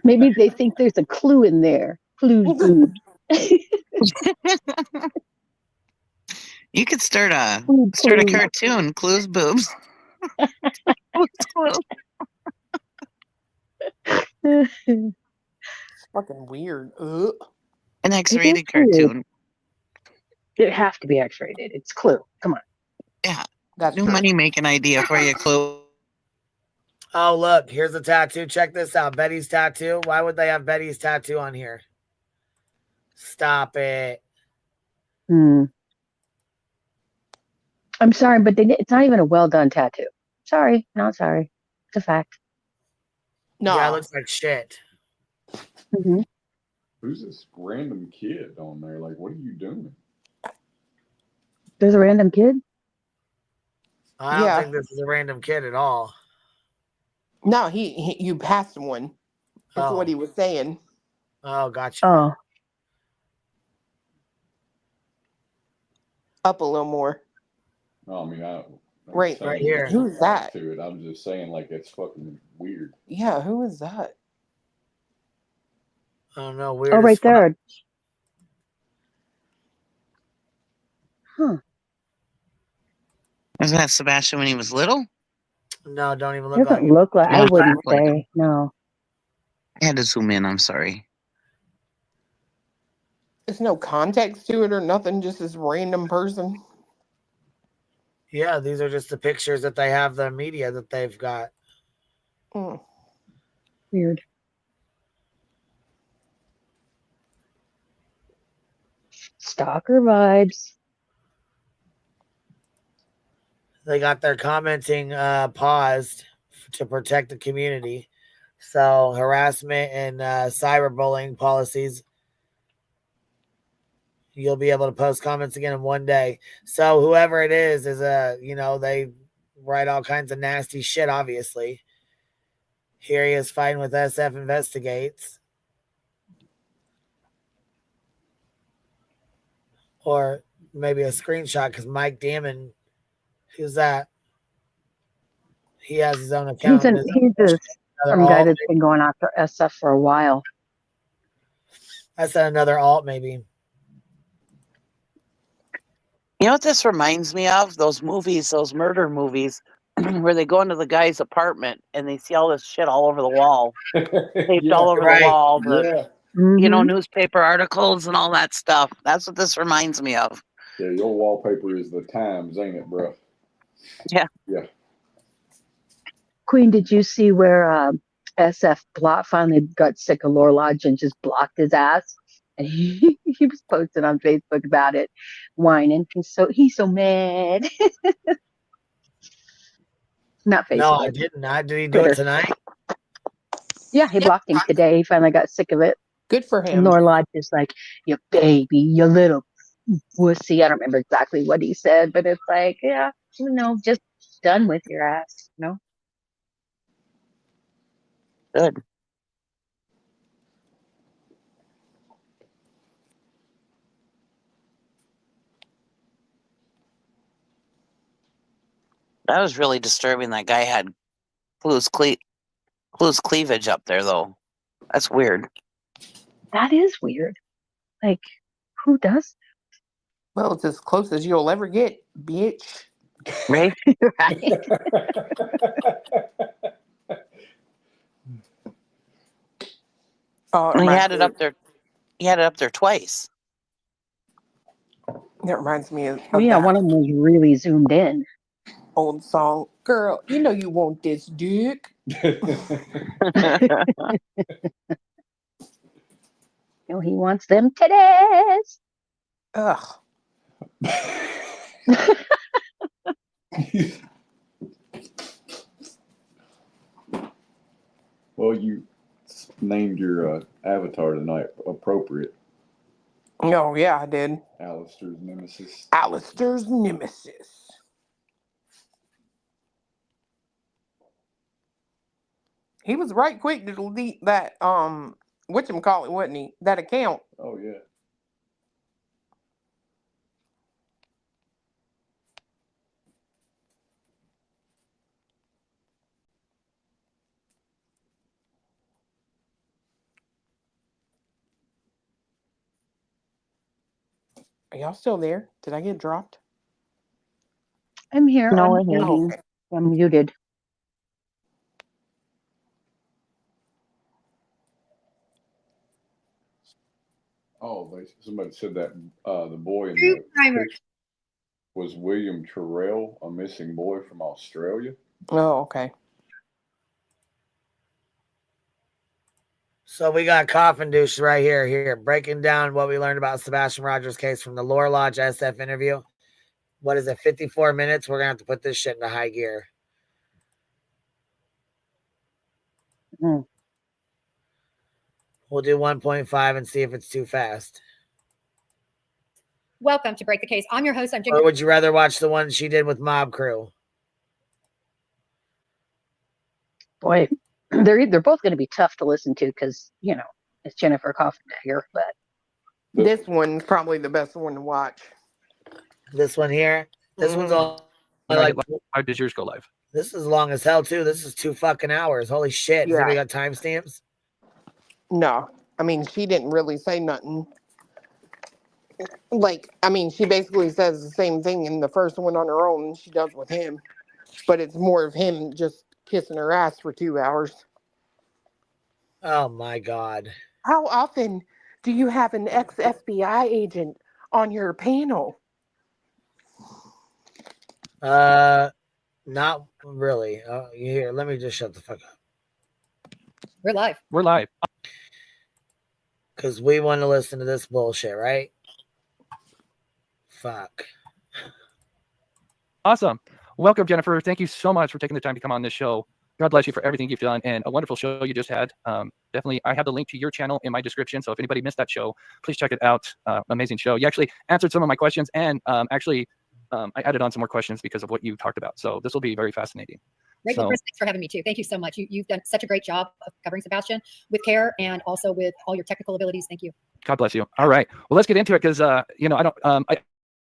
Maybe they think there's a clue in there. Clue's boobs. You could start a cartoon, Clue's boobs. It's fucking weird. Ugh. An X-rated cartoon. It has to be X-rated. It's Clue. Come on. Yeah. That's new money making idea for you, Clue. Oh, look, here's a tattoo. Check this out. Betty's tattoo. Why would they have Betty's tattoo on here? Stop it. I'm sorry, but it's not even a well-done tattoo. Sorry. Not sorry. It's a fact. No. Yeah, it looks like shit. Mm-hmm. Who's this random kid on there? Like, what are you doing? There's a random kid? I don't think this is a random kid at all. No, you passed one. That's what he was saying. Oh, gotcha. Oh. Up a little more. No, I mean, Right here. Who's that? To it. I'm just saying, like, it's fucking weird. Yeah, who is that? I don't know. Weird. Oh, right there. Huh. Was that Sebastian when he was little? No, don't even It look doesn't like look like. I wouldn't like say no. I had to zoom in. I'm sorry. There's no context to it or nothing. Just this random person. Yeah, these are just the pictures that they have, the media that they've got. Weird. Stalker vibes. They got their commenting paused to protect the community. So harassment and cyberbullying policies. You'll be able to post comments again in one day. So whoever it is they write all kinds of nasty shit, obviously. Here he is fighting with SF Investigates. Or maybe a screenshot because Mike Damon, who's that? He has his own account. He's some guy that's been going after SF for a while. I said another alt, maybe. You know what this reminds me of? Those movies, those murder movies, where they go into the guy's apartment and they see all this shit all over the wall, taped all over the wall, newspaper articles and all that stuff. That's what this reminds me of. Yeah, your wallpaper is the Times, ain't it, bro? Yeah. Yeah. Queen, did you see where SF finally got sick of Lore Lodge and just blocked his ass? And he was posting on Facebook about it, whining. He's so mad. Not Facebook. No, I didn't. Did he do it tonight? Yeah, he blocked him today. He finally got sick of it. Good for him. And Lore Lodge is like, you baby, you little wussy. I don't remember exactly what he said, but it's like, yeah, just done with your ass, Good. That was really disturbing. That guy had loose cleavage up there, though. That's weird. That is weird. Like, who does? Well, it's as close as you'll ever get, bitch. Right? Right. He had it up there. He had it up there twice. That reminds me of one of them was really zoomed in. Old song, girl, you know you want this dick. He wants them titties. Ugh. Well, you named your avatar tonight appropriate. Oh, yeah, I did. Alistair's Nemesis. Alistair's Nemesis. He was right quick to delete that, whatchamacallit, wasn't he? That account. Oh, yeah. Are y'all still there? Did I get dropped? I'm here. No, I'm we're here. muting. I'm muted. Oh, somebody said that the boy in the picture was William Terrell, a missing boy from Australia. Oh, okay. So we got Coffin Douche right here, breaking down what we learned about Sebastian Rogers' case from the Lore Lodge SF interview. What is it, 54 minutes? We're going to have to put this shit into high gear. Mm. We'll do 1.5 and see if it's too fast. Welcome to Break the Case. I'm your host. I'm Or would you rather watch the one she did with Mob Crew? Boy, they're both going to be tough to listen to because, it's Jennifer Coffindagger, but this one's probably the best one to watch. This one here? This one's all like, how does yours go live? This is long as hell, too. This is 2 fucking hours. Holy shit. Has anybody got timestamps? No. I mean, she didn't really say nothing. She basically says the same thing in the first one on her own she does with him. But it's more of him just kissing her ass for 2 hours. Oh, my God. How often do you have an ex-FBI agent on your panel? Not really. Here, let me just shut the fuck up. We're live. We're live. Because we want to listen to this bullshit, right? Fuck. Awesome. Welcome, Jennifer. Thank you so much for taking the time to come on this show. God bless you for everything you've done and a wonderful show you just had. Definitely, I have the link to your channel in my description. So if anybody missed that show, please check it out. Amazing show. You actually answered some of my questions, and I added on some more questions because of what you talked about. So this will be very fascinating. Great. Well, Chris, thanks for having me too. Thank you so much. You've done such a great job of covering Sebastian with care and also with all your technical abilities. Thank you. God bless you. All right. Well, let's get into it because I don't. I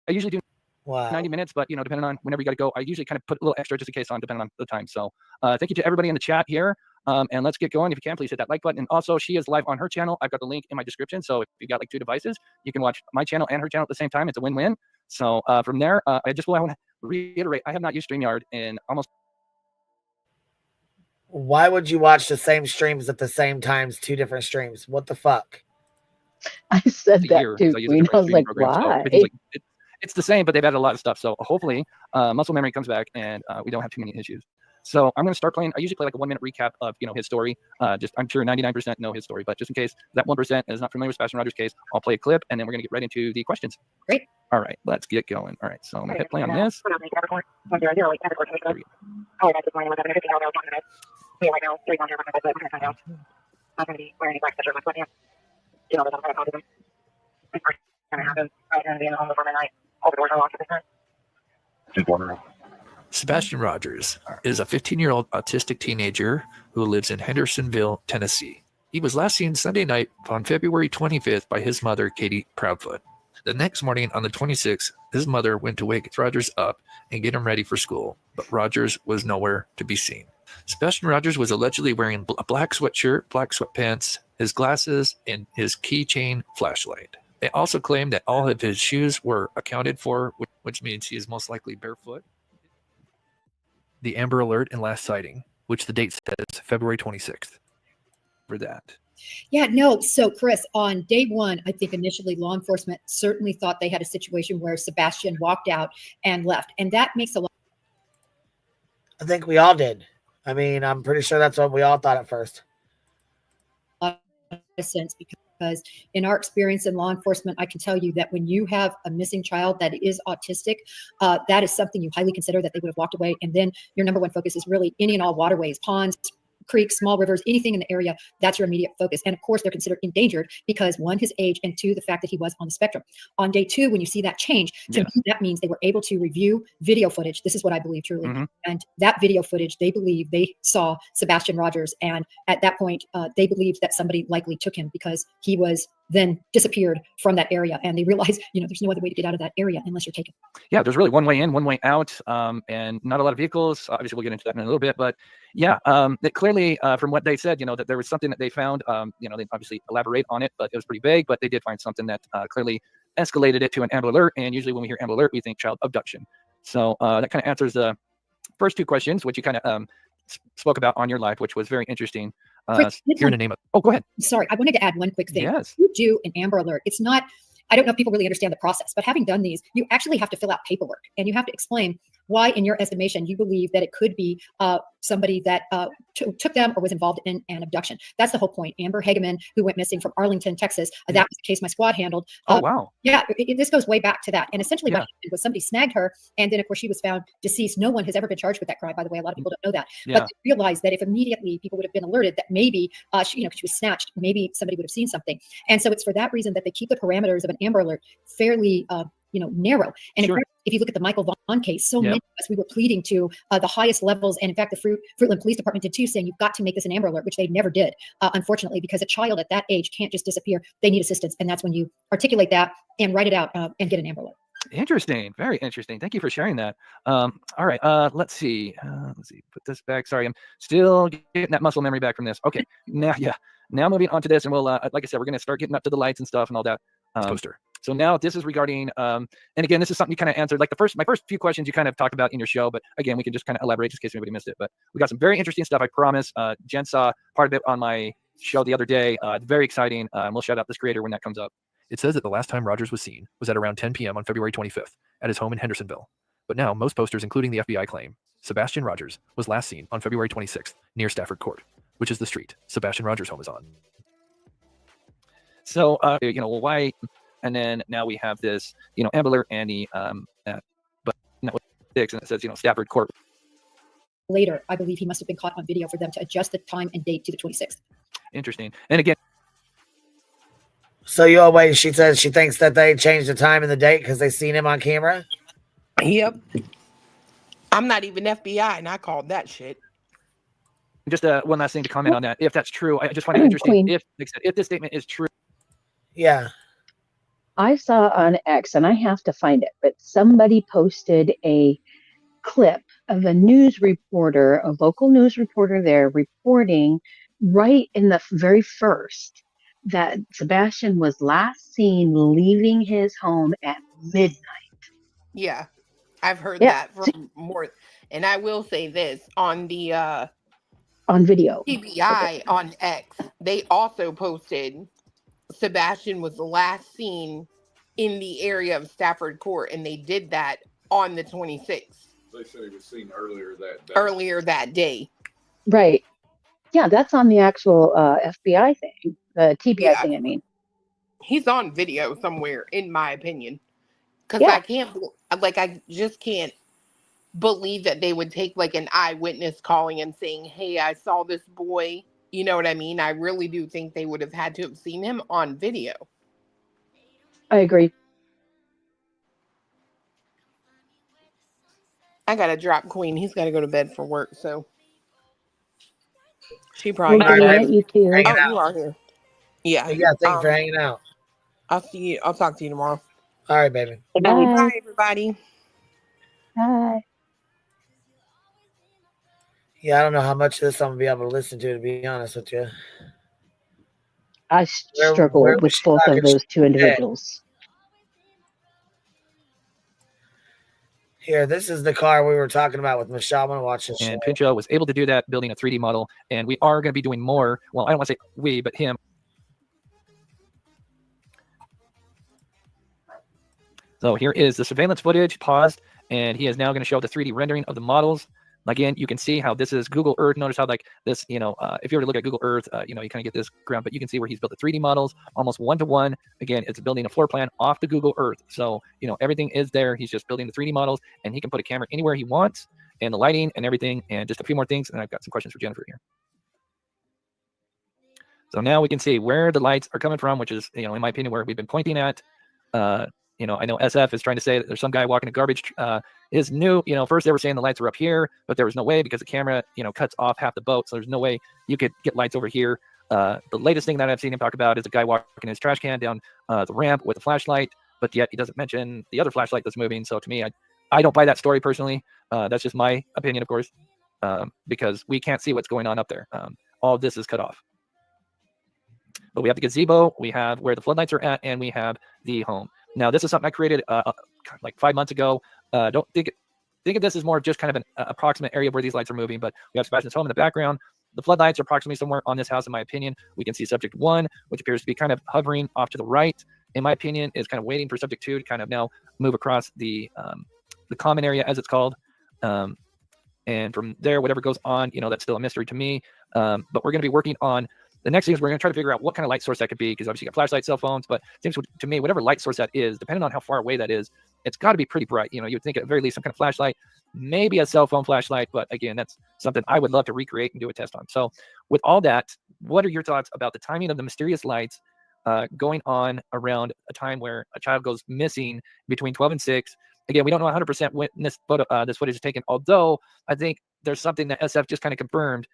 usually do 90 minutes, but depending on whenever you got to go, I usually kind of put a little extra just in case on depending on the time. So thank you to everybody in the chat here. And let's get going. If you can, please hit that like button. And also, she is live on her channel. I've got the link in my description. So if you got like 2 devices, you can watch my channel and her channel at the same time. It's a win-win. So from there, I want to reiterate, I have not used StreamYard in almost. Why would you watch the same streams at the same times, 2 different streams? What the fuck? I said that too, So Queen. I was like, why? So it's the same, but they've added a lot of stuff. So hopefully muscle memory comes back and we don't have too many issues. So I'm going to start playing. I usually play like a 1-minute recap of his story. I'm sure 99% know his story, but just in case that 1% is not familiar with Sebastian Rogers' case, I'll play a clip and then we're going to get right into the questions. Great. All right, let's get going. All right, so I'm going to hit play on this. Sebastian Rogers is a 15-year-old autistic teenager who lives in Hendersonville, Tennessee. He was last seen Sunday night on February 25th by his mother, Katie Proudfoot. The next morning, on the 26th, his mother went to wake Rogers up and get him ready for school, but Rogers was nowhere to be seen. Sebastian Rogers was allegedly wearing a black sweatshirt, black sweatpants, his glasses, and his keychain flashlight. They also claimed that all of his shoes were accounted for, which means he is most likely barefoot. The Amber Alert and last sighting, which the date says February 26th. For that. Yeah, no. So, Chris, on day 1, I think initially law enforcement certainly thought they had a situation where Sebastian walked out and left. And that makes a lot. I think we all did. I mean, I'm pretty sure that's what we all thought at first. Of sense because in our experience in law enforcement, I can tell you that when you have a missing child that is autistic, that is something you highly consider that they would have walked away. And then your number 1 focus is really any and all waterways, ponds, creeks, small rivers, anything in the area, that's your immediate focus. And of course, they're considered endangered because 1, his age, and 2, the fact that he was on the spectrum. On day 2, when you see that change, to me, that means they were able to review video footage. This is what I believe truly. And that video footage, they believe they saw Sebastian Rogers. And at that point, they believed that somebody likely took him because he was then disappeared from that area. And they realized, there's no other way to get out of that area unless you're taken. Yeah, there's really one way in, one way out, and not a lot of vehicles. Obviously, we'll get into that in a little bit. But yeah, that clearly, from what they said, that there was something that they found. They obviously elaborate on it, but it was pretty vague. But they did find something that clearly escalated it to an Amber Alert. And usually when we hear Amber Alert, we think child abduction. So that kind of answers the first 2 questions, which you kind of spoke about on your live, which was very interesting. Here in the name of, go ahead. Sorry, I wanted to add one quick thing. Yes. You do an Amber Alert. It's not, I don't know if people really understand the process, but having done these, you actually have to fill out paperwork and you have to explain why, in your estimation, you believe that it could be somebody that took them or was involved in an abduction. That's the whole point. Amber Hageman, who went missing from Arlington, Texas, that was the case my squad handled. Oh, wow. Yeah, this goes way back to that. And essentially what happened was somebody snagged her, and then, of course, she was found deceased. No one has ever been charged with that crime, by the way. A lot of people don't know that. But they realized that if immediately people would have been alerted that maybe, she was snatched, maybe somebody would have seen something. And so it's for that reason that they keep the parameters of an Amber Alert fairly narrow. And if you look at the Michael Vaughn case, so many of us, we were pleading to the highest levels. And in fact, the Fruitland Police Department did too, saying you've got to make this an Amber Alert, which they never did, unfortunately, because a child at that age can't just disappear. They need assistance. And that's when you articulate that and write it out and get an Amber Alert. Interesting. Very interesting. Thank you for sharing that. All right. Let's see. Put this back. Sorry, I'm still getting that muscle memory back from this. Okay. Now moving on to this, and we'll, like I said, we're going to start getting up to the lights and stuff and all that. Poster. So now this is regarding, and again, this is something you kind of answered. Like my first few questions you kind of talked about in your show, but again, we can just kind of elaborate just in case anybody missed it. But we got some very interesting stuff, I promise. Jen saw part of it on my show the other day. Very exciting. We'll shout out this creator when that comes up. It says that the last time Rogers was seen was at around 10 p.m. on February 25th at his home in Hendersonville. But now most posters, including the FBI, claim Sebastian Rogers was last seen on February 26th near Stafford Court, which is the street Sebastian Rogers' home is on. So, why? And then now we have this, Amber Alert and the, but not with 6, and it says, Stafford Court. later, I believe he must have been caught on video for them to adjust the time and date to the 26th. Interesting. And again, So you always, she says she thinks that they changed the time and the date because they seen him on camera. Yep. I'm not even FBI, and I called that shit. just one last thing to comment on that. If that's true, I just find it interesting. If, like I said, if this statement is true. Yeah. I saw on X, and I have to find it, but somebody posted a clip of a news reporter, a local news reporter there, reporting right in the very first that Sebastian was last seen leaving his home at midnight. Yeah, I've heard Yeah. that from more. And I will say this on the On video. TBI on X, they also posted Sebastian was last seen in the area of Stafford Court, and they did that on the 26th. They said he was seen earlier that day. Earlier that day. Right. Yeah, that's on the actual FBI thing, the TBI thing, I mean. He's on video somewhere, in my opinion. Because Yeah. I just can't believe that they would take like an eyewitness calling and saying, hey, I saw this boy. You know what I mean? I really do think they would have had to have seen him on video. I agree. I gotta drop Queen. He's gotta go to bed for work, so she probably. Well, good night, you too. Oh, you are here. Yeah. Yeah, thanks for hanging out. I'll see you. I'll talk to you tomorrow. All right, baby. Bye, everybody. Bye. Yeah, I don't know how much of this I'm gonna be able to listen to be honest with you. I struggle where with was she both talking of those two shit? individuals. Here, this is the car we were talking about with Michelle. I'm gonna watch this. And Pincho was able to do that, building a 3D model. And we are going to be doing more. Well, I don't want to say we, but him. So here is the surveillance footage paused, and he is now going to show the 3D rendering of the models. Again, you can see how this is Google Earth. Notice how like this, if you were to look at Google Earth, you kind of get this ground, but you can see where he's built the 3D models almost one-to-one. Again, it's building a floor plan off the Google Earth. So, everything is there. He's just building the 3D models, and he can put a camera anywhere he wants, and the lighting and everything, and just a few more things. And I've got some questions for Jennifer here. So now we can see where the lights are coming from, which is, in my opinion, where we've been pointing at. I know SF is trying to say that there's some guy walking a garbage is new. First they were saying the lights were up here, but there was no way because the camera, cuts off half the boat. So there's no way you could get lights over here. The latest thing that I've seen him talk about is a guy walking his trash can down the ramp with a flashlight, but yet he doesn't mention the other flashlight that's moving. So to me, I don't buy that story personally. That's just my opinion, of course, because we can't see what's going on up there. All of this is cut off. But we have the gazebo, we have where the floodlights are at, and we have the home. Now, this is something I created like 5 months ago. Don't think of this as more of just kind of an approximate area where these lights are moving, but we have Sebastian's home in the background. The floodlights are approximately somewhere on this house, in my opinion. We can see subject 1, which appears to be kind of hovering off to the right. In my opinion, is kind of waiting for subject 2 to kind of now move across the common area, as it's called. And from there, whatever goes on, that's still a mystery to me. But we're going to be working on. The next thing is we're going to try to figure out what kind of light source that could be, because obviously you got flashlights, cell phones, but it seems to me, whatever light source that is, depending on how far away that is, it's got to be pretty bright. You would think at the very least some kind of flashlight, maybe a cell phone flashlight, but again, that's something I would love to recreate and do a test on. So with all that, what are your thoughts about the timing of the mysterious lights going on around a time where a child goes missing between 12 and 6? Again, we don't know 100% when this footage is taken, although I think there's something that SF just kind of confirmed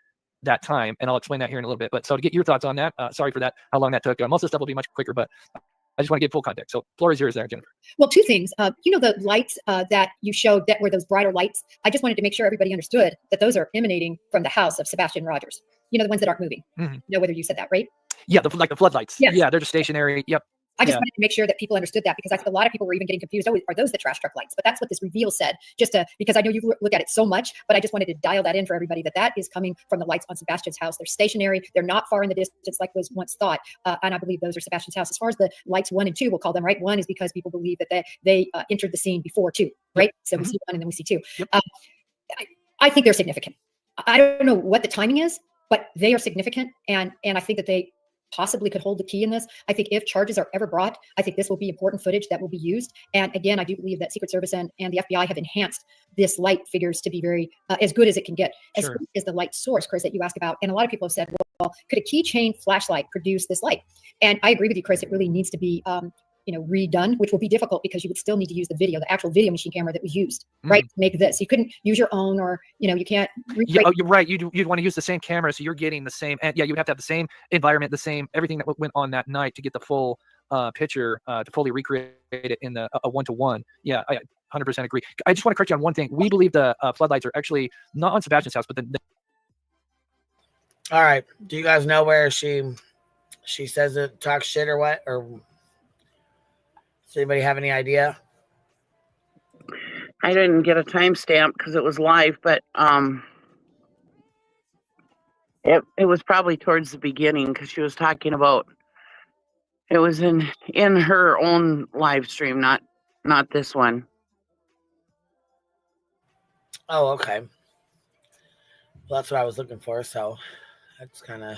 that time, and I'll explain that here in a little bit. But so to get your thoughts on that, sorry for that, how long that took. Most of the stuff will be much quicker, but I just want to give full context. So floor is yours there, Jennifer. Well, two things. The lights that you showed that were those brighter lights. I just wanted to make sure everybody understood that those are emanating from the house of Sebastian Rogers. The ones that aren't moving. Mm-hmm. Whether you said that, right? Yeah, like the floodlights. Yes. Yeah, they're just stationary. Yep. I just wanted to make sure that people understood that, because a lot of people were even getting confused. Oh, are those the trash truck lights? But that's what this reveal said, because I know you look at it so much, but I just wanted to dial that in for everybody, that is coming from the lights on Sebastian's house. They're stationary. They're not far in the distance like was once thought. And I believe those are Sebastian's house. As far as the lights 1 and 2, we'll call them, right? 1 is because people believe that they entered the scene before 2, right? So we see 1 and then we see 2. Yep. I think they're significant. I don't know what the timing is, but they are significant. And I think that they possibly could hold the key in this. I think if charges are ever brought, I think this will be important footage that will be used. And again, I do believe that Secret Service and the FBI have enhanced this light figures to be very as good as it can get. As good as the light source, Chris, that you asked about. And a lot of people have said, well, could a keychain flashlight produce this light? And I agree with you, Chris. It really needs to be redone, which will be difficult because you would still need to use the video, the actual video machine camera that was used, right, to make this. You couldn't use your own, or you can't. Yeah, oh, you're right. You'd want to use the same camera, so you're getting the same. And yeah, you would have to have the same environment, the same everything that went on that night to get the full picture, to fully recreate it in a 1-to-1. Yeah, I 100% agree. I just want to correct you on one thing. We believe the floodlights are actually not on Sebastian's house, but All right. Do you guys know where she says it, talks shit or what? Or does anybody have any idea? I didn't get a timestamp because it was live, but it was probably towards the beginning because she was talking about it was in her own live stream, not this one. Oh, okay. Well, that's what I was looking for. So that's kind of.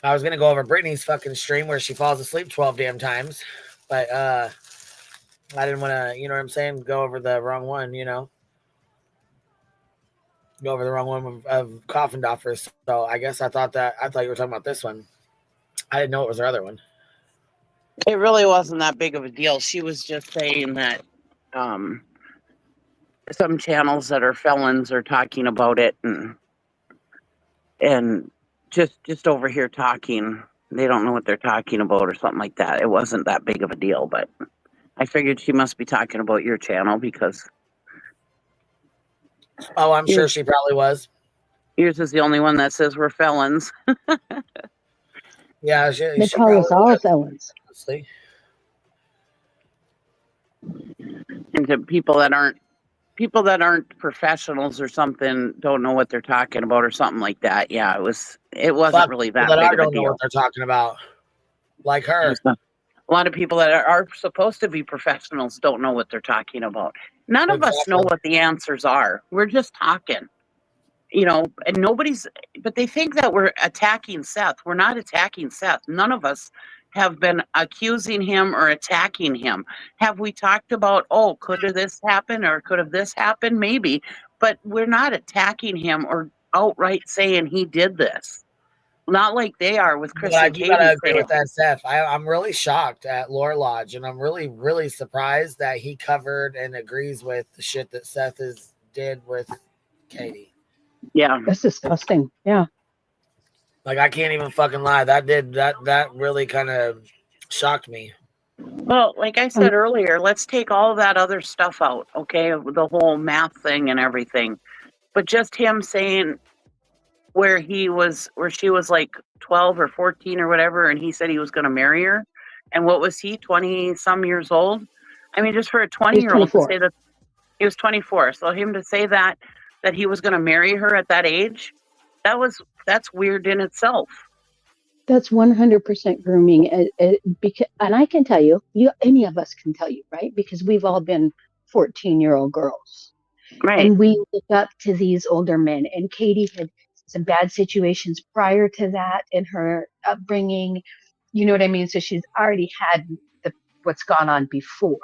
I was gonna go over Brittany's fucking stream where she falls asleep 12 damn times, but I didn't want to, you know what I'm saying, go over the wrong one, go over the wrong one of Coffindorfers. So I guess I thought you were talking about this one. I didn't know it was her other one. It really wasn't that big of a deal. She was just saying that some channels that are felons are talking about it and just over here talking. They don't know what they're talking about or something like that. It wasn't that big of a deal, but I figured she must be talking about your channel because. Oh, I'm sure she probably was. Yours is the only one that says we're felons. Yeah, they call us all felons. Honestly. And to people that aren't professionals or something, don't know what they're talking about or something like that. Yeah, it wasn't really that big of a don't know deal. what they're talking about, like her. A lot of people that are supposed to be professionals don't know what they're talking about. None of us know what the answers are. We're just talking, and but they think that we're attacking Seth. We're not attacking Seth. None of us have been accusing him or attacking him. Have we talked about, could this happen or could have this happened? Maybe, but we're not attacking him or outright saying he did this. Not like they are with Chris and Katie. I gotta agree with that, Seth. I'm really shocked at Lore Lodge, and I'm really, really surprised that he covered and agrees with the shit that Seth did with Katie. Yeah, that's disgusting. Yeah, like I can't even fucking lie. That really kind of shocked me. Well, like I said earlier, let's take all that other stuff out, okay? The whole math thing and everything, but just him saying where she was like 12 or 14 or whatever, and he said he was going to marry her. And what was he, 20 some years old? I mean, just for a 20-year-old to say that he was 24. So him to say that he was going to marry her at that age, that's weird in itself. That's 100% grooming. And I can tell you, any of us can tell you, right? Because we've all been 14-year-old girls. Right. And we look up to these older men. And Katie had some bad situations prior to that in her upbringing. You know what I mean? So she's already had what's gone on before.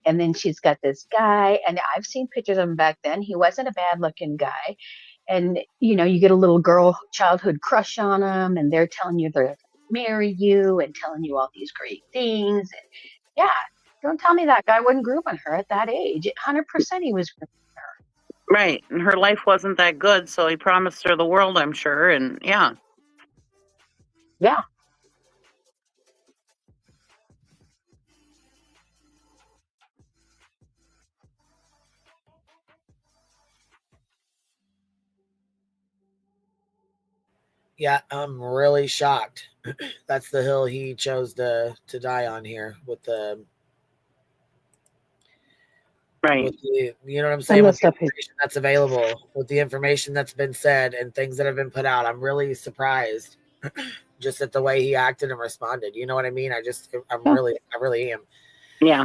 And then she's got this guy. And I've seen pictures of him back then. He wasn't a bad-looking guy. And, you get a little girl childhood crush on them, and they're telling you they're going to marry you and telling you all these great things. And yeah, don't tell me that guy wasn't grooming her at that age. 100% he was grooming her. Right. And her life wasn't that good, so he promised her the world, I'm sure. And yeah. Yeah. Yeah, I'm really shocked. That's the hill he chose to die on here with the right. With the, you know what I'm saying? With the information that's available, with the information that's been said and things that have been put out. I'm really surprised just at the way he acted and responded. You know what I mean? I really am. Yeah.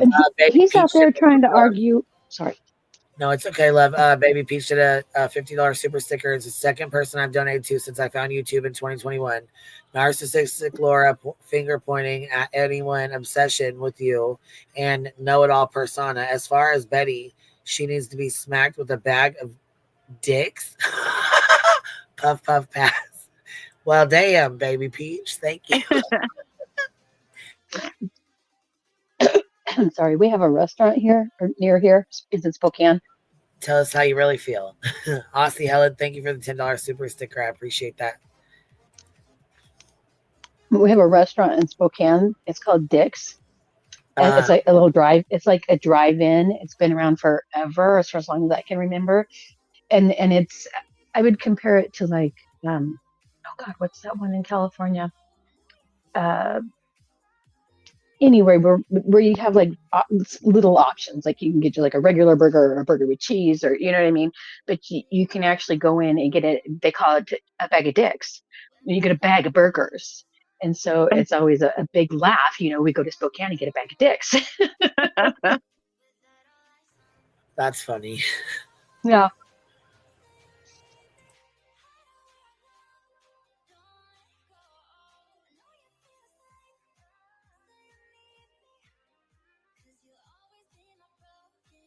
He's out there trying to argue. Sorry. No, it's okay, love. Baby Peach did a $50 super sticker. It's the second person I've donated to since I found YouTube in 2021. Narcissistic Laura finger pointing at anyone obsession with you and know-it-all persona. As far as Betty, she needs to be smacked with a bag of dicks. Puff, puff, pass. Well, damn, Baby Peach. Thank you. I'm sorry, we have a restaurant here or near here. It's in Spokane. Tell us how you really feel. Aussie Helen, thank you for the $10 super sticker. I appreciate that. We have a restaurant in Spokane. It's called Dick's. And it's like a little drive. It's like a drive-in. It's been around forever, as long as I can remember. And it's, I would compare it to like, oh God, what's that one in California? Anyway, where you have like little options, like you can get you like a regular burger or a burger with cheese, or you know what I mean. But you can actually go in and get it. They call it a bag of dicks. You get a bag of burgers, and so it's always a big laugh. You know, we go to Spokane and get a bag of dicks. That's funny. Yeah.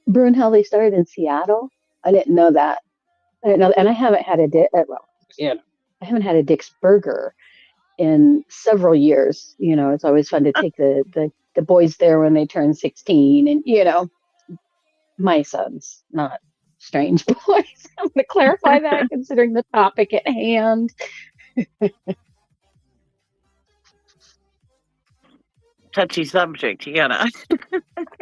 Brunhilde, they started in Seattle. I didn't know that. I didn't know, and I haven't had a dick. Well, yeah, I haven't had a Dick's burger in several years. You know, it's always fun to take the boys there when they turn 16, and you know, my son's not strange boys. I'm going to clarify that considering the topic at hand. Touchy subject, you gotta.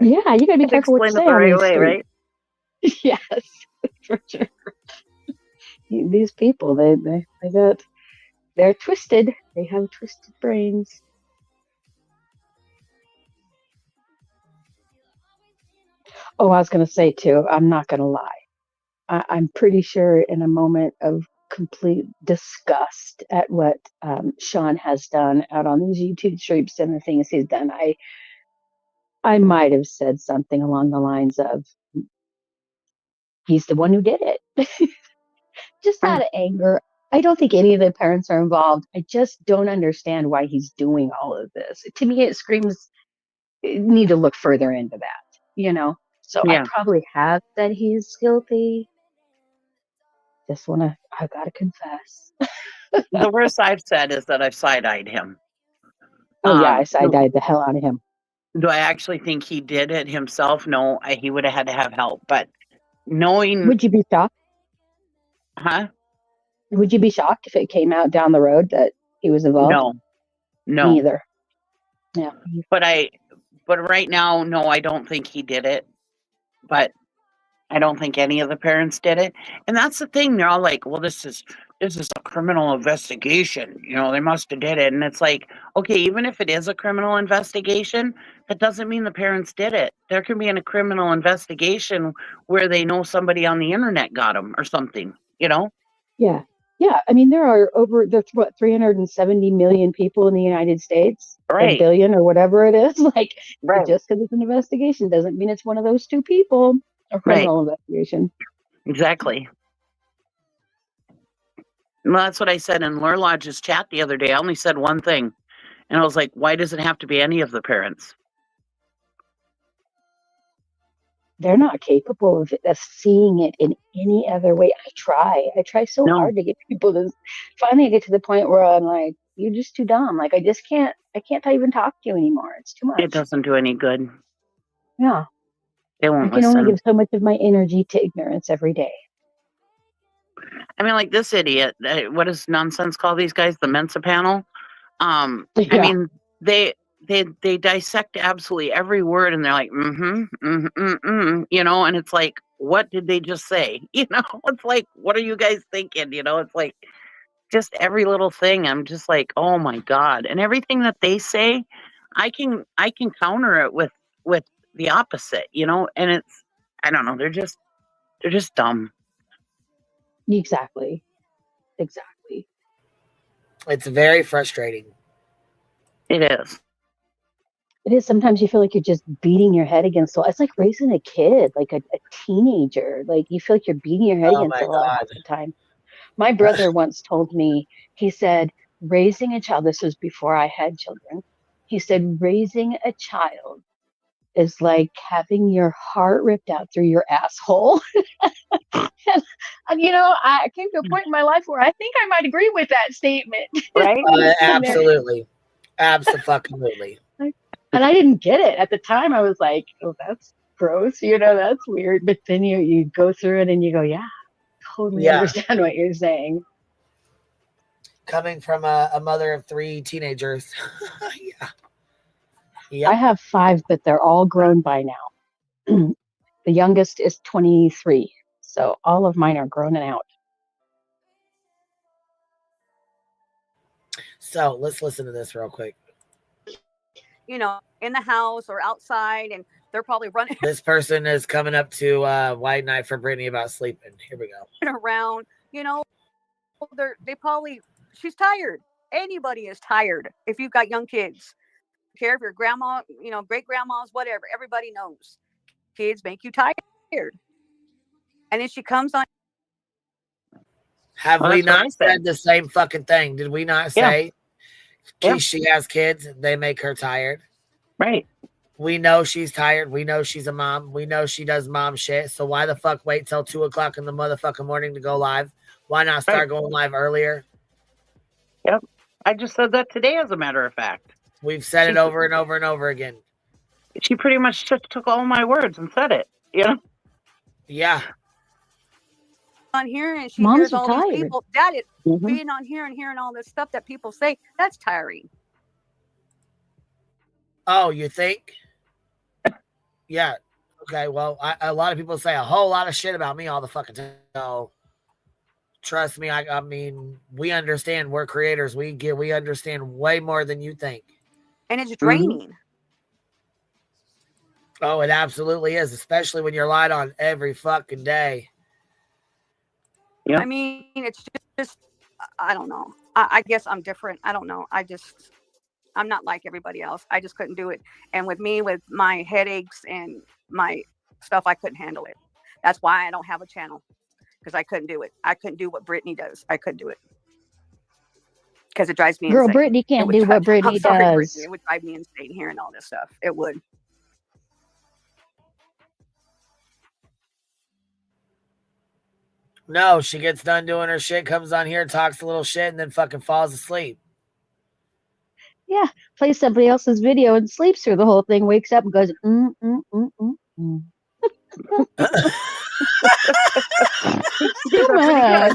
Yeah, you gotta be careful what you say the on right these way, streets. right? Yes, for sure. These people, they're twisted. They have twisted brains. Oh, I was gonna say too, I'm not gonna lie. I'm pretty sure in a moment of complete disgust at what Sean has done out on these YouTube streams and the things he's done, I might have said something along the lines of, he's the one who did it. Just out of anger. I don't think any of the parents are involved. I just don't understand why he's doing all of this. To me, it screams, need to look further into that, you know? So I probably have said he's guilty. I gotta confess. The worst I've said is that I've side-eyed him. Oh yeah, I side-eyed the hell out of him. Do I actually think he did it himself? No, he would have had to have help. But knowing, would you be shocked? Huh? Would you be shocked if it came out down the road that he was involved? No. Me either. Yeah. But right now, no, I don't think he did it. But I don't think any of the parents did it. And that's the thing. They're all like, well, this is a criminal investigation. You know, they must have did it. And it's like, okay, even if it is a criminal investigation, that doesn't mean the parents did it. There can be a criminal investigation where they know somebody on the internet got them or something, you know? Yeah. Yeah. I mean, there's 370 million people in the United States, right? A billion or whatever it is. Like, just because it's an investigation doesn't mean it's one of those two people. A criminal investigation. Exactly. Well, that's what I said in Lure Lodge's chat the other day. I only said one thing. And I was like, why does it have to be any of the parents? They're not capable of seeing it in any other way. I try so hard to get people to finally get to the point where I'm like, you're just too dumb. Like, I can't even talk to you anymore. It's too much. It doesn't do any good. Yeah. They won't I can only listen. give so much of my energy to ignorance every day. I mean, like this idiot, what does nonsense call these guys? The Mensa panel. I mean, they dissect absolutely every word, and they're like, you know, and it's like, what did they just say? You know, it's like, what are you guys thinking? You know, it's like just every little thing. I'm just like, oh my God. And everything that they say, I can counter it with the opposite, you know, and it's, I don't know, they're just dumb. Exactly. It's very frustrating. It is. It is. Sometimes you feel like you're just beating your head against the wall. It's like raising a kid, like a teenager. Like you feel like you're beating your head Oh against my the wall half God. the time. My brother once told me, he said, raising a child, this was before I had children. He said, raising a child is like having your heart ripped out through your asshole. and, you know, I came to a point in my life where I think I might agree with that statement. Right? Absolutely. Absolutely. And I didn't get it at the time. I was like, "Oh, that's gross. You know, that's weird." But then you go through it and you go, "Yeah, totally Yeah. understand what you're saying." Coming from a mother of 3 teenagers. Yeah. Yep. I have 5, but they're all grown by now. The youngest is 23, so all of mine are grown and out. So let's listen to this real quick. You know, in the house or outside, and they're probably running This person is coming up to White Knight for Brittany about sleeping. Here we go. around. You know, they probably, she's tired. Anybody is tired if you've got young kids. Care if your grandma, you know, great grandmas, whatever. Everybody knows kids make you tired. And then she comes on. Have we not said the same fucking thing? Did we not say she has kids? They make her tired. Right. We know she's tired. We know she's a mom. We know she does mom shit. So why the fuck wait till 2:00 in the motherfucking morning to go live? Why not start going live earlier? Yep. I just said that today, as a matter of fact. We've said it over and over and over again. She pretty much just took all my words and said it. You know? Yeah. On here and she Moms hears are all tired. these people. That is being on here and hearing all this stuff that people say. That's tiring. Oh, you think? Yeah. Okay. Well, a lot of people say a whole lot of shit about me all the fucking time. So trust me. I mean, we understand. We're creators. We understand way more than you think. And it's draining. Oh, it absolutely is, especially when you're lied on every fucking day. Yep. I mean, it's just I don't know. I guess I'm different. I don't know. I'm not like everybody else. I just couldn't do it. And with me, with my headaches and my stuff, I couldn't handle it. That's why I don't have a channel, because I couldn't do it. I couldn't do what Brittany does. I couldn't do it because it drives me Girl, insane. Brittany can't do what Brittany I'm sorry, does. Brittany. It would drive me insane hearing all this stuff. It would. No, she gets done doing her shit, comes on here, talks a little shit, and then fucking falls asleep. Yeah, plays somebody else's video and sleeps through the whole thing, wakes up and goes, Too much.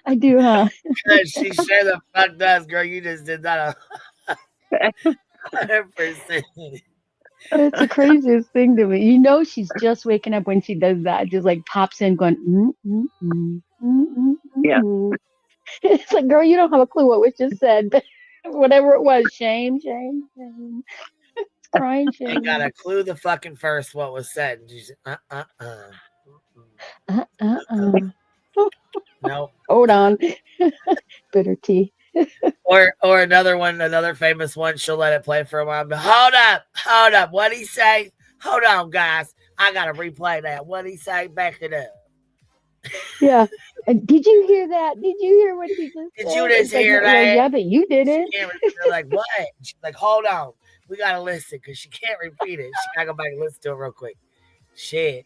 I do, huh? She sure the fuck does, girl. You just did that 100%. It's the craziest thing to me. You know, she's just waking up when she does that. Just like pops in, going, Yeah. It's like, girl, you don't have a clue what was just said. Whatever it was, shame. It's crying shame. Ain't got a clue the fucking first what was said. She's No. Hold on. Bitter tea. Or another famous one, she'll let it play for a while. But hold up. What'd he say? Hold on, guys. I gotta replay that. What'd he say? Back it up. Yeah. Did you hear that? Did you hear what he just said? Did you just hear Well, that? yeah, but you did it. She can't repeat it. Like, what? She's like, hold on. We gotta listen because she can't repeat it. She gotta go back and listen to it real quick. Shit.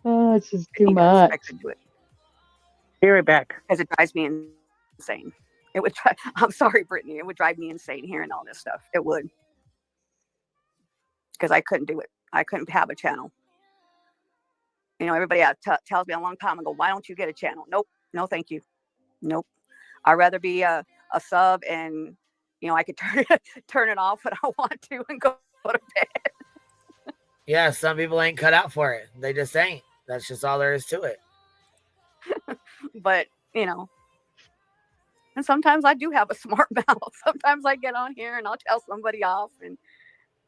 Oh, it's just too much. I could do it. Be right back. Because it drives me insane. It would. I'm sorry, Brittany. It would drive me insane hearing all this stuff. It would. Because I couldn't do it. I couldn't have a channel. You know, everybody tells me a long time ago, why don't you get a channel? Nope. No, thank you. Nope. I'd rather be a sub and, you know, I could turn it off when I want to and go to bed. Yeah, some people ain't cut out for it. They just ain't. That's just all there is to it. But, you know, and sometimes I do have a smart mouth. Sometimes I get on here and I'll tell somebody off and,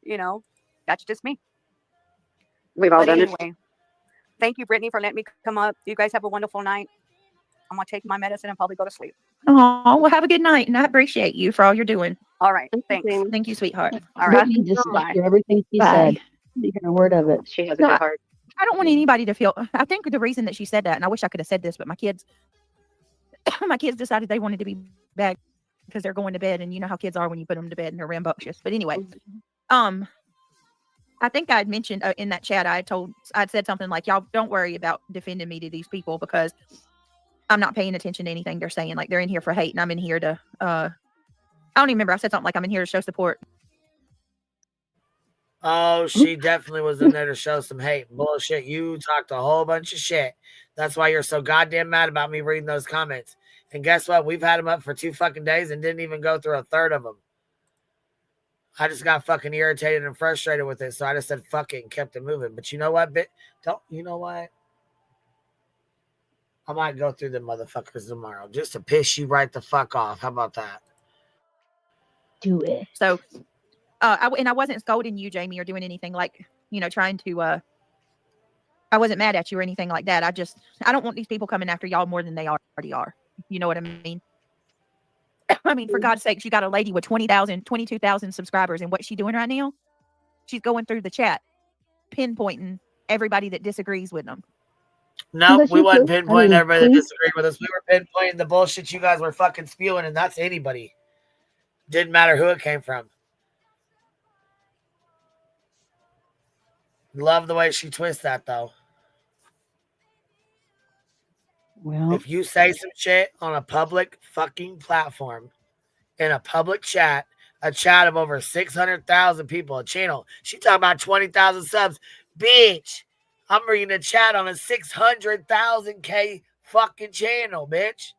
you know, that's just me. We've all But done anyway, thank you, Brittany, for letting me come up. You guys have a wonderful night. I'm gonna take my medicine and probably go to sleep. Oh, well, have a good night, and I appreciate you for all you're doing. All right. Thanks. Thank you, sweetheart. All right. Brittany, just Bye. hear everything she Bye. said. You hear a word of it. She has a No, good heart. I don't want anybody to feel. I think the reason that she said that, and I wish I could have said this, but my kids decided they wanted to be back because they're going to bed, and you know how kids are when you put them to bed and they're rambunctious. But anyway, I think I had mentioned in that chat, I'd said something like, y'all don't worry about defending me to these people because I'm not paying attention to anything they're saying. Like, they're in here for hate, and I'm in here to, I don't even remember. I said something like, I'm in here to show support. Oh, she definitely was in there to show some hate. Bullshit. You talked a whole bunch of shit. That's why you're so goddamn mad about me reading those comments. And guess what? We've had them up for 2 fucking days and didn't even go through a third of them. I just got fucking irritated and frustrated with it. So I just said, fuck it, and kept it moving. But you know what, you know what? I might go through the motherfuckers tomorrow just to piss you right the fuck off. How about that? Do it. So, I wasn't scolding you, Jamie, or doing anything like, trying to, I wasn't mad at you or anything like that. I don't want these people coming after y'all more than they already are. You know what I mean? I mean, for God's sakes, you got a lady with 22,000 subscribers, and what's she doing right now? She's going through the chat, pinpointing everybody that disagrees with them. No, we wasn't pinpointing everybody that disagreed with us. We were pinpointing the bullshit you guys were fucking spewing, and that's anybody. Didn't matter who it came from. Love the way she twists that, though. Well, if you say some shit on a public fucking platform, in a public chat, a chat of over 600,000 people, a channel, she talking about 20,000 subs. Bitch, I'm reading a chat on a 600,000K fucking channel, bitch.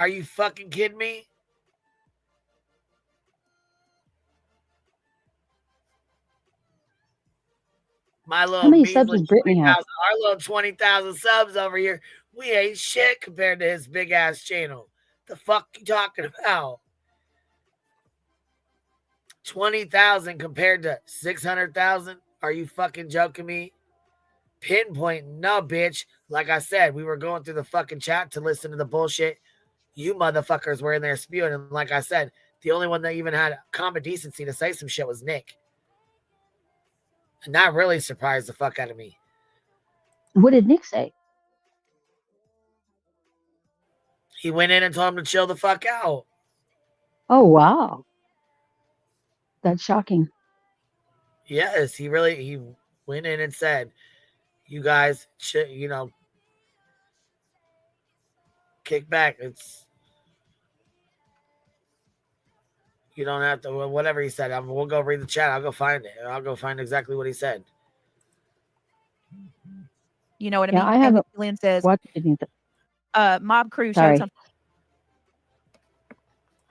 Are you fucking kidding me? My little how many measly subs does Brittany have? our little 20,000 subs over here, we ain't shit compared to his big ass channel. The fuck you talking about? 20,000 compared to 600,000? Are you fucking joking me? Pinpoint, no, bitch. Like I said, we were going through the fucking chat to listen to the bullshit you motherfuckers were in there spewing. And like I said, the only one that even had common decency to say some shit was Nick. And that really surprised the fuck out of me. What did Nick say? He went in and told him to chill the fuck out. Oh, wow. That's shocking. Yes, he went in and said, you guys, kick back. You don't have to, whatever he said. We'll go read the chat. I'll go find it. I'll go find exactly what he said. You know what I mean? I haven't Lynn says, watched anything. Mob Crew Sorry. showed something.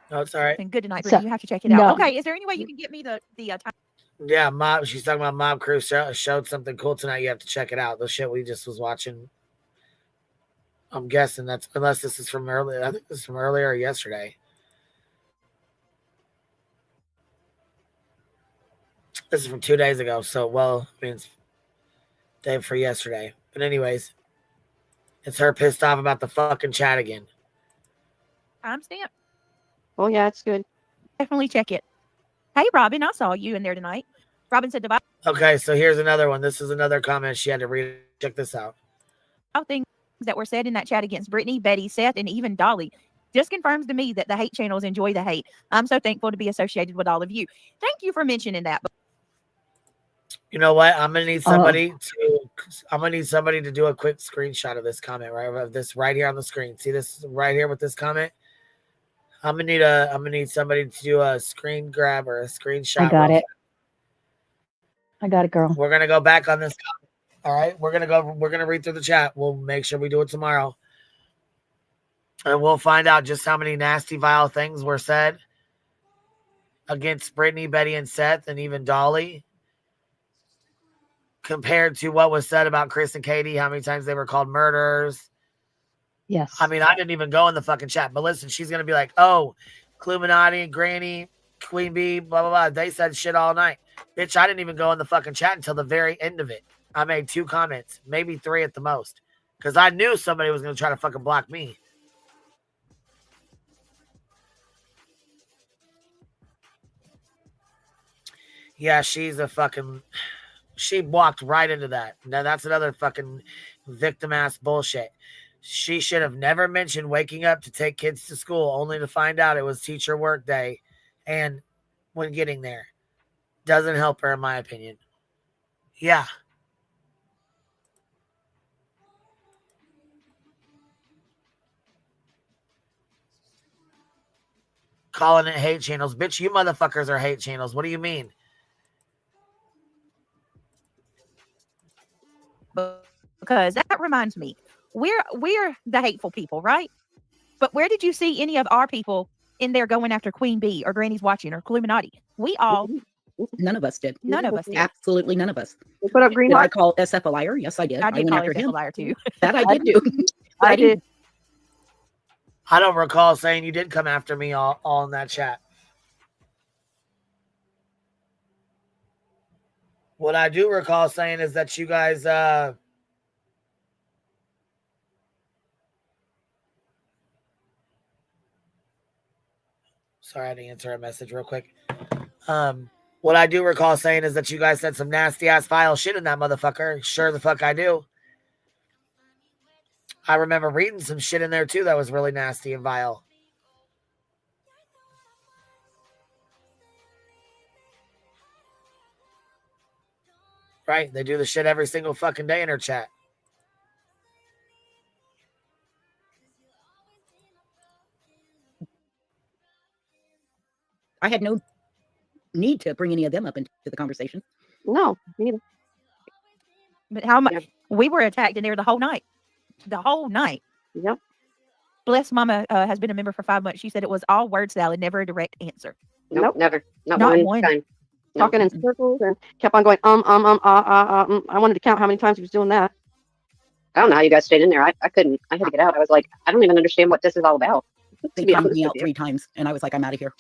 No, it's all right. Good tonight, Brittany. You have to check it out. No. Okay, is there any way you can get me the time? Yeah, she's talking about Mob Crew showed something cool tonight. You have to check it out. The shit we just was watching. I'm guessing that's, unless this is from earlier. I think this is from earlier or yesterday. This is from 2 days ago. So, well, I mean, it's day for yesterday. But anyways, it's her pissed off about the fucking chat again. Timestamp. Oh, yeah, it's good. Definitely check it. Hey, Robin, I saw you in there tonight. Robin said, "Divide Okay, so here's another one. This is another comment she had to read. Check this out. things that were said in that chat against Brittany, Betty, Seth, and even Dolly. Just confirms to me that the hate channels enjoy the hate. I'm so thankful to be associated with all of you. Thank you for mentioning that." You know what? I'm gonna need somebody to do a quick screenshot of this comment, right? Of this right here on the screen. See this right here with this comment? I'm gonna need somebody to do a screen grab or a screenshot. I got it. I got it, girl. We're gonna go back on this comment. All right, we're gonna read through the chat. We'll make sure we do it tomorrow. And we'll find out just how many nasty, vile things were said against Brittany, Betty, and Seth, and even Dolly, compared to what was said about Chris and Katie, how many times they were called murderers. Yes. I mean, I didn't even go in the fucking chat. But listen, she's going to be like, oh, Cluminati and Granny, Queen Bee, blah, blah, blah. They said shit all night. Bitch, I didn't even go in the fucking chat until the very end of it. I made 2 comments, maybe 3 at the most. Because I knew somebody was going to try to fucking block me. Yeah, she's a fucking... She walked right into that. Now, that's another fucking victim-ass bullshit. She should have never mentioned waking up to take kids to school, only to find out it was teacher work day. And when getting there. Doesn't help her, in my opinion. Yeah. Calling it hate channels. Bitch, you motherfuckers are hate channels. What do you mean? Because that reminds me, we're the hateful people, right? But where did you see any of our people in there going after Queen Bee or Granny's Watching or Illuminati? We all... None of us did. None of us did. Absolutely none of us. They put up green Did I hearts. call SF a liar? Yes, I did. I did went call after SF him. a liar too. That I did do. But I didn't- did. I don't recall saying you did come after me all in that chat. What I do recall saying is that you guys... Sorry, I had to answer a message real quick. What I do recall saying is that you guys said some nasty-ass vile shit in that motherfucker. Sure the fuck I do. I remember reading some shit in there, too, that was really nasty and vile. Right, they do the shit every single fucking day in her chat. I had no need to bring any of them up into the conversation. No, neither. But how much... We were attacked in there the whole night. The whole night. Yep. Bless Mama has been a member for 5 months. She said it was all word salad, never a direct answer. Nope. Never. Not Not one one. time. Talking in circles and kept on going, I wanted to count how many times he was doing that. I don't know how you guys stayed in there. I couldn't. I had to get out. I was like, I don't even understand what this is all about. They To be timed honest me with out you. 3 times, and I was like, I'm out of here.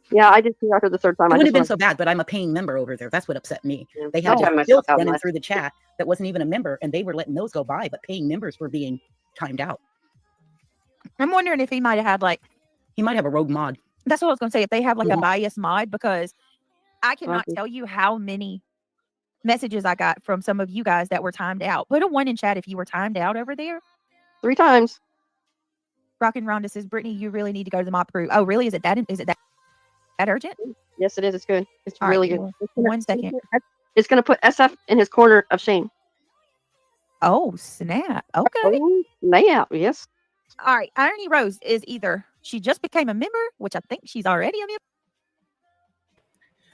Yeah, I did too after the third time. It I wouldn't have just been wanted- so bad, but I'm a paying member over there. That's what upset me. Yeah. They had I'll have just myself filth out running less. through the chat that wasn't even a member, and they were letting those go by, but paying members were being timed out. I'm wondering if he might have had like... He might have a rogue mod. That's what I was going to say. If they have like a Mhm. bias mod, because I cannot Possibly. tell you how many messages I got from some of you guys that were timed out. Put a 1 in chat if you were timed out over there. 3 times. Rockin' Rhonda says, Brittany, you really need to go to the mob crew. Oh, really? Is it that urgent? Yes, it is. It's good. It's All right, really good. well, It's gonna- 1 second. It's going to put SF in his corner of shame. Oh, snap. Okay. Oh, yeah. Yes. All right. Irony Rose is either she just became a member, which I think she's already a member.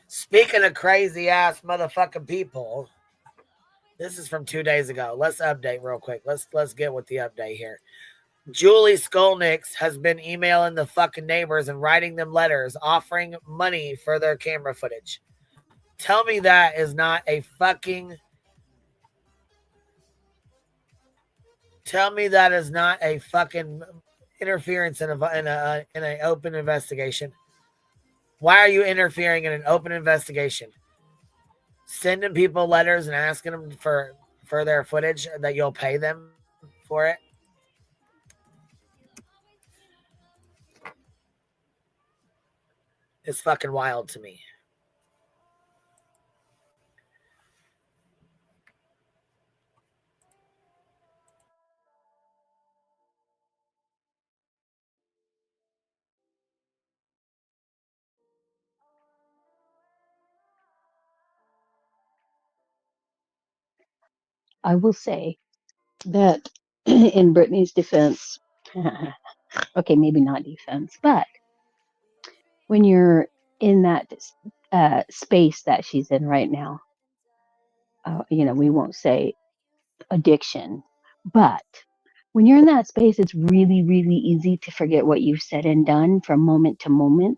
Speaking of crazy ass motherfucking people, this is from 2 days ago. Let's update real quick. Let's get with the update here. Julie Skolnick's has been emailing the fucking neighbors and writing them letters offering money for their camera footage. Tell me that is not a fucking... Tell me that is not a fucking interference in an open investigation. Why are you interfering in an open investigation? Sending people letters and asking them for their footage that you'll pay them for it? It's fucking wild to me. I will say that in Brittany's defense, okay, maybe not defense, but when you're in that space that she's in right now, we won't say addiction, but when you're in that space, it's really, really easy to forget what you've said and done from moment to moment.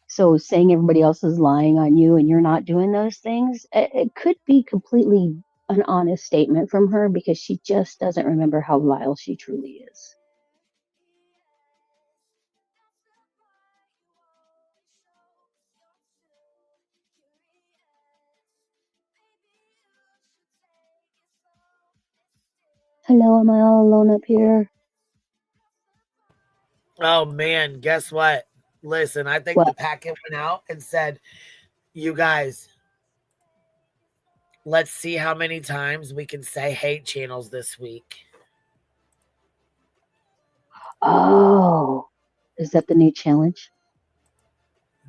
So saying everybody else is lying on you and you're not doing those things, it could be completely an honest statement from her because she just doesn't remember how vile she truly is. Hello, am I all alone up here? Oh man, guess what? Listen, I think the packet went out and said, you guys, let's see how many times we can say hate channels this week. Oh, is that the new challenge?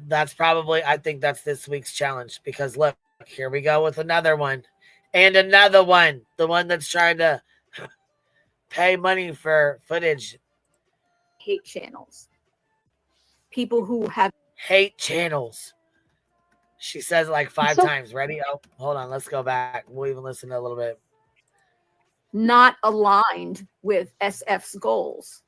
That's probably, I think that's this week's challenge, because look, here we go with another one and another one. The one that's trying to pay money for footage. Hate channels. People who have hate channels. She says it like 5 times. Ready? Oh, hold on. Let's go back. We'll even listen to a little bit. not aligned with SF's goals.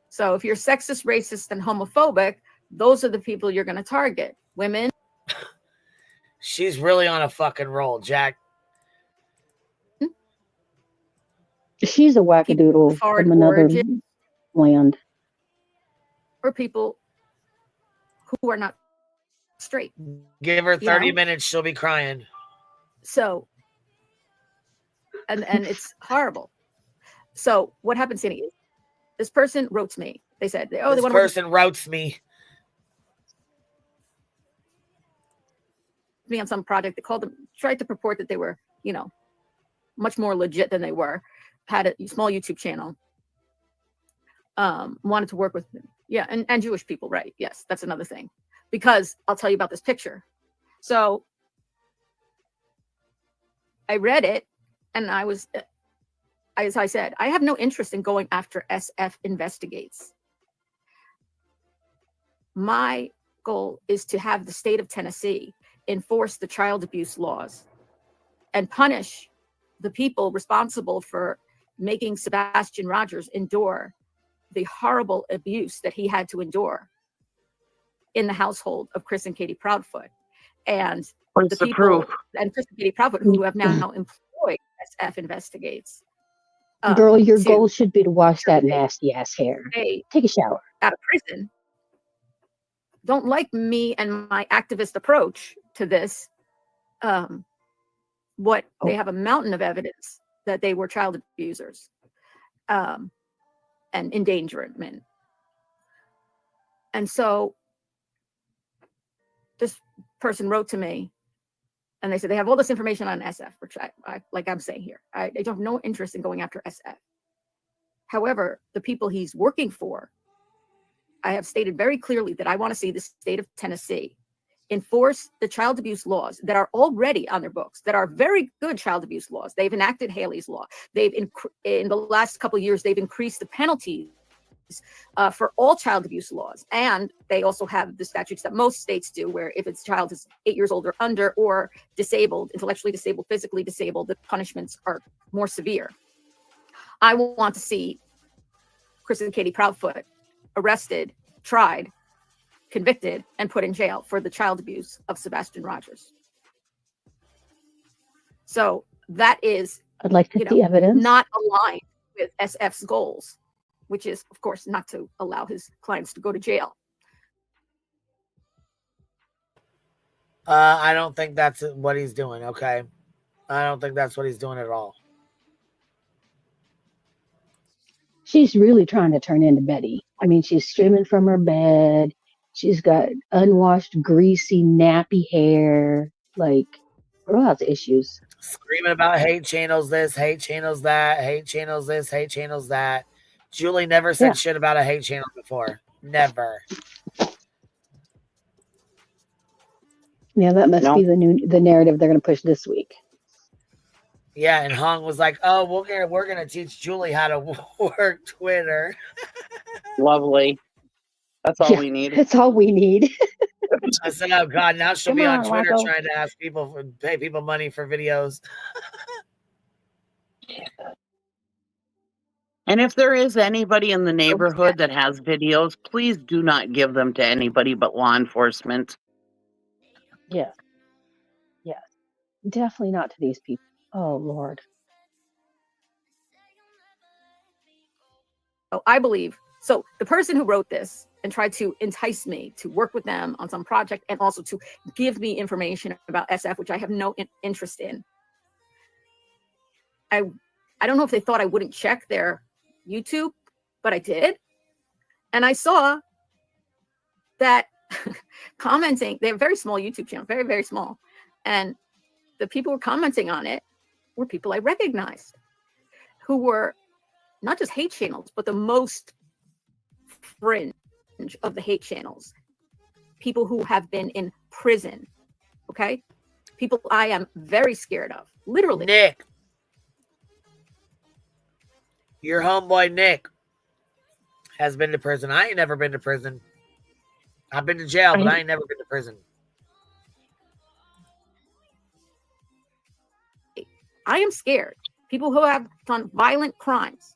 So if you're sexist, racist, and homophobic, those are the people you're going to target. Women. She's really on a fucking roll, Jack. She's a wackadoodle from another land. Or people who are not straight. Give her 30 minutes, she'll be crying. So, and it's horrible. So what happened, Sandy, is this person wrote to me. They said, oh, this they want person wrote to me on some project. They called them, tried to purport that they were, much more legit than they were, had a small YouTube channel, wanted to work with them. Yeah, and Jewish people, right? Yes, that's another thing. Because I'll tell you about this picture. So I read it, and I was, as I said, I have no interest in going after SF Investigates. My goal is to have the state of Tennessee enforce the child abuse laws and punish the people responsible for making Sebastian Rogers endure the horrible abuse that he had to endure in the household of Chris and Katie Proudfoot. And the people, and Chris and Katie Proudfoot, who have now employed SF Investigates. Girl, your goal should be to wash that nasty ass hair. Take a shower. Out of prison. Don't like me and my activist approach to this. They have a mountain of evidence that they were child abusers and endangerment. And so this person wrote to me and they said they have all this information on SF, which I like I'm saying here. I don't have no interest in going after SF. However, the people he's working for, I have stated very clearly that I want to see the state of Tennessee enforce the child abuse laws that are already on their books, that are very good child abuse laws. They've enacted Haley's Law. In the last couple of years, they've increased the penalties for all child abuse laws. And they also have the statutes that most states do, where if its child is 8 years old or under, or disabled, intellectually disabled, physically disabled, the punishments are more severe. I want to see Chris and Katie Proudfoot arrested, tried, convicted, and put in jail for the child abuse of Sebastian Rogers. So that is, I'd like to see evidence. Not aligned with SF's goals, which is, of course, not to allow his clients to go to jail. I don't think that's what he's doing, okay? I don't think that's what he's doing at all. She's really trying to turn into Betty. I mean, she's streaming from her bed. She's got unwashed, greasy, nappy hair. Like, girl has issues. Screaming about hate channels this, hate channels that, hate channels this, hate channels that. Julie never said shit about a hate channel before. Never. Yeah, that must be the narrative they're going to push this week. Yeah, and Hong was like, "Oh, we're gonna teach Julie how to work Twitter." Lovely. That's all we need. That's all we need. I said, "Oh God, now she'll Come be on on, Twitter Wacko. trying to ask people pay people money for videos." And if there is anybody in the neighborhood that has videos, please do not give them to anybody but law enforcement. Yeah. Yeah. Definitely not to these people. Oh, Lord. So I believe, so the person who wrote this and tried to entice me to work with them on some project and also to give me information about SF, which I have no interest in. I I don't know if they thought I wouldn't check their YouTube, but I did. And I saw that commenting, they have a very small YouTube channel, very, very small. And the people who were commenting on it were people I recognized, who were not just hate channels, but the most fringe of the hate channels. People who have been in prison, okay? People I am very scared of, literally. Nick. Your homeboy Nick has been to prison. I ain't never been to prison. I've been to jail, but I ain't never been to prison. I am scared. People who have done violent crimes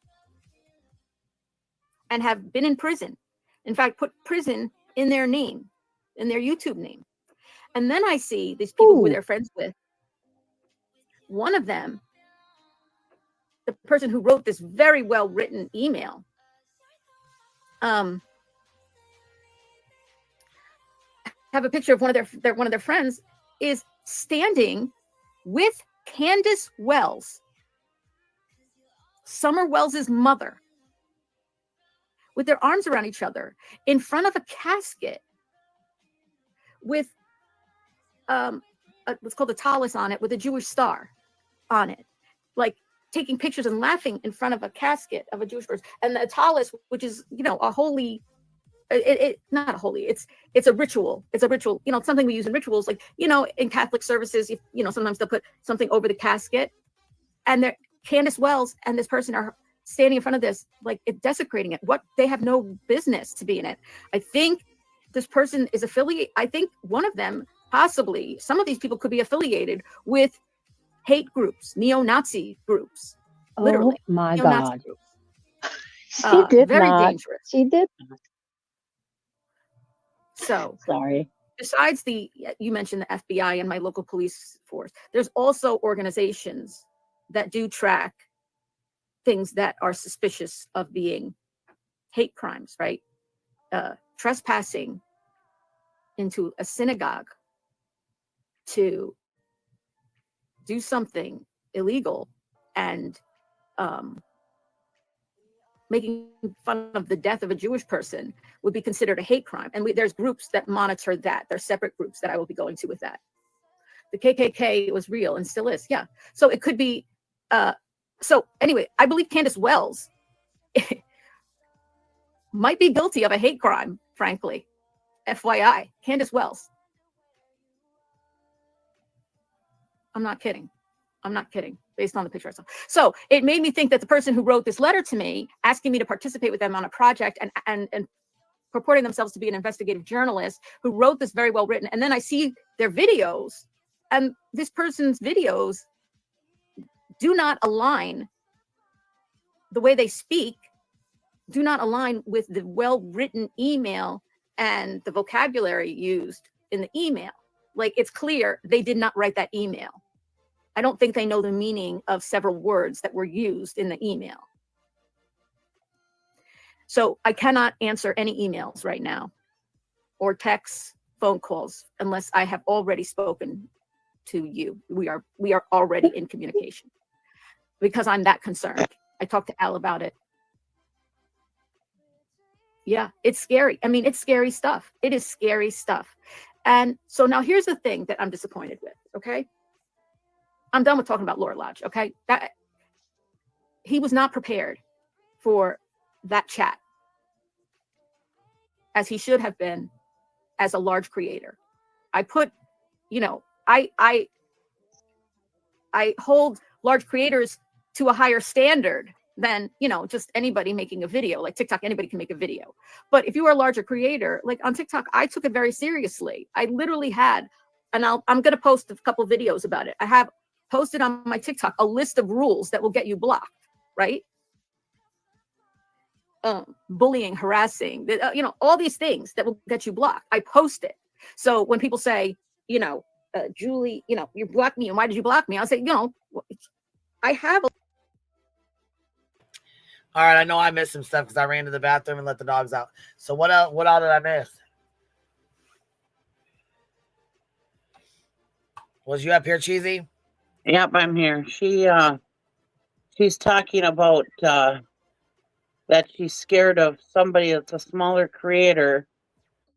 and have been in prison. In fact, put prison in their name, in their YouTube name. And then I see these people who they're friends with. One of them, the person who wrote this very well written email, have a picture of one of their friends is standing with Candace Wells, Summer Wells's mother, with their arms around each other in front of a casket with what's called a tallis on it with a Jewish star on it, like taking pictures and laughing in front of a casket of a Jewish person. And the tallis, which is, you know, a holy, not a holy, it's a ritual. It's a ritual, you know, something we use in rituals, like, you know, in Catholic services, you know, sometimes they'll put something over the casket, and Candace Wells and this person are standing in front of this, like, it desecrating it. What, they have no business to be in it. I think this person is affiliated. I think one of them, possibly, some of these people could be affiliated with hate groups, neo-Nazi groups. Literally. Oh my neo-Nazi God. groups. She did very not. dangerous. She did not. So, sorry. Besides you mentioned the FBI and my local police force, there's also organizations that do track things that are suspicious of being hate crimes, right? Trespassing into a synagogue to do something illegal and making fun of the death of a Jewish person would be considered a hate crime. And there's groups that monitor that. There's separate groups that I will be going to with that. The KKK was real and still is. Yeah. So it could be. So anyway, I believe Candace Wells might be guilty of a hate crime, frankly. FYI, Candace Wells. I'm not kidding. I'm not kidding, based on the picture I saw. So it made me think that the person who wrote this letter to me, asking me to participate with them on a project and purporting themselves to be an investigative journalist who wrote this very well written, and then I see their videos, and this person's videos do not align, the way they speak, do not align with the well-written email and the vocabulary used in the email. Like, it's clear they did not write that email. I don't think they know the meaning of several words that were used in the email. So I cannot answer any emails right now or texts, phone calls, unless I have already spoken to you. We are already in communication because I'm that concerned. I talked to Al about it. Yeah, it's scary. I mean, it's scary stuff. It is scary stuff. And so now here's the thing that I'm disappointed with, okay? I'm done with talking about Laura Lodge, okay? That he was not prepared for that chat, as he should have been as a large creator. I put, you know, I hold large creators to a higher standard than, you know, just anybody making a video. Like TikTok, anybody can make a video. But if you are a larger creator, like on TikTok, I took it very seriously. I literally had, and I'm going to post a couple videos about it. I have posted on my TikTok a list of rules that will get you blocked, right? Bullying, harassing, you know, all these things that will get you blocked. I post it. So when people say, you know, Julie, you know, you blocked me, and why did you block me? I'll say, you know, I have a All right, I know I missed some stuff because I ran to the bathroom and let the dogs out. So what else? What all did I miss? Was you up here, Cheesy? Yep, I'm here. She she's talking about that she's scared of somebody that's a smaller creator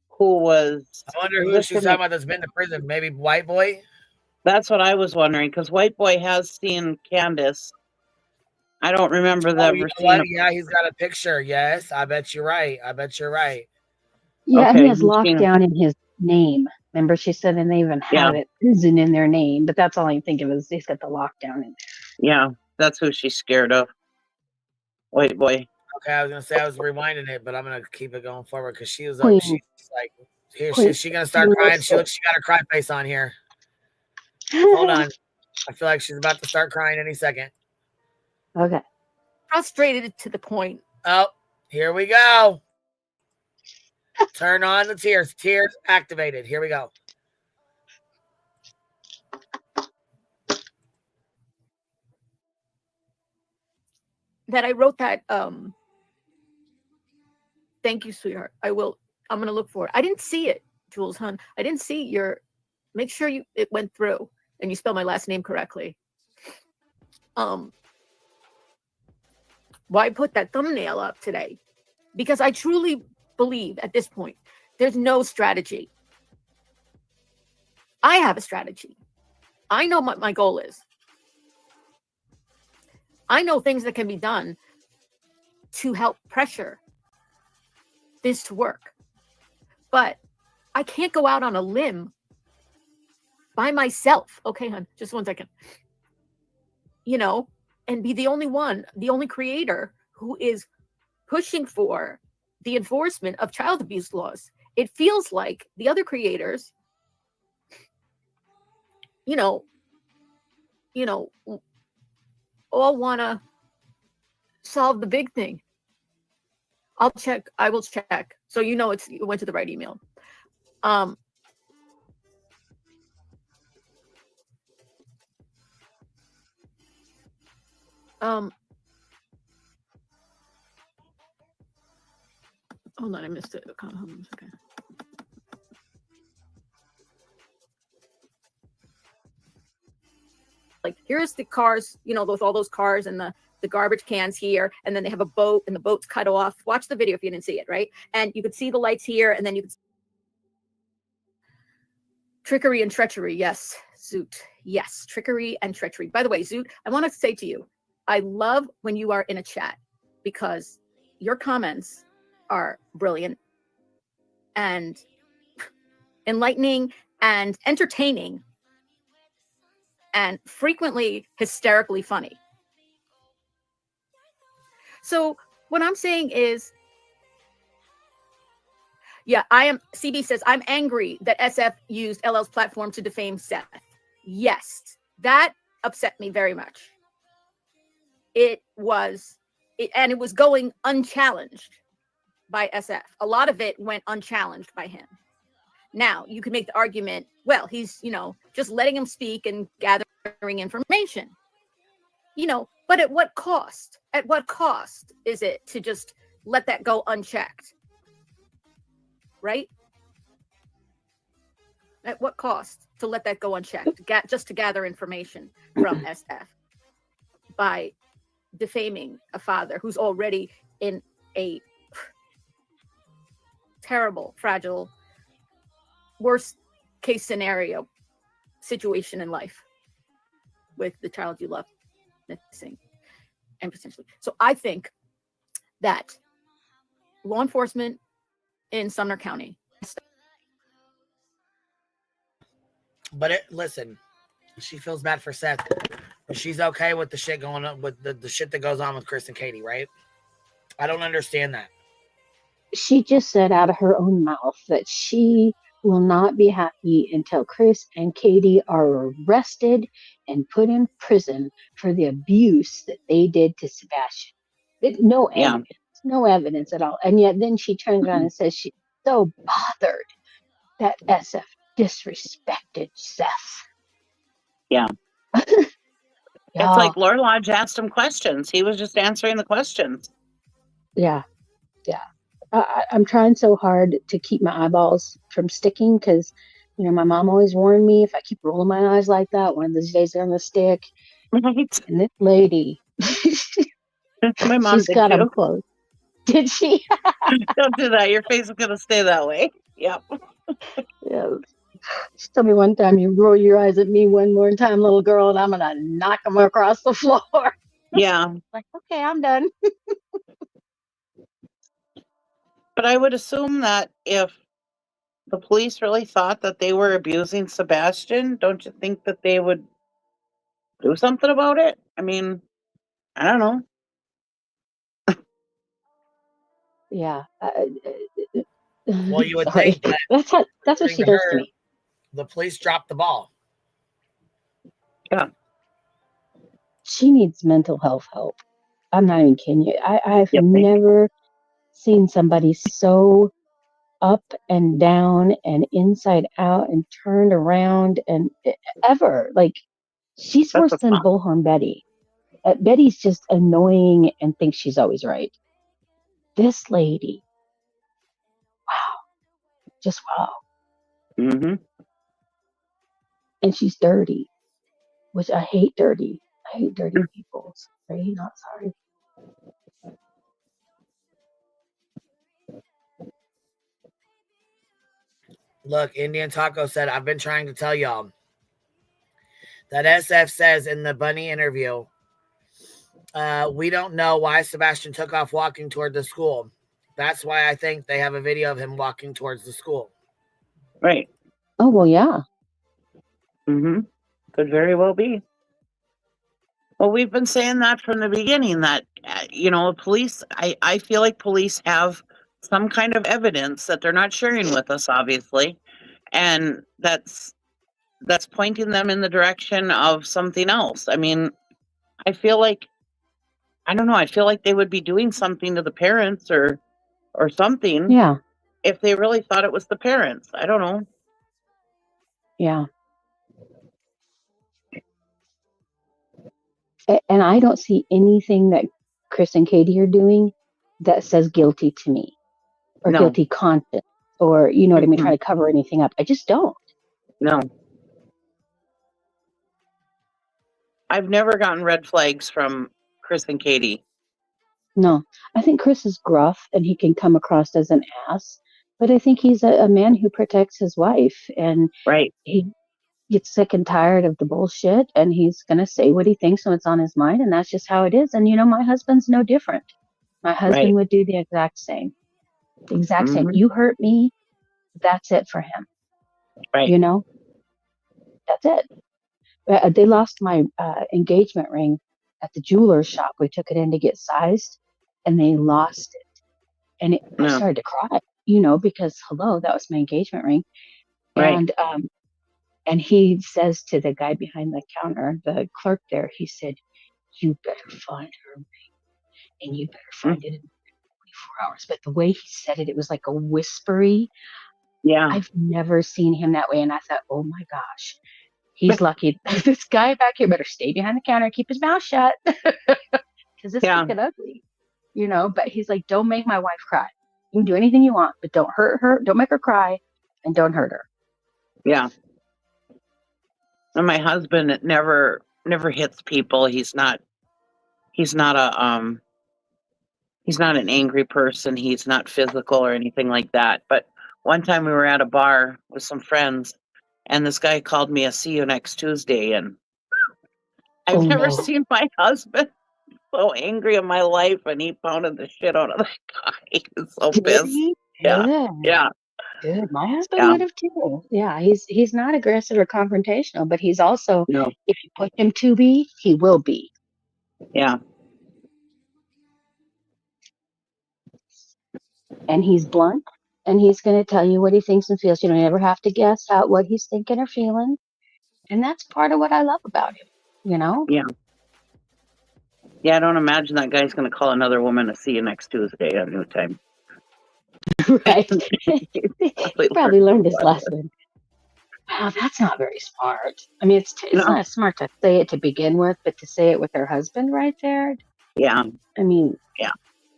who was. I wonder who she's talking about that's been to prison. Maybe White Boy? That's what I was wondering, because White Boy has seen Candace. I don't remember Oh, ever you know seeing what? Yeah, he's got a picture. Yes, I bet you're right. I bet you're right. Yeah, Okay, he has he's seen- lockdown in his name. Remember, she said, and they even have it prison in their name. But that's all I can think of is he's got the lockdown in there. Yeah, that's who she's scared of. White Boy. Okay, I was gonna say I was rewinding it, but I'm gonna keep it going forward because she was Queen. she's like, here, Queen. she gonna start crying. She got her cry face on here. Hold on, I feel like she's about to start crying any second. Okay. Frustrated to the point. Oh, here we go. Turn on the tears. Tears activated. Here we go. That I wrote that. Thank you, sweetheart. I'm gonna look for it. I didn't see it, Jules, hon. I didn't see your. Make sure it went through and you spell my last name correctly. Why put that thumbnail up today? Because I truly believe at this point there's no strategy. I have a strategy. I know what my goal is. I know things that can be done to help pressure this to work. But I can't go out on a limb by myself. Okay, hon, just 1 second. And be the only creator who is pushing for the enforcement of child abuse laws. It feels like the other creators, all want to solve the big thing. I'll check. I will check. So it went to the right email. Hold on, I missed it. Hold on, okay. Like, here's the cars, with all those cars and the garbage cans here, and then they have a boat, and the boat's cut off. Watch the video if you didn't see it, right? And you could see the lights here, and then you could trickery and treachery. Yes, Zoot. Yes, trickery and treachery. By the way, Zoot, I want to say to you, I love when you are in a chat because your comments are brilliant and enlightening and entertaining and frequently hysterically funny. So what I'm saying is, yeah, CB says, I'm angry that SF used LL's platform to defame Seth. Yes, that upset me very much. It was going unchallenged by SF. A lot of it went unchallenged by him. Now, you could make the argument, well, he's, just letting him speak and gathering information. But at what cost? At what cost is it to just let that go unchecked? Right? At what cost to let that go unchecked? Just to gather information from SF by defaming a father who's already in a terrible, fragile, worst case scenario situation in life with the child you love missing and potentially. So I think that law enforcement in Sumner County. But listen, she feels bad for Seth. But she's okay with the shit going on, with the shit that goes on with Chris and Katie, right? I don't understand that. She just said out of her own mouth that she will not be happy until Chris and Katie are arrested and put in prison for the abuse that they did to Sebastian. No evidence at all. And yet then she turns around and says she's so bothered that SF disrespected Seth. Yeah. It's like Lord Lodge asked him questions. He was just answering the questions. Yeah. I'm trying so hard to keep my eyeballs from sticking because, my mom always warned me if I keep rolling my eyes like that, one of these days they're going to stick. Right. And this lady My mom She's did got them too. close. Did she? Don't do that. Your face is gonna stay that way. Yep. Yeah. She told me one time, you roll your eyes at me one more time, little girl, and I'm gonna knock them across the floor. Yeah. Like, okay, I'm done. But I would assume that if the police really thought that they were abusing Sebastian, don't you think that they would do something about it? I mean, I don't know. Yeah. Well, you would Sorry. think that That's what according she to does to her, me. the police dropped the ball. Yeah. She needs mental health help. I'm not even kidding you. I've Yep. never seen somebody so up and down and inside out and turned around and ever. Like, she's That's worse a than fun. Bullhorn Betty. Betty's just annoying and thinks she's always right. This lady, just wow. Mm-hmm. And she's dirty, which I hate dirty. I hate dirty people. Sorry, not sorry. Look, Indian Taco said, I've been trying to tell y'all that SF says in the Bunny interview, we don't know why Sebastian took off walking toward the school. That's why I think they have a video of him walking towards the school. Right. Oh, well, yeah. Mm-hmm. Could very well be. Well, we've been saying that from the beginning that, police, I feel like police have some kind of evidence that they're not sharing with us, obviously. And that's pointing them in the direction of something else. I mean, I feel like, I don't know, I feel like they would be doing something to the parents or something. Yeah. If they really thought it was the parents. I don't know. Yeah. And I don't see anything that Chris and Katie are doing that says guilty to me or No. guilty conscience or, you know what I mean, Mhm. trying to cover anything up. I just don't. No. I've never gotten red flags from Chris and Katie. No. I think Chris is gruff and he can come across as an ass, but I think he's a man who protects his wife and right. He gets sick and tired of the bullshit and he's going to say what he thinks when it's on his mind. And that's just how it is. And, my husband's no different. My husband Right. would do the exact same. The exact same. Mhm. You hurt me. That's it for him. Right. That's it. They lost my engagement ring at the jeweler's shop. We took it in to get sized and they lost it. And I No. started to cry, because hello, that was my engagement ring. Right. And he says to the guy behind the counter, the clerk there, he said, you better find her ring and you better find it in 24 hours. But the way he said it, it was like a whispery. Yeah. I've never seen him that way. And I thought, oh my gosh, he's lucky. This guy back here better stay behind the counter and keep his mouth shut because it's Yeah. fucking ugly, but he's like, don't make my wife cry. You can do anything you want, but don't hurt her. Don't make her cry and don't hurt her. Yeah. And my husband never hits people. He's not an angry person. He's not physical or anything like that. But one time we were at a bar with some friends and this guy called me a see you next Tuesday. And I've never seen my husband so angry in my life, and he pounded the shit out of the guy. He's so pissed. Yeah. Good. Yeah. Good. My husband would have too. Yeah, he's not aggressive or confrontational, but he's also, No. if you push him to be, he will be. Yeah. And he's blunt, and he's going to tell you what he thinks and feels. You don't ever have to guess out what he's thinking or feeling, and that's part of what I love about him. Yeah. Yeah, I don't imagine that guy's going to call another woman to see you next Tuesday at new time. Right. He probably learned his lesson. Wow, that's not very smart. I mean, it's not smart to say it to begin with, but to say it with her husband right there. Yeah. I mean, yeah,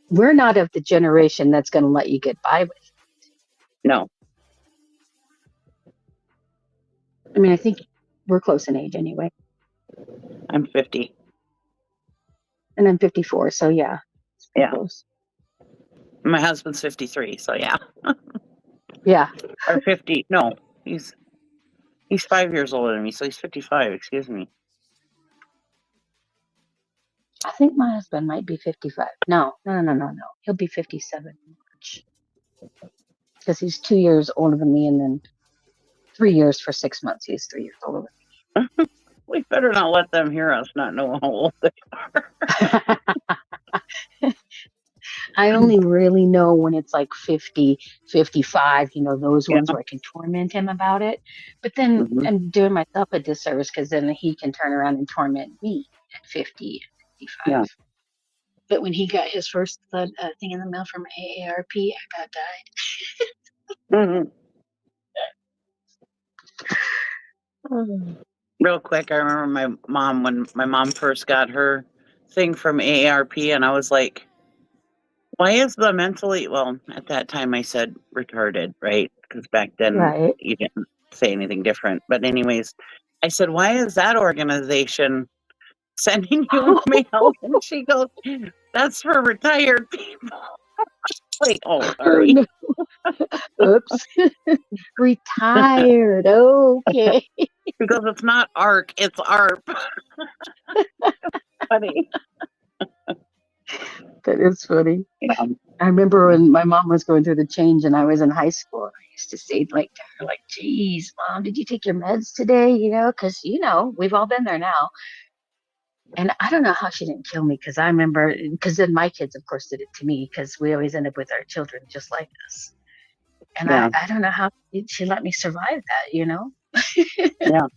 we're not of the generation that's going to let you get by with it. No. I mean, I think we're close in age anyway. I'm 50. And I'm 54, so yeah. Yeah. Close. My husband's 53, so yeah. Yeah. Or 50. No, he's 5 years older than me, so he's 55. Excuse me. I think my husband might be 55. No. He'll be 57 in March. Because he's 2 years older than me, and then 3 years for 6 months. He's 3 years older than me. We better not let them hear us not know how old they are. I only really know when it's like 50, 55, those ones where I can torment him about it. But then I'm doing myself a disservice because then he can turn around and torment me at 50, 55. Yeah. But when he got his first thing in the mail from AARP, I about died. Real quick, I remember my mom when my mom first got her thing from AARP, and I was like, why is the mentally, well, at that time I said retarded, right? Because back then Right. you didn't say anything different. But anyways, I said, why is that organization sending you mail? And she goes, that's for retired people. Like, oh, sorry. Oh, no. Oops. Retired. Okay. Because it's not ARC, it's ARP. Funny. That is funny. Yeah. I remember when my mom was going through the change and I was in high school. I used to say to her, geez, Mom, did you take your meds today? Because, we've all been there now. And I don't know how she didn't kill me because I remember, because then my kids, of course, did it to me because we always end up with our children just like us. And Yeah. I don't know how she let me survive that, Yeah.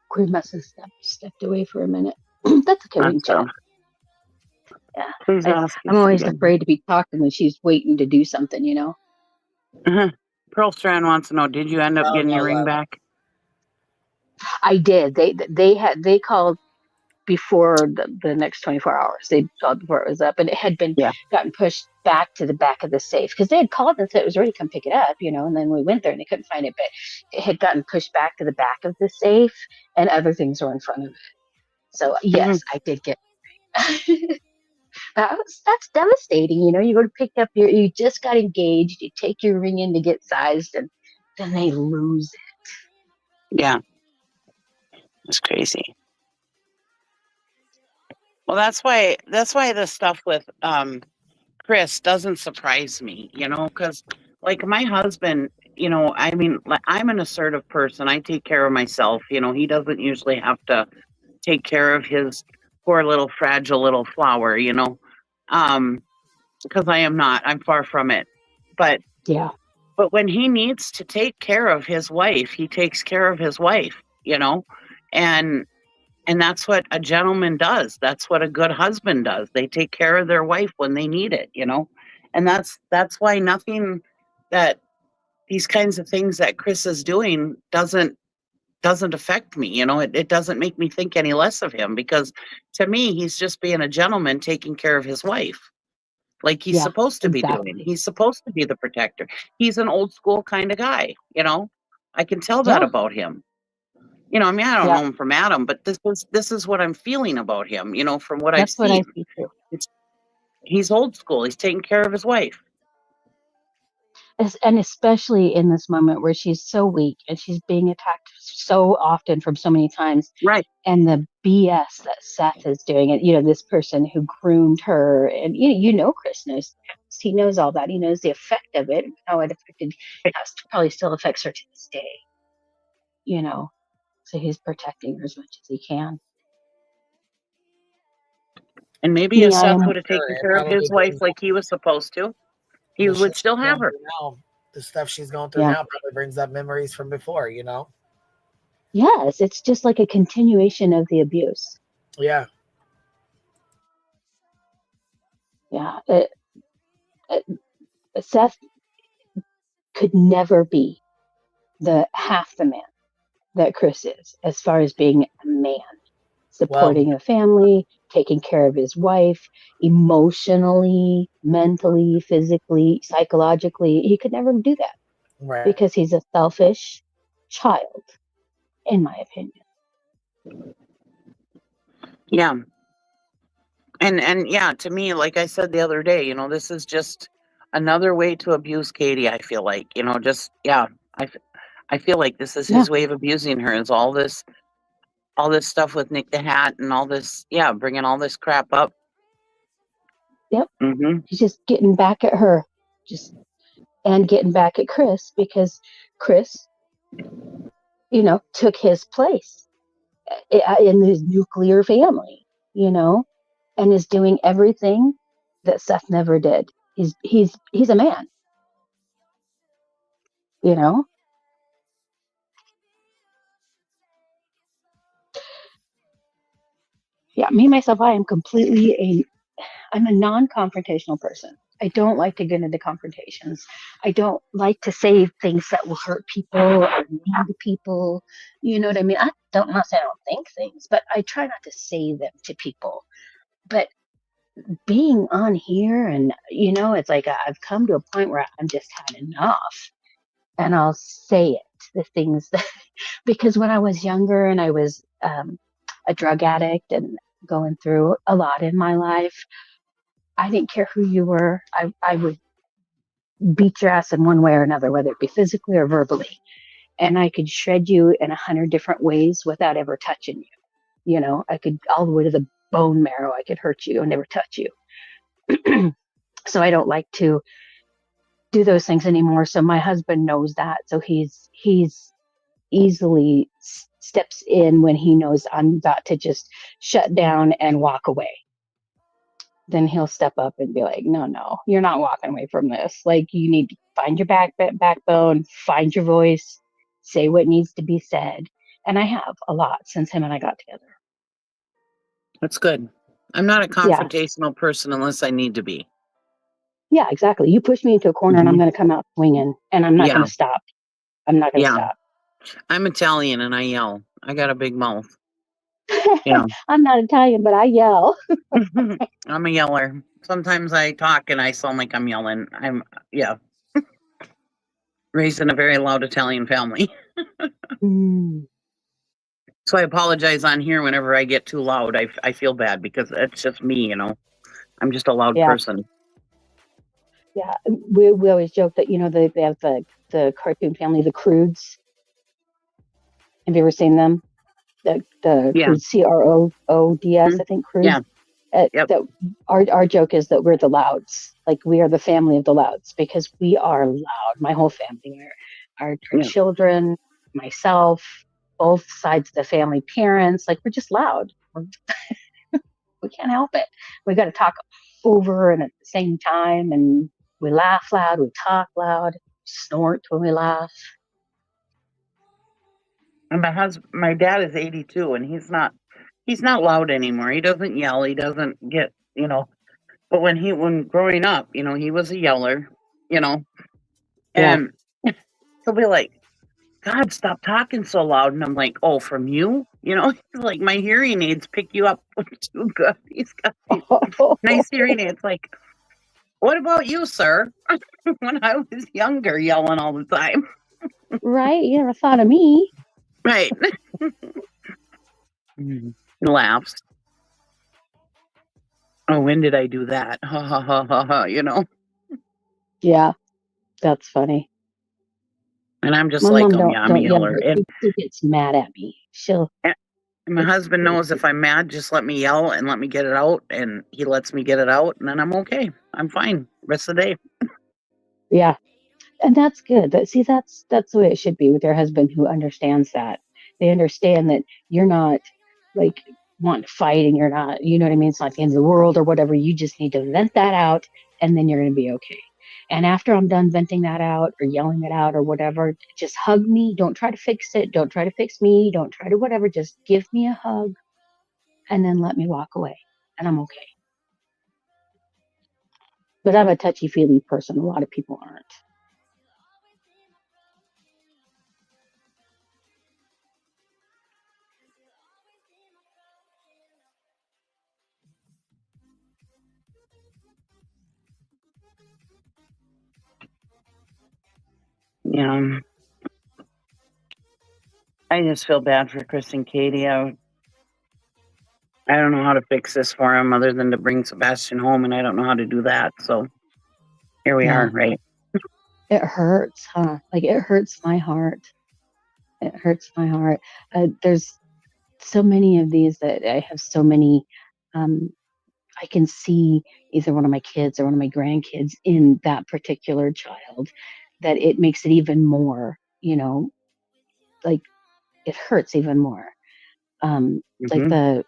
Queen must have stepped away for a minute. That's okay. We can chat. Yeah. Please ask. I'm always afraid to be talking when she's waiting to do something, Pearl Strand wants to know, did you end up getting your ring back? I did. They called before the next 24 hours. They called before it was up, and it had been gotten pushed back to the back of the safe because they had called and said it was ready to come pick it up, and then we went there and they couldn't find it, but it had gotten pushed back to the back of the safe and other things were in front of it. So yes, I did get that's devastating. You go to pick up you just got engaged, you take your ring in to get sized, and then they lose it. Yeah. It's crazy. Well, that's why the stuff with Chris doesn't surprise me, because like my husband, I mean, like, I'm an assertive person. I take care of myself. He doesn't usually have to take care of his poor little fragile little flower, because I am not. I'm far from it. But yeah. But when he needs to take care of his wife, he takes care of his wife, and that's what a gentleman does. That's what a good husband does. They take care of their wife when they need it, and that's why nothing that these kinds of things that Chris is doing doesn't affect me. It doesn't make me think any less of him because to me, he's just being a gentleman taking care of his wife. Like he's supposed to be doing. He's supposed to be the protector. He's an old school kind of guy, I can tell that about him. I mean, I don't know him from Adam, but this is what I'm feeling about him, from what I've seen. That's what I see too. He's old school. He's taking care of his wife. And especially in this moment where she's so weak and she's being attacked so often from so many times. Right. And the BS that Seth is doing, and this person who groomed her, and Chris knows, he knows all that. He knows the effect of it, how it affected, probably still affects her to this day. So he's protecting her as much as he can. And maybe if Seth would have taken care of his wife like he was supposed to, he would still have her. Now, the stuff she's going through now probably brings up memories from before, Yes, it's just like a continuation of the abuse. Yeah. Yeah. Seth could never be half the man that Chris is, as far as being a man. supporting the family, taking care of his wife, emotionally, mentally, physically, psychologically. He could never do that Right. because he's a selfish child, in my opinion. Yeah. And yeah, to me, like I said the other day, you know, this is just another way to abuse Katie. I feel like, you know, just yeah, I feel like this is his way of abusing her. Is all this stuff with Nick the Hat and all this, yeah, bringing all this crap up. Yep. Mm-hmm. He's just getting back at her, and getting back at Chris because Chris, you know, took his place in his nuclear family, you know, and is doing everything that Seth never did. He's a man, you know. Yeah, me myself, I'm a non-confrontational person. I don't like to get into confrontations. I don't like to say things that will hurt people or mean to people. You know what I mean? I'm not saying I don't think things, but I try not to say them to people. But being on here and, you know, it's like I've come to a point where I'm just had enough. And I'll say it, the things that, because when I was younger and I was a drug addict and going through a lot in my life, I didn't care who you were. I would beat your ass in one way or another, whether it be physically or verbally. And I could shred you in 100 different ways without ever touching you. You know, I could all the way to the bone marrow. I could hurt you and never touch you. So I don't like to do those things anymore. So my husband knows that. So he's easily steps in when he knows I'm about to just shut down and walk away. Then he'll step up and be like, no, you're not walking away from this. Like, you need to find your backbone, find your voice, say what needs to be said. And I have a lot since him and I got together. That's good. I'm not a confrontational person unless I need to be. Yeah, exactly. You push me into a corner and I'm going to come out swinging and I'm not going to stop. I'm not going to stop. I'm Italian and I yell. I got a big mouth. Yeah. I'm not Italian, but I yell. I'm a yeller. Sometimes I talk and I sound like I'm yelling. Raised in a very loud Italian family. So I apologize on here whenever I get too loud. I feel bad because it's just me, you know. I'm just a loud person. Yeah, we always joke that, you know, they have the cartoon family, the Croods. Have you ever seen them? The Croods, Croods, I think, Croods. That our joke is that we're the Louds. Like, we are the family of the Louds because we are loud. My whole family, our children, myself, both sides of the family, parents, like, we're just loud. We can't help it. We got to talk over and at the same time, and we laugh loud, we talk loud, snort when we laugh. And my dad is 82 and he's not loud anymore. He doesn't yell. He doesn't get, you know, but when growing up, you know, he was a yeller, you know, and he'll be like, God, stop talking so loud. And I'm like, oh, from you? You know, like, my hearing aids pick you up too good. He's got these nice hearing aids. Like, what about you, sir? When I was younger, yelling all the time. Right? You never thought of me. Right. Laughs. Oh, when did I do that? Ha ha ha ha ha, you know? Yeah, that's funny. And I'm just my like, mom I'm a yeller. Yell, she gets mad at me. And my husband knows if I'm mad, just let me yell and let me get it out. And he lets me get it out, and then I'm okay. I'm fine. Rest of the day. Yeah. And that's good. That's the way it should be with your husband, who understands that. They understand that you're not like wanting to fight and you're not, you know what I mean? It's not the end of the world or whatever. You just need to vent that out and then you're going to be okay. And after I'm done venting that out or yelling it out or whatever, just hug me. Don't try to fix it. Don't try to fix me. Don't try to whatever. Just give me a hug and then let me walk away and I'm okay. But I'm a touchy-feely person. A lot of people aren't. Yeah. I just feel bad for Chris and Katie. I don't know how to fix this for him other than to bring Sebastian home, and I don't know how to do that. So here we are, right? It hurts, huh? Like, it hurts my heart. It hurts my heart. There's so many of these that I have so many. I can see either one of my kids or one of my grandkids in that particular child, that it makes it even more, like, it hurts even more. Like the,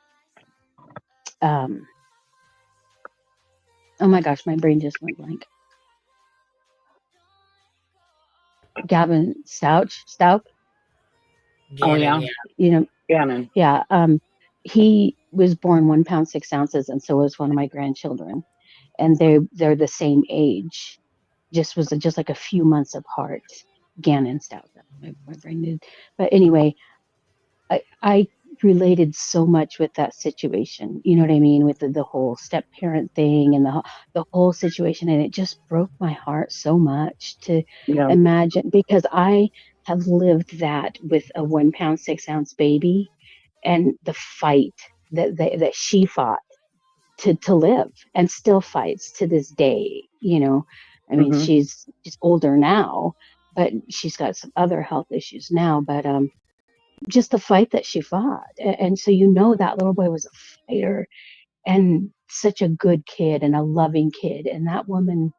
oh my gosh, my brain just went blank. Gavin Staup. Oh, yeah. Gannon. Yeah. He was born 1 pound 6 ounces, and so was one of my grandchildren, and they're the same age, just like a few months apart. Gannon Stout. My brain did, but anyway, I related so much with that situation. You know what I mean, with the whole step parent thing and the whole situation, and it just broke my heart so much to imagine, because I have lived that with a 1 pound 6 ounce baby, and the fight that she fought to live, and still fights to this day. I mean, she's older now, but she's got some other health issues now, but just the fight that she fought. And so, that little boy was a fighter and such a good kid and a loving kid, and that woman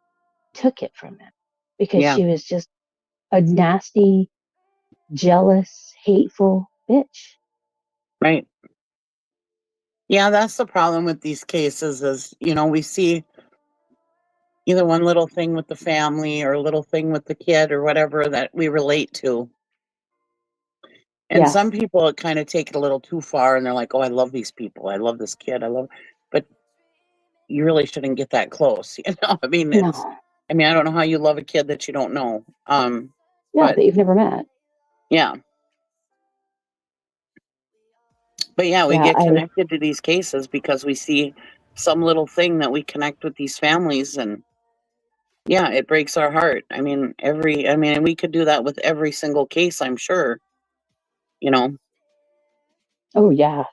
took it from him because she was just a nasty, jealous, hateful bitch. Right. Yeah, that's the problem with these cases is, we see either one little thing with the family or a little thing with the kid or whatever that we relate to. And some people kind of take it a little too far, and they're like, oh, I love these people. I love this kid. But you really shouldn't get that close. I mean, I don't know how you love a kid that you don't know. That you've never met. Yeah. But yeah, we get connected to these cases because we see some little thing that we connect with these families, and yeah, it breaks our heart. I mean, we could do that with every single case, I'm sure. Oh yeah,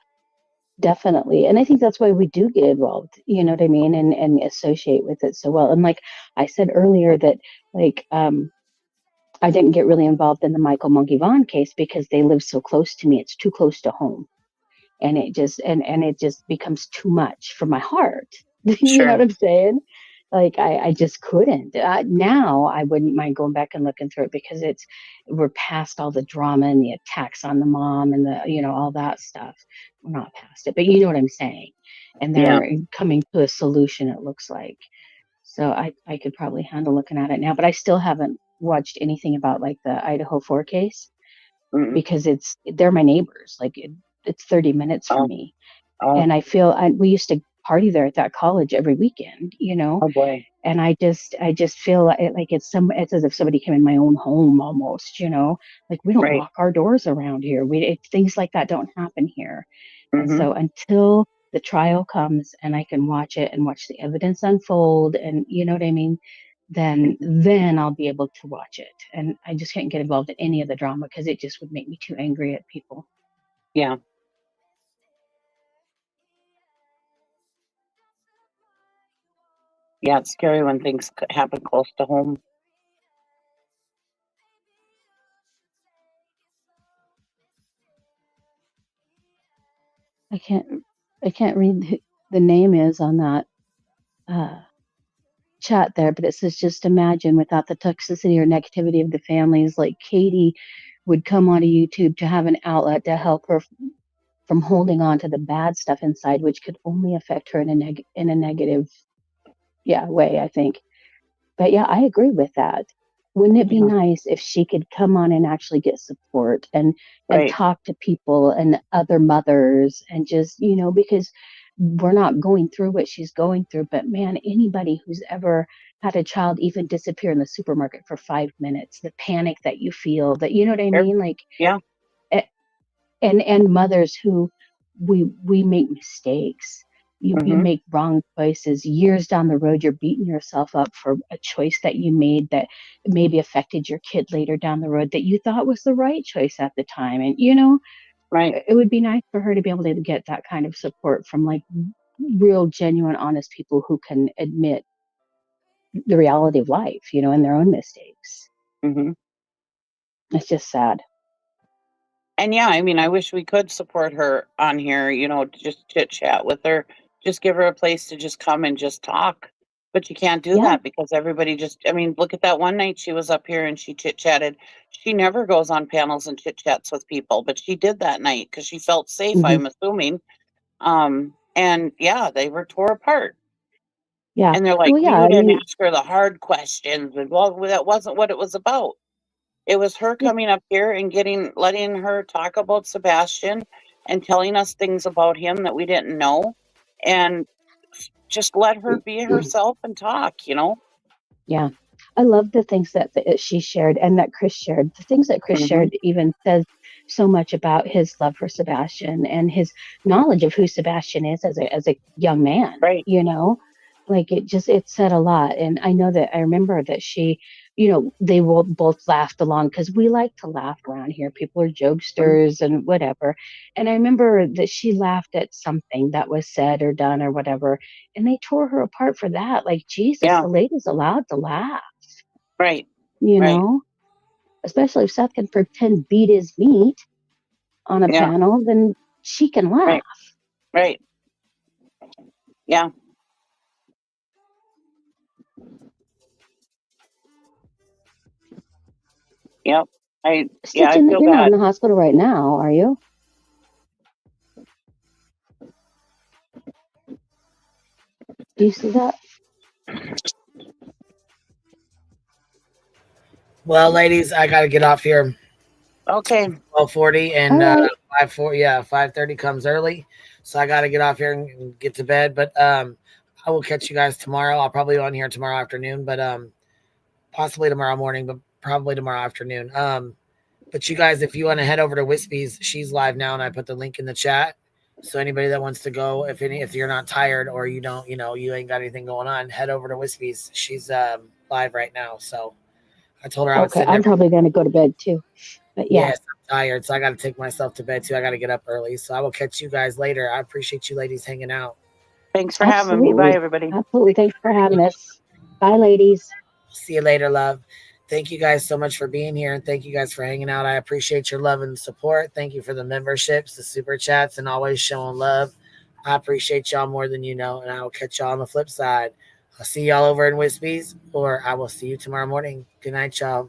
definitely. And I think that's why we do get involved, you know what I mean? And associate with it so well. And like I said earlier that I didn't get really involved in the Michael Monkey Vaughn case because they live so close to me. It's too close to home. And it just it just becomes too much for my heart. You know what I'm saying? Like I just couldn't. Now I wouldn't mind going back and looking through it because we're past all the drama and the attacks on the mom and the all that stuff. We're not past it, but you know what I'm saying. And they're coming to a solution, it looks like. So I could probably handle looking at it now, but I still haven't watched anything about like the Idaho 4 case because they're my neighbors. Like it's 30 minutes from me. And I feel we used to party there at that college every weekend, Oh boy. and I just feel like it's as if somebody came in my own home almost, like we don't lock our doors around here. Things like that don't happen here. And so until the trial comes and I can watch it and watch the evidence unfold, and you know what I mean, then I'll be able to watch it. And I just can't get involved in any of the drama because it just would make me too angry at people. Yeah. Yeah, it's scary when things happen close to home. I can't read who the name is on that chat there, but it says, just imagine without the toxicity or negativity of the families, like Katie would come onto YouTube to have an outlet to help her from holding on to the bad stuff inside, which could only affect her in a negative way, I think. But yeah, I agree with that. Wouldn't it be nice if she could come on and actually get support and talk to people and other mothers and just, because we're not going through what she's going through, but man, anybody who's ever had a child even disappear in the supermarket for 5 minutes, the panic that you feel, that, you know what I mean? Like, and mothers who we make mistakes, You make wrong choices. Years down the road, you're beating yourself up for a choice that you made that maybe affected your kid later down the road that you thought was the right choice at the time. And, Right. it would be nice for her to be able to get that kind of support from like real, genuine, honest people who can admit the reality of life, and their own mistakes. It's just sad. And yeah, I mean, I wish we could support her on here, just chit chat with her, just give her a place to just come and just talk. But you can't do that because everybody look at that one night she was up here and she chit chatted. She never goes on panels and chit chats with people, but she did that night because she felt safe, I'm assuming. And yeah, they were tore apart. Yeah. And they're like, Well, you yeah, didn't ask her the hard questions. And well, that wasn't what it was about. It was her coming up here and letting her talk about Sebastian and telling us things about him that we didn't know. And just let her be herself and talk, Yeah. I love the things that she shared and that Chris shared. The things that Chris shared even says so much about his love for Sebastian and his knowledge of who Sebastian is as a young man. Right. Like it said a lot. And I remember that she, they both laughed along because we like to laugh around here. People are jokesters and whatever. And I remember that she laughed at something that was said or done or whatever. And they tore her apart for that. Like, Jesus, the lady's allowed to laugh. Right. Especially if Seth can pretend beat his meat on a panel, then she can laugh. Right. Yeah. Yep. I Stitching, feel you're not bad. in the hospital right now, are you? Do you see that? Well, ladies, I gotta get off here. Okay. 12:40 and right. 5:30 comes early, so I gotta get off here and get to bed. But I will catch you guys tomorrow. I'll probably be on here tomorrow afternoon, but possibly tomorrow morning, but probably tomorrow afternoon. But you guys, if you want to head over to Wispy's, she's live now, and I put the link in the chat. So anybody that wants to go, if you're not tired or you don't, you ain't got anything going on, head over to Wispy's. She's live right now. So I told her I would Okay, sit there. I'm probably going to go to bed too. But yeah. Yes, I'm tired, so I got to take myself to bed too. I got to get up early. So I will catch you guys later. I appreciate you ladies hanging out. Thanks for having me. Bye, everybody. Absolutely. Thanks for having us. Bye, ladies. See you later, love. Thank you guys so much for being here, and thank you guys for hanging out. I appreciate your love and support. Thank you for the memberships, the super chats, and always showing love. I appreciate y'all more than you know, and I will catch y'all on the flip side. I'll see y'all over in Wispy's, or I will see you tomorrow morning. Good night, y'all.